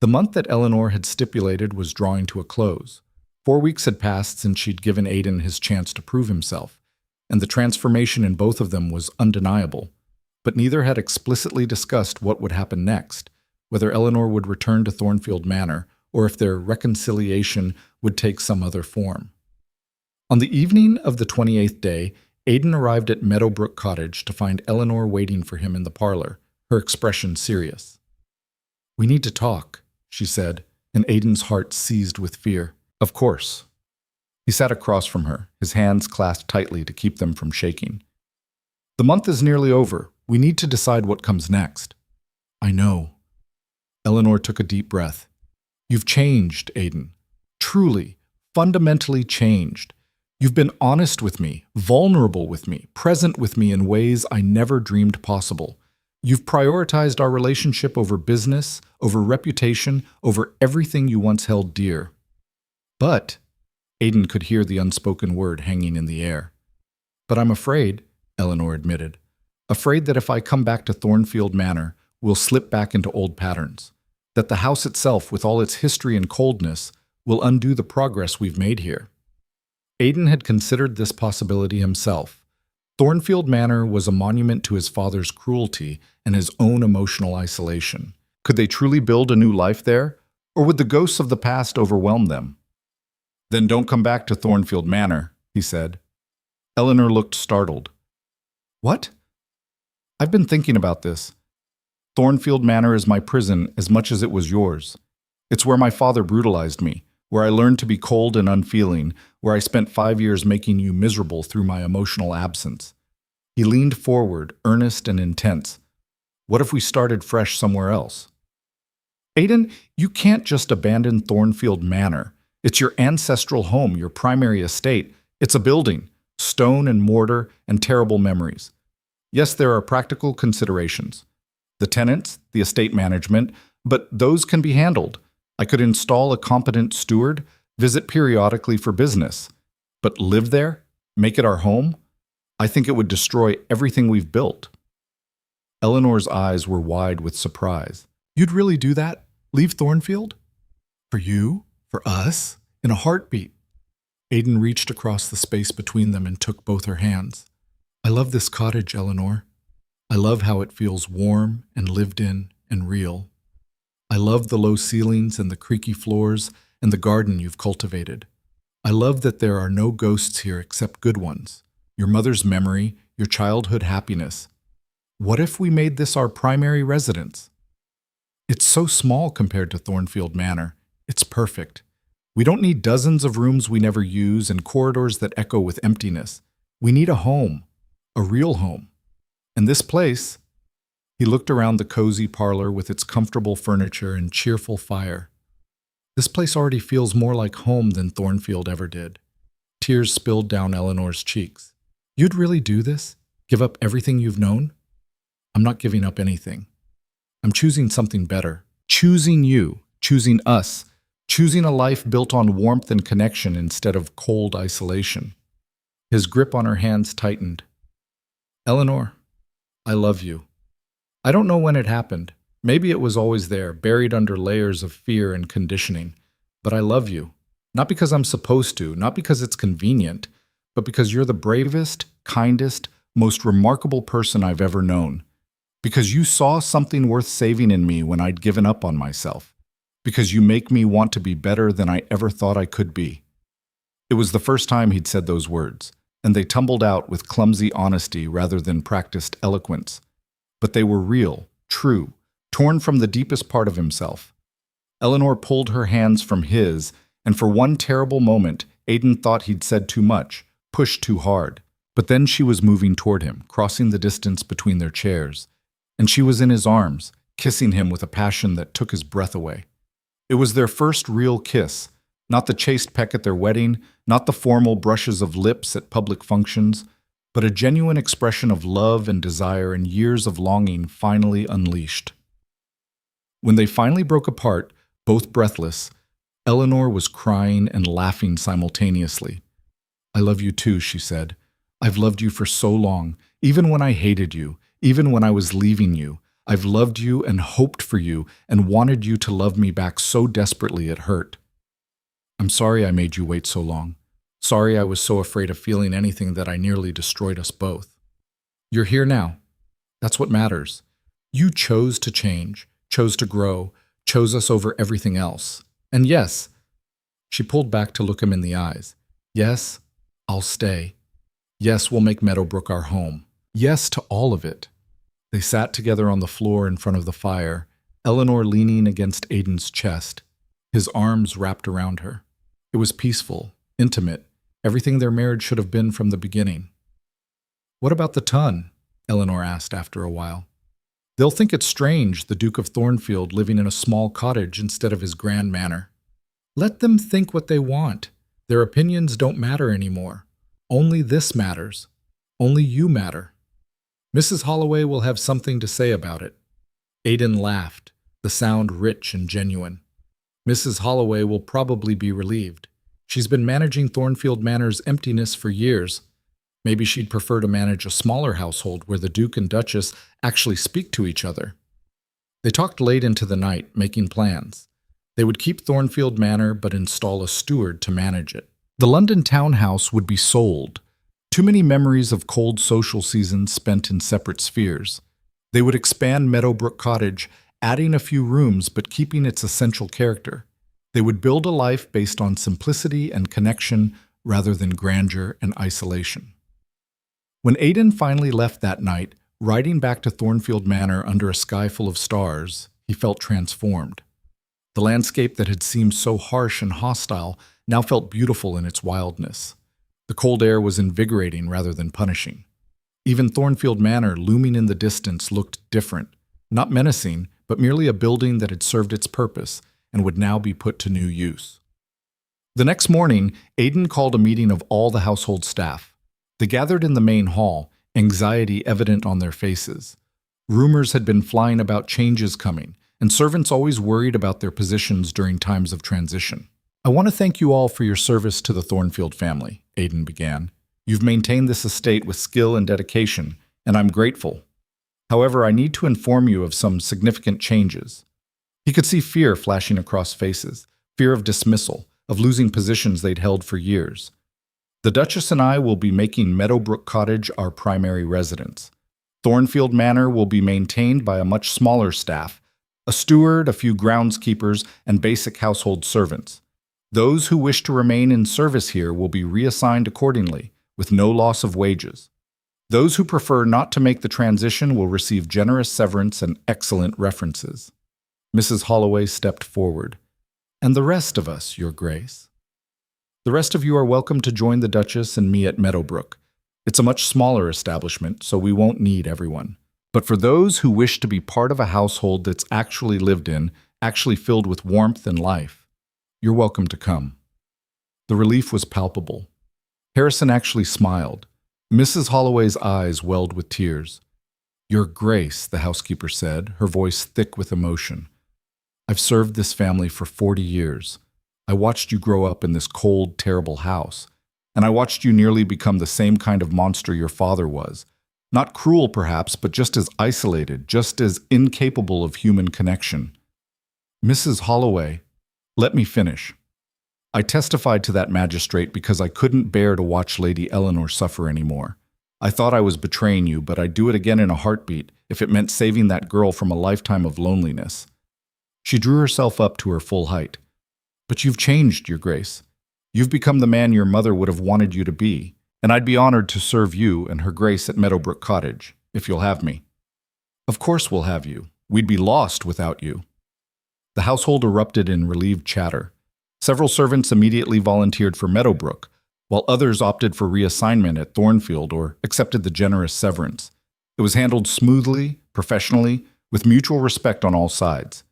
The month that Eleanor had stipulated was drawing to a close. 4 weeks had passed since she'd given Aiden his chance to prove himself, and the transformation in both of them was undeniable. But neither had explicitly discussed what would happen next, whether Eleanor would return to Thornfield Manor, or if their reconciliation would take some other form. On the evening of the 28th day, Aiden arrived at Meadowbrook Cottage to find Eleanor waiting for him in the parlor, her expression serious. "We need to talk," she said, and Aiden's heart seized with fear. "Of course." He sat across from her, his hands clasped tightly to keep them from shaking. "The month is nearly over. We need to decide what comes next." "I know." Eleanor took a deep breath. "You've changed, Aiden. Truly, fundamentally changed. You've been honest with me, vulnerable with me, present with me in ways I never dreamed possible. You've prioritized our relationship over business, over reputation, over everything you once held dear." "But," Aiden could hear the unspoken word hanging in the air. "But I'm afraid," Eleanor admitted. "Afraid that if I come back to Thornfield Manor, we'll slip back into old patterns. That the house itself, with all its history and coldness, will undo the progress we've made here." Aiden had considered this possibility himself. Thornfield Manor was a monument to his father's cruelty and his own emotional isolation. Could they truly build a new life there, or would the ghosts of the past overwhelm them? "Then don't come back to Thornfield Manor," he said. Eleanor looked startled. "What?" "I've been thinking about this. Thornfield Manor is my prison as much as it was yours. It's where my father brutalized me, where I learned to be cold and unfeeling, where I spent 5 years making you miserable through my emotional absence. He leaned forward, earnest and intense. What if we started fresh somewhere else? Aiden, you can't just abandon Thornfield Manor. It's your ancestral home, your primary estate. It's a building, stone and mortar and terrible memories. Yes, there are practical considerations. The tenants, the estate management, but those can be handled. I could install a competent steward, visit periodically for business. But live there? Make it our home? I think it would destroy everything we've built. Eleanor's eyes were wide with surprise. You'd really do that? Leave Thornfield? For you? For us? In a heartbeat. Aiden reached across the space between them and took both her hands. I love this cottage, Eleanor. I love how it feels warm and lived in and real. I love the low ceilings and the creaky floors and the garden you've cultivated. I love that there are no ghosts here except good ones. Your mother's memory, your childhood happiness. What if we made this our primary residence? It's so small compared to Thornfield Manor. It's perfect. We don't need dozens of rooms we never use and corridors that echo with emptiness. We need a home, a real home. And this place, he looked around the cozy parlor with its comfortable furniture and cheerful fire. This place already feels more like home than Thornfield ever did. Tears spilled down Eleanor's cheeks. You'd really do this? Give up everything you've known? I'm not giving up anything. I'm choosing something better. Choosing you, choosing us, choosing a life built on warmth and connection instead of cold isolation. His grip on her hands tightened. Eleanor, I love you. I don't know when it happened. Maybe it was always there, buried under layers of fear and conditioning. But I love you. Not because I'm supposed to, not because it's convenient, but because you're the bravest, kindest, most remarkable person I've ever known. Because you saw something worth saving in me when I'd given up on myself. Because you make me want to be better than I ever thought I could be. It was the first time he'd said those words, and they tumbled out with clumsy honesty rather than practiced eloquence. But they were real, true, torn from the deepest part of himself. Eleanor pulled her hands from his, and for one terrible moment, Aiden thought he'd said too much, pushed too hard. But then she was moving toward him, crossing the distance between their chairs. And she was in his arms, kissing him with a passion that took his breath away. It was their first real kiss, not the chaste peck at their wedding, not the formal brushes of lips at public functions, but a genuine expression of love and desire and years of longing finally unleashed. When they finally broke apart, both breathless, Eleanor was crying and laughing simultaneously. I love you too, she said. I've loved you for so long, even when I hated you, even when I was leaving you. I've loved you and hoped for you and wanted you to love me back so desperately it hurt. I'm sorry I made you wait so long. Sorry I was so afraid of feeling anything that I nearly destroyed us both. You're here now. That's what matters. You chose to change, chose to grow, chose us over everything else. And yes, she pulled back to look him in the eyes. Yes, I'll stay. Yes, we'll make Meadowbrook our home. Yes to all of it. They sat together on the floor in front of the fire, Eleanor leaning against Aiden's chest, his arms wrapped around her. It was peaceful, intimate, everything their marriage should have been from the beginning. What about the ton? Eleanor asked after a while. They'll think it's strange, the Duke of Thornfield living in a small cottage instead of his grand manor. Let them think what they want. Their opinions don't matter anymore. Only this matters. Only you matter. Mrs. Holloway will have something to say about it. Aiden laughed, the sound rich and genuine. Mrs. Holloway will probably be relieved. She's been managing Thornfield Manor's emptiness for years. Maybe she'd prefer to manage a smaller household where the Duke and Duchess actually speak to each other. They talked late into the night, making plans. They would keep Thornfield Manor but install a steward to manage it. The London townhouse would be sold. Too many memories of cold social seasons spent in separate spheres. They would expand Meadowbrook Cottage, adding a few rooms but keeping its essential character. They would build a life based on simplicity and connection rather than grandeur and isolation. When Aiden finally left that night, riding back to Thornfield Manor under a sky full of stars, he felt transformed. The landscape that had seemed so harsh and hostile now felt beautiful in its wildness. The cold air was invigorating rather than punishing. Even Thornfield Manor, looming in the distance, looked different. Not menacing, but merely a building that had served its purpose and would now be put to new use. The next morning, Aiden called a meeting of all the household staff. They gathered in the main hall, anxiety evident on their faces. Rumors had been flying about changes coming, and servants always worried about their positions during times of transition. "I want to thank you all for your service to the Thornfield family," Aiden began. "You've maintained this estate with skill and dedication, and I'm grateful. However, I need to inform you of some significant changes." He could see fear flashing across faces, fear of dismissal, of losing positions they'd held for years. "The Duchess and I will be making Meadowbrook Cottage our primary residence. Thornfield Manor will be maintained by a much smaller staff, a steward, a few groundskeepers, and basic household servants. Those who wish to remain in service here will be reassigned accordingly, with no loss of wages. Those who prefer not to make the transition will receive generous severance and excellent references." Mrs. Holloway stepped forward. "And the rest of us, Your Grace? The rest of you are welcome to join the Duchess and me at Meadowbrook. It's a much smaller establishment, so we won't need everyone. But for those who wish to be part of a household that's actually lived in, actually filled with warmth and life, you're welcome to come." The relief was palpable. Harrison actually smiled. Mrs. Holloway's eyes welled with tears. "Your Grace," the housekeeper said, her voice thick with emotion. "I've served this family for 40 years. I watched you grow up in this cold, terrible house, and I watched you nearly become the same kind of monster your father was. Not cruel, perhaps, but just as isolated, just as incapable of human connection. Mrs. Holloway, let me finish. I testified to that magistrate because I couldn't bear to watch Lady Eleanor suffer anymore. I thought I was betraying you, but I'd do it again in a heartbeat if it meant saving that girl from a lifetime of loneliness." She drew herself up to her full height. "But you've changed, Your Grace. You've become the man your mother would have wanted you to be, and I'd be honored to serve you and Her Grace at Meadowbrook Cottage, if you'll have me." "Of course we'll have you. We'd be lost without you." The household erupted in relieved chatter. Several servants immediately volunteered for Meadowbrook, while others opted for reassignment at Thornfield or accepted the generous severance. It was handled smoothly, professionally, with mutual respect on all sides.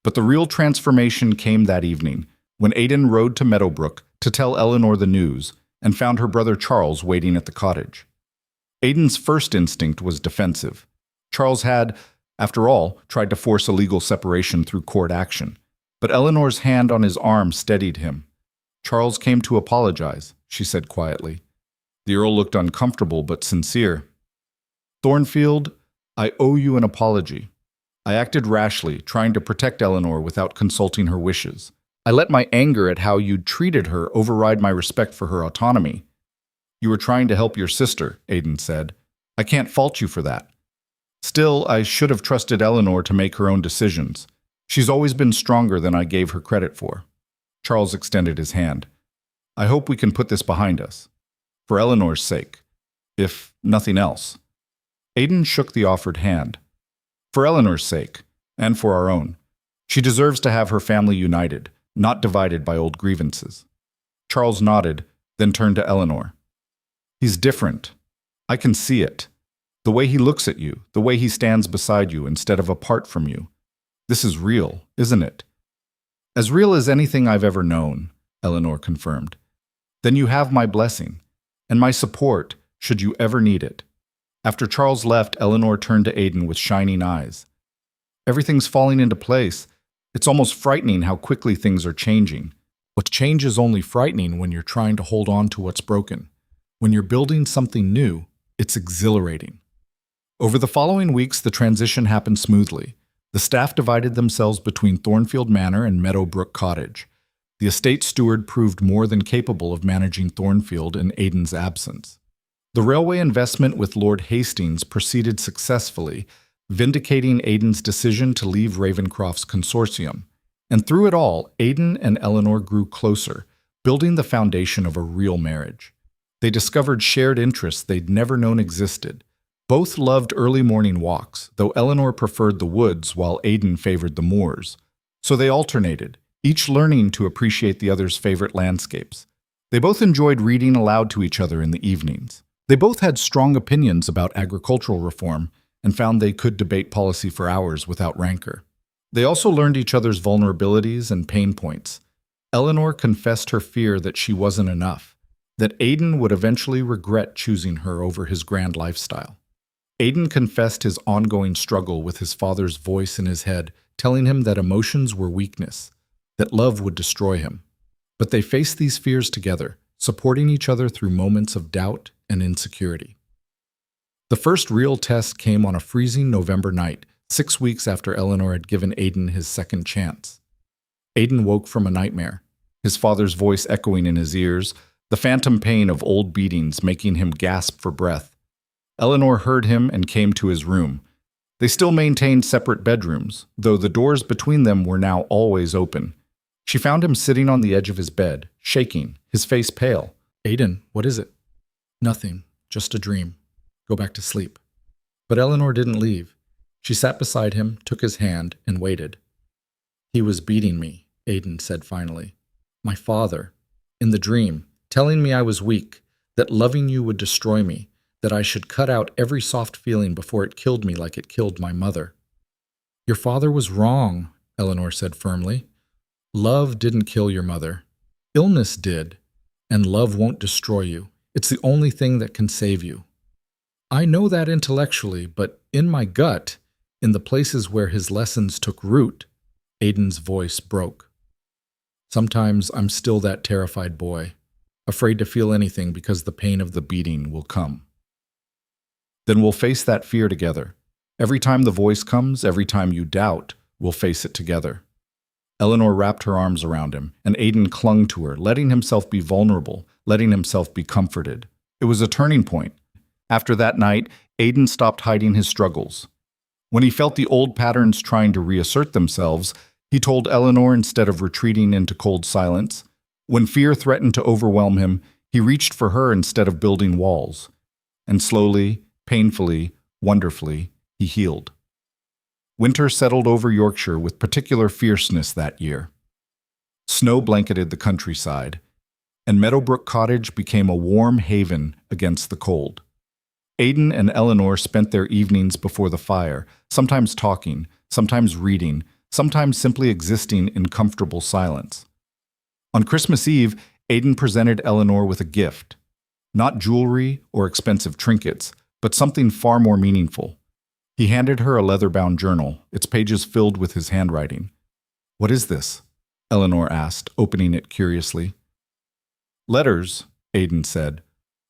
But the real transformation came that evening, when Aiden rode to Meadowbrook to tell Eleanor the news and found her brother Charles waiting at the cottage. Aiden's first instinct was defensive. Charles had, after all, tried to force a legal separation through court action, but Eleanor's hand on his arm steadied him. "Charles came to apologize," she said quietly. The Earl looked uncomfortable but sincere. "Thornfield, I owe you an apology. I acted rashly, trying to protect Eleanor without consulting her wishes. I let my anger at how you'd treated her override my respect for her autonomy." "You were trying to help your sister," Aiden said. "I can't fault you for that. Still, I should have trusted Eleanor to make her own decisions. She's always been stronger than I gave her credit for." Charles extended his hand. "I hope we can put this behind us. For Eleanor's sake, if nothing else." Aiden shook the offered hand. "For Eleanor's sake, and for our own. She deserves to have her family united, not divided by old grievances." Charles nodded, then turned to Eleanor. "He's different. I can see it. The way he looks at you, the way he stands beside you instead of apart from you. This is real, isn't it?" "As real as anything I've ever known," Eleanor confirmed. "Then you have my blessing, and my support should you ever need it." After Charles left, Eleanor turned to Aiden with shining eyes. "Everything's falling into place. It's almost frightening how quickly things are changing. What change is only frightening when you're trying to hold on to what's broken. When you're building something new, it's exhilarating." Over the following weeks, the transition happened smoothly. The staff divided themselves between Thornfield Manor and Meadowbrook Cottage. The estate steward proved more than capable of managing Thornfield in Aiden's absence. The railway investment with Lord Hastings proceeded successfully, vindicating Aiden's decision to leave Ravencroft's consortium. And through it all, Aiden and Eleanor grew closer, building the foundation of a real marriage. They discovered shared interests they'd never known existed. Both loved early morning walks, though Eleanor preferred the woods while Aiden favored the moors. So they alternated, each learning to appreciate the other's favorite landscapes. They both enjoyed reading aloud to each other in the evenings. They both had strong opinions about agricultural reform and found they could debate policy for hours without rancor. They also learned each other's vulnerabilities and pain points. Eleanor confessed her fear that she wasn't enough, that Aiden would eventually regret choosing her over his grand lifestyle. Aiden confessed his ongoing struggle with his father's voice in his head, telling him that emotions were weakness, that love would destroy him. But they faced these fears together, supporting each other through moments of doubt and insecurity. The first real test came on a freezing November night, 6 weeks after Eleanor had given Aiden his second chance. Aiden woke from a nightmare, his father's voice echoing in his ears, the phantom pain of old beatings making him gasp for breath. Eleanor heard him and came to his room. They still maintained separate bedrooms, though the doors between them were now always open. She found him sitting on the edge of his bed, shaking, his face pale. "Aiden, what is it?" "Nothing, just a dream. Go back to sleep." But Eleanor didn't leave. She sat beside him, took his hand, and waited. "He was beating me," Aiden said finally. "My father, in the dream, telling me I was weak, that loving you would destroy me, that I should cut out every soft feeling before it killed me like it killed my mother." "Your father was wrong," Eleanor said firmly. "Love didn't kill your mother. Illness did, and love won't destroy you. It's the only thing that can save you." "I know that intellectually, but in my gut, in the places where his lessons took root," Aiden's voice broke. "Sometimes I'm still that terrified boy, afraid to feel anything because the pain of the beating will come." "Then we'll face that fear together. Every time the voice comes, every time you doubt, we'll face it together." Eleanor wrapped her arms around him, and Aiden clung to her, letting himself be vulnerable, letting himself be comforted. It was a turning point. After that night, Aiden stopped hiding his struggles. When he felt the old patterns trying to reassert themselves, he told Eleanor instead of retreating into cold silence. When fear threatened to overwhelm him, he reached for her instead of building walls. And slowly, painfully, wonderfully, he healed. Winter settled over Yorkshire with particular fierceness that year. Snow blanketed the countryside, and Meadowbrook Cottage became a warm haven against the cold. Aiden and Eleanor spent their evenings before the fire, sometimes talking, sometimes reading, sometimes simply existing in comfortable silence. On Christmas Eve, Aiden presented Eleanor with a gift. Not jewelry or expensive trinkets, but something far more meaningful. He handed her a leather-bound journal, its pages filled with his handwriting. "What is this?" Eleanor asked, opening it curiously. "Letters," Aiden said.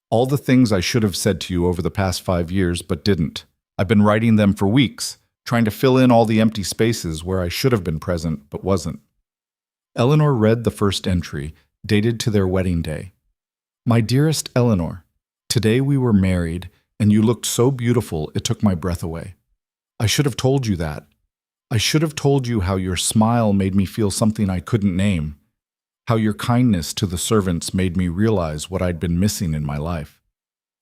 "All the things I should have said to you over the past 5 years, but didn't. I've been writing them for weeks, trying to fill in all the empty spaces where I should have been present, but wasn't." Eleanor read the first entry, dated to their wedding day. "My dearest Eleanor, today we were married, and you looked so beautiful it took my breath away. I should have told you that. I should have told you how your smile made me feel something I couldn't name, how your kindness to the servants made me realize what I'd been missing in my life.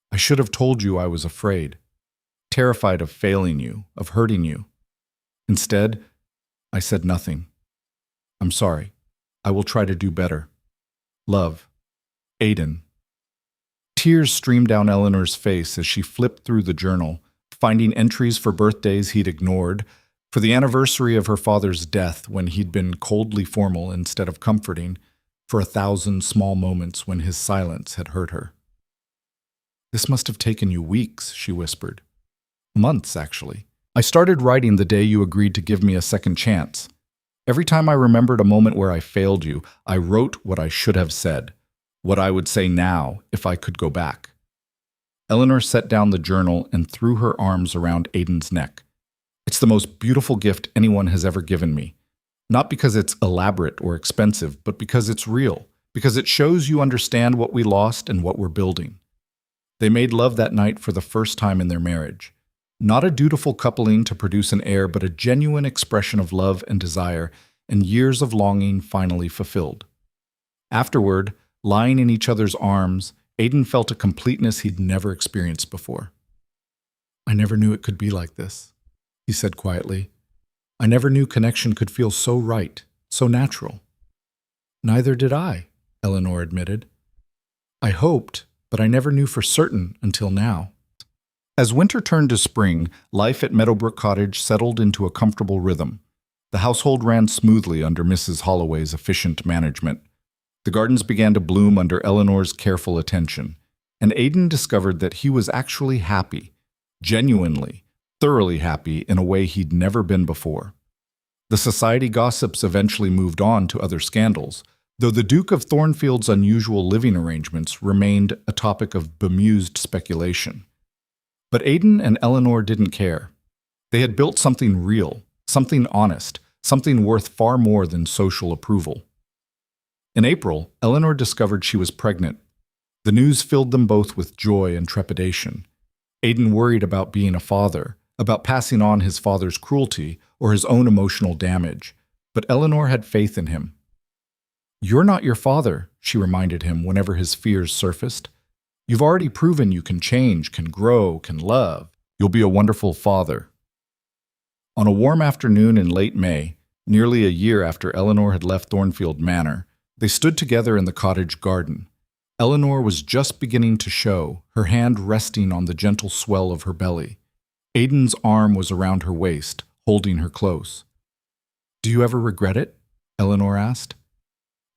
I should have told you I was afraid, terrified of failing you, of hurting you. Instead, I said nothing. I'm sorry. I will try to do better. Love, Aiden." Tears streamed down Eleanor's face as she flipped through the journal, finding entries for birthdays he'd ignored, for the anniversary of her father's death when he'd been coldly formal instead of comforting, for 1,000 small moments when his silence had hurt her. "This must have taken you weeks," she whispered. "Months, actually. I started writing the day you agreed to give me a second chance. Every time I remembered a moment where I failed you, I wrote what I should have said, what I would say now if I could go back." Eleanor set down the journal and threw her arms around Aiden's neck. "It's the most beautiful gift anyone has ever given me. Not because it's elaborate or expensive, but because it's real, because it shows you understand what we lost and what we're building." They made love that night for the first time in their marriage. Not a dutiful coupling to produce an heir, but a genuine expression of love and desire, and years of longing finally fulfilled. Afterward, lying in each other's arms, Aiden felt a completeness he'd never experienced before. "I never knew it could be like this," he said quietly. "I never knew connection could feel so right, so natural." "Neither did I," Eleanor admitted. "I hoped, but I never knew for certain until now. As winter turned to spring, life at Meadowbrook Cottage settled into a comfortable rhythm. The household ran smoothly under Mrs. Holloway's efficient management. The gardens began to bloom under Eleanor's careful attention, and Aiden discovered that he was actually happy, genuinely, thoroughly happy in a way he'd never been before. The society gossips eventually moved on to other scandals, though the Duke of Thornfield's unusual living arrangements remained a topic of bemused speculation. But Aiden and Eleanor didn't care. They had built something real, something honest, something worth far more than social approval. In April, Eleanor discovered she was pregnant. The news filled them both with joy and trepidation. Aiden worried about being a father, about passing on his father's cruelty or his own emotional damage, but Eleanor had faith in him. "You're not your father," she reminded him whenever his fears surfaced. "You've already proven you can change, can grow, can love. You'll be a wonderful father." On a warm afternoon in late May, nearly a year after Eleanor had left Thornfield Manor, they stood together in the cottage garden. Eleanor was just beginning to show, her hand resting on the gentle swell of her belly. Aiden's arm was around her waist, holding her close. "Do you ever regret it?" Eleanor asked.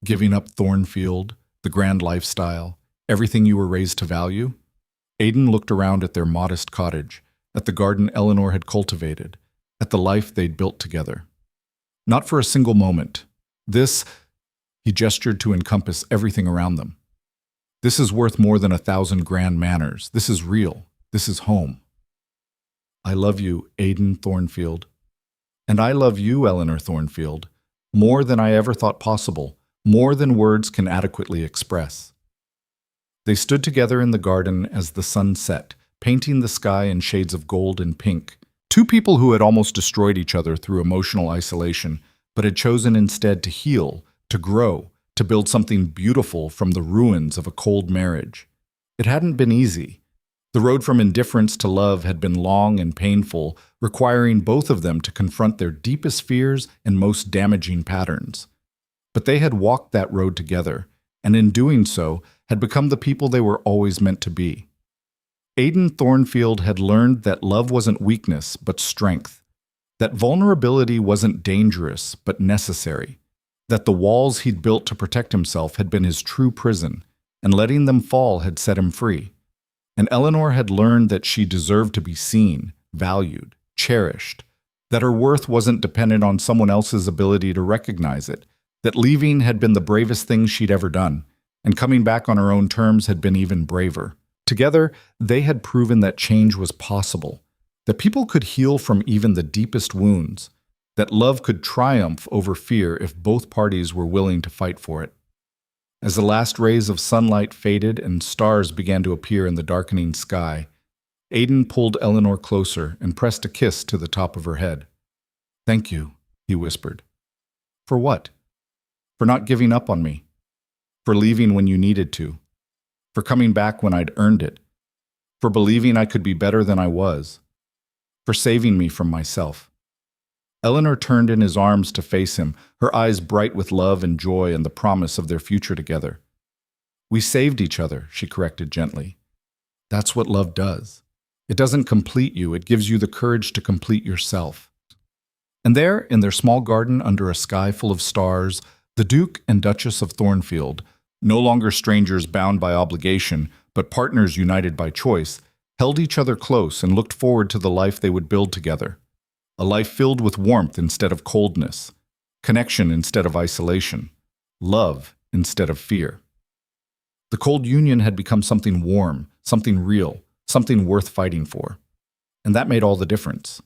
"Giving up Thornfield, the grand lifestyle, everything you were raised to value?" Aiden looked around at their modest cottage, at the garden Eleanor had cultivated, at the life they'd built together. "Not for a single moment. This," he gestured to encompass everything around them. "This is worth more than 1,000 grand manors. This is real. This is home." "I love you, Aiden Thornfield." "And I love you, Eleanor Thornfield, more than I ever thought possible, more than words can adequately express." They stood together in the garden as the sun set, painting the sky in shades of gold and pink. Two people who had almost destroyed each other through emotional isolation, but had chosen instead to heal, to grow, to build something beautiful from the ruins of a cold marriage. It hadn't been easy. The road from indifference to love had been long and painful, requiring both of them to confront their deepest fears and most damaging patterns. But they had walked that road together, and in doing so, had become the people they were always meant to be. Aiden Thornfield had learned that love wasn't weakness, but strength. That vulnerability wasn't dangerous, but necessary. That the walls he'd built to protect himself had been his true prison, and letting them fall had set him free. And Eleanor had learned that she deserved to be seen, valued, cherished, that her worth wasn't dependent on someone else's ability to recognize it, that leaving had been the bravest thing she'd ever done, and coming back on her own terms had been even braver. Together, they had proven that change was possible, that people could heal from even the deepest wounds, that love could triumph over fear if both parties were willing to fight for it. As the last rays of sunlight faded and stars began to appear in the darkening sky, Aiden pulled Eleanor closer and pressed a kiss to the top of her head. "Thank you," he whispered. "For what?" "For not giving up on me. For leaving when you needed to. For coming back when I'd earned it. For believing I could be better than I was. For saving me from myself." Eleanor turned in his arms to face him, her eyes bright with love and joy and the promise of their future together. "We saved each other," she corrected gently. "That's what love does. It doesn't complete you, it gives you the courage to complete yourself." And there, in their small garden under a sky full of stars, the Duke and Duchess of Thornfield, no longer strangers bound by obligation, but partners united by choice, held each other close and looked forward to the life they would build together. A life filled with warmth instead of coldness, connection instead of isolation, love instead of fear. The cold union had become something warm, something real, something worth fighting for. And that made all the difference.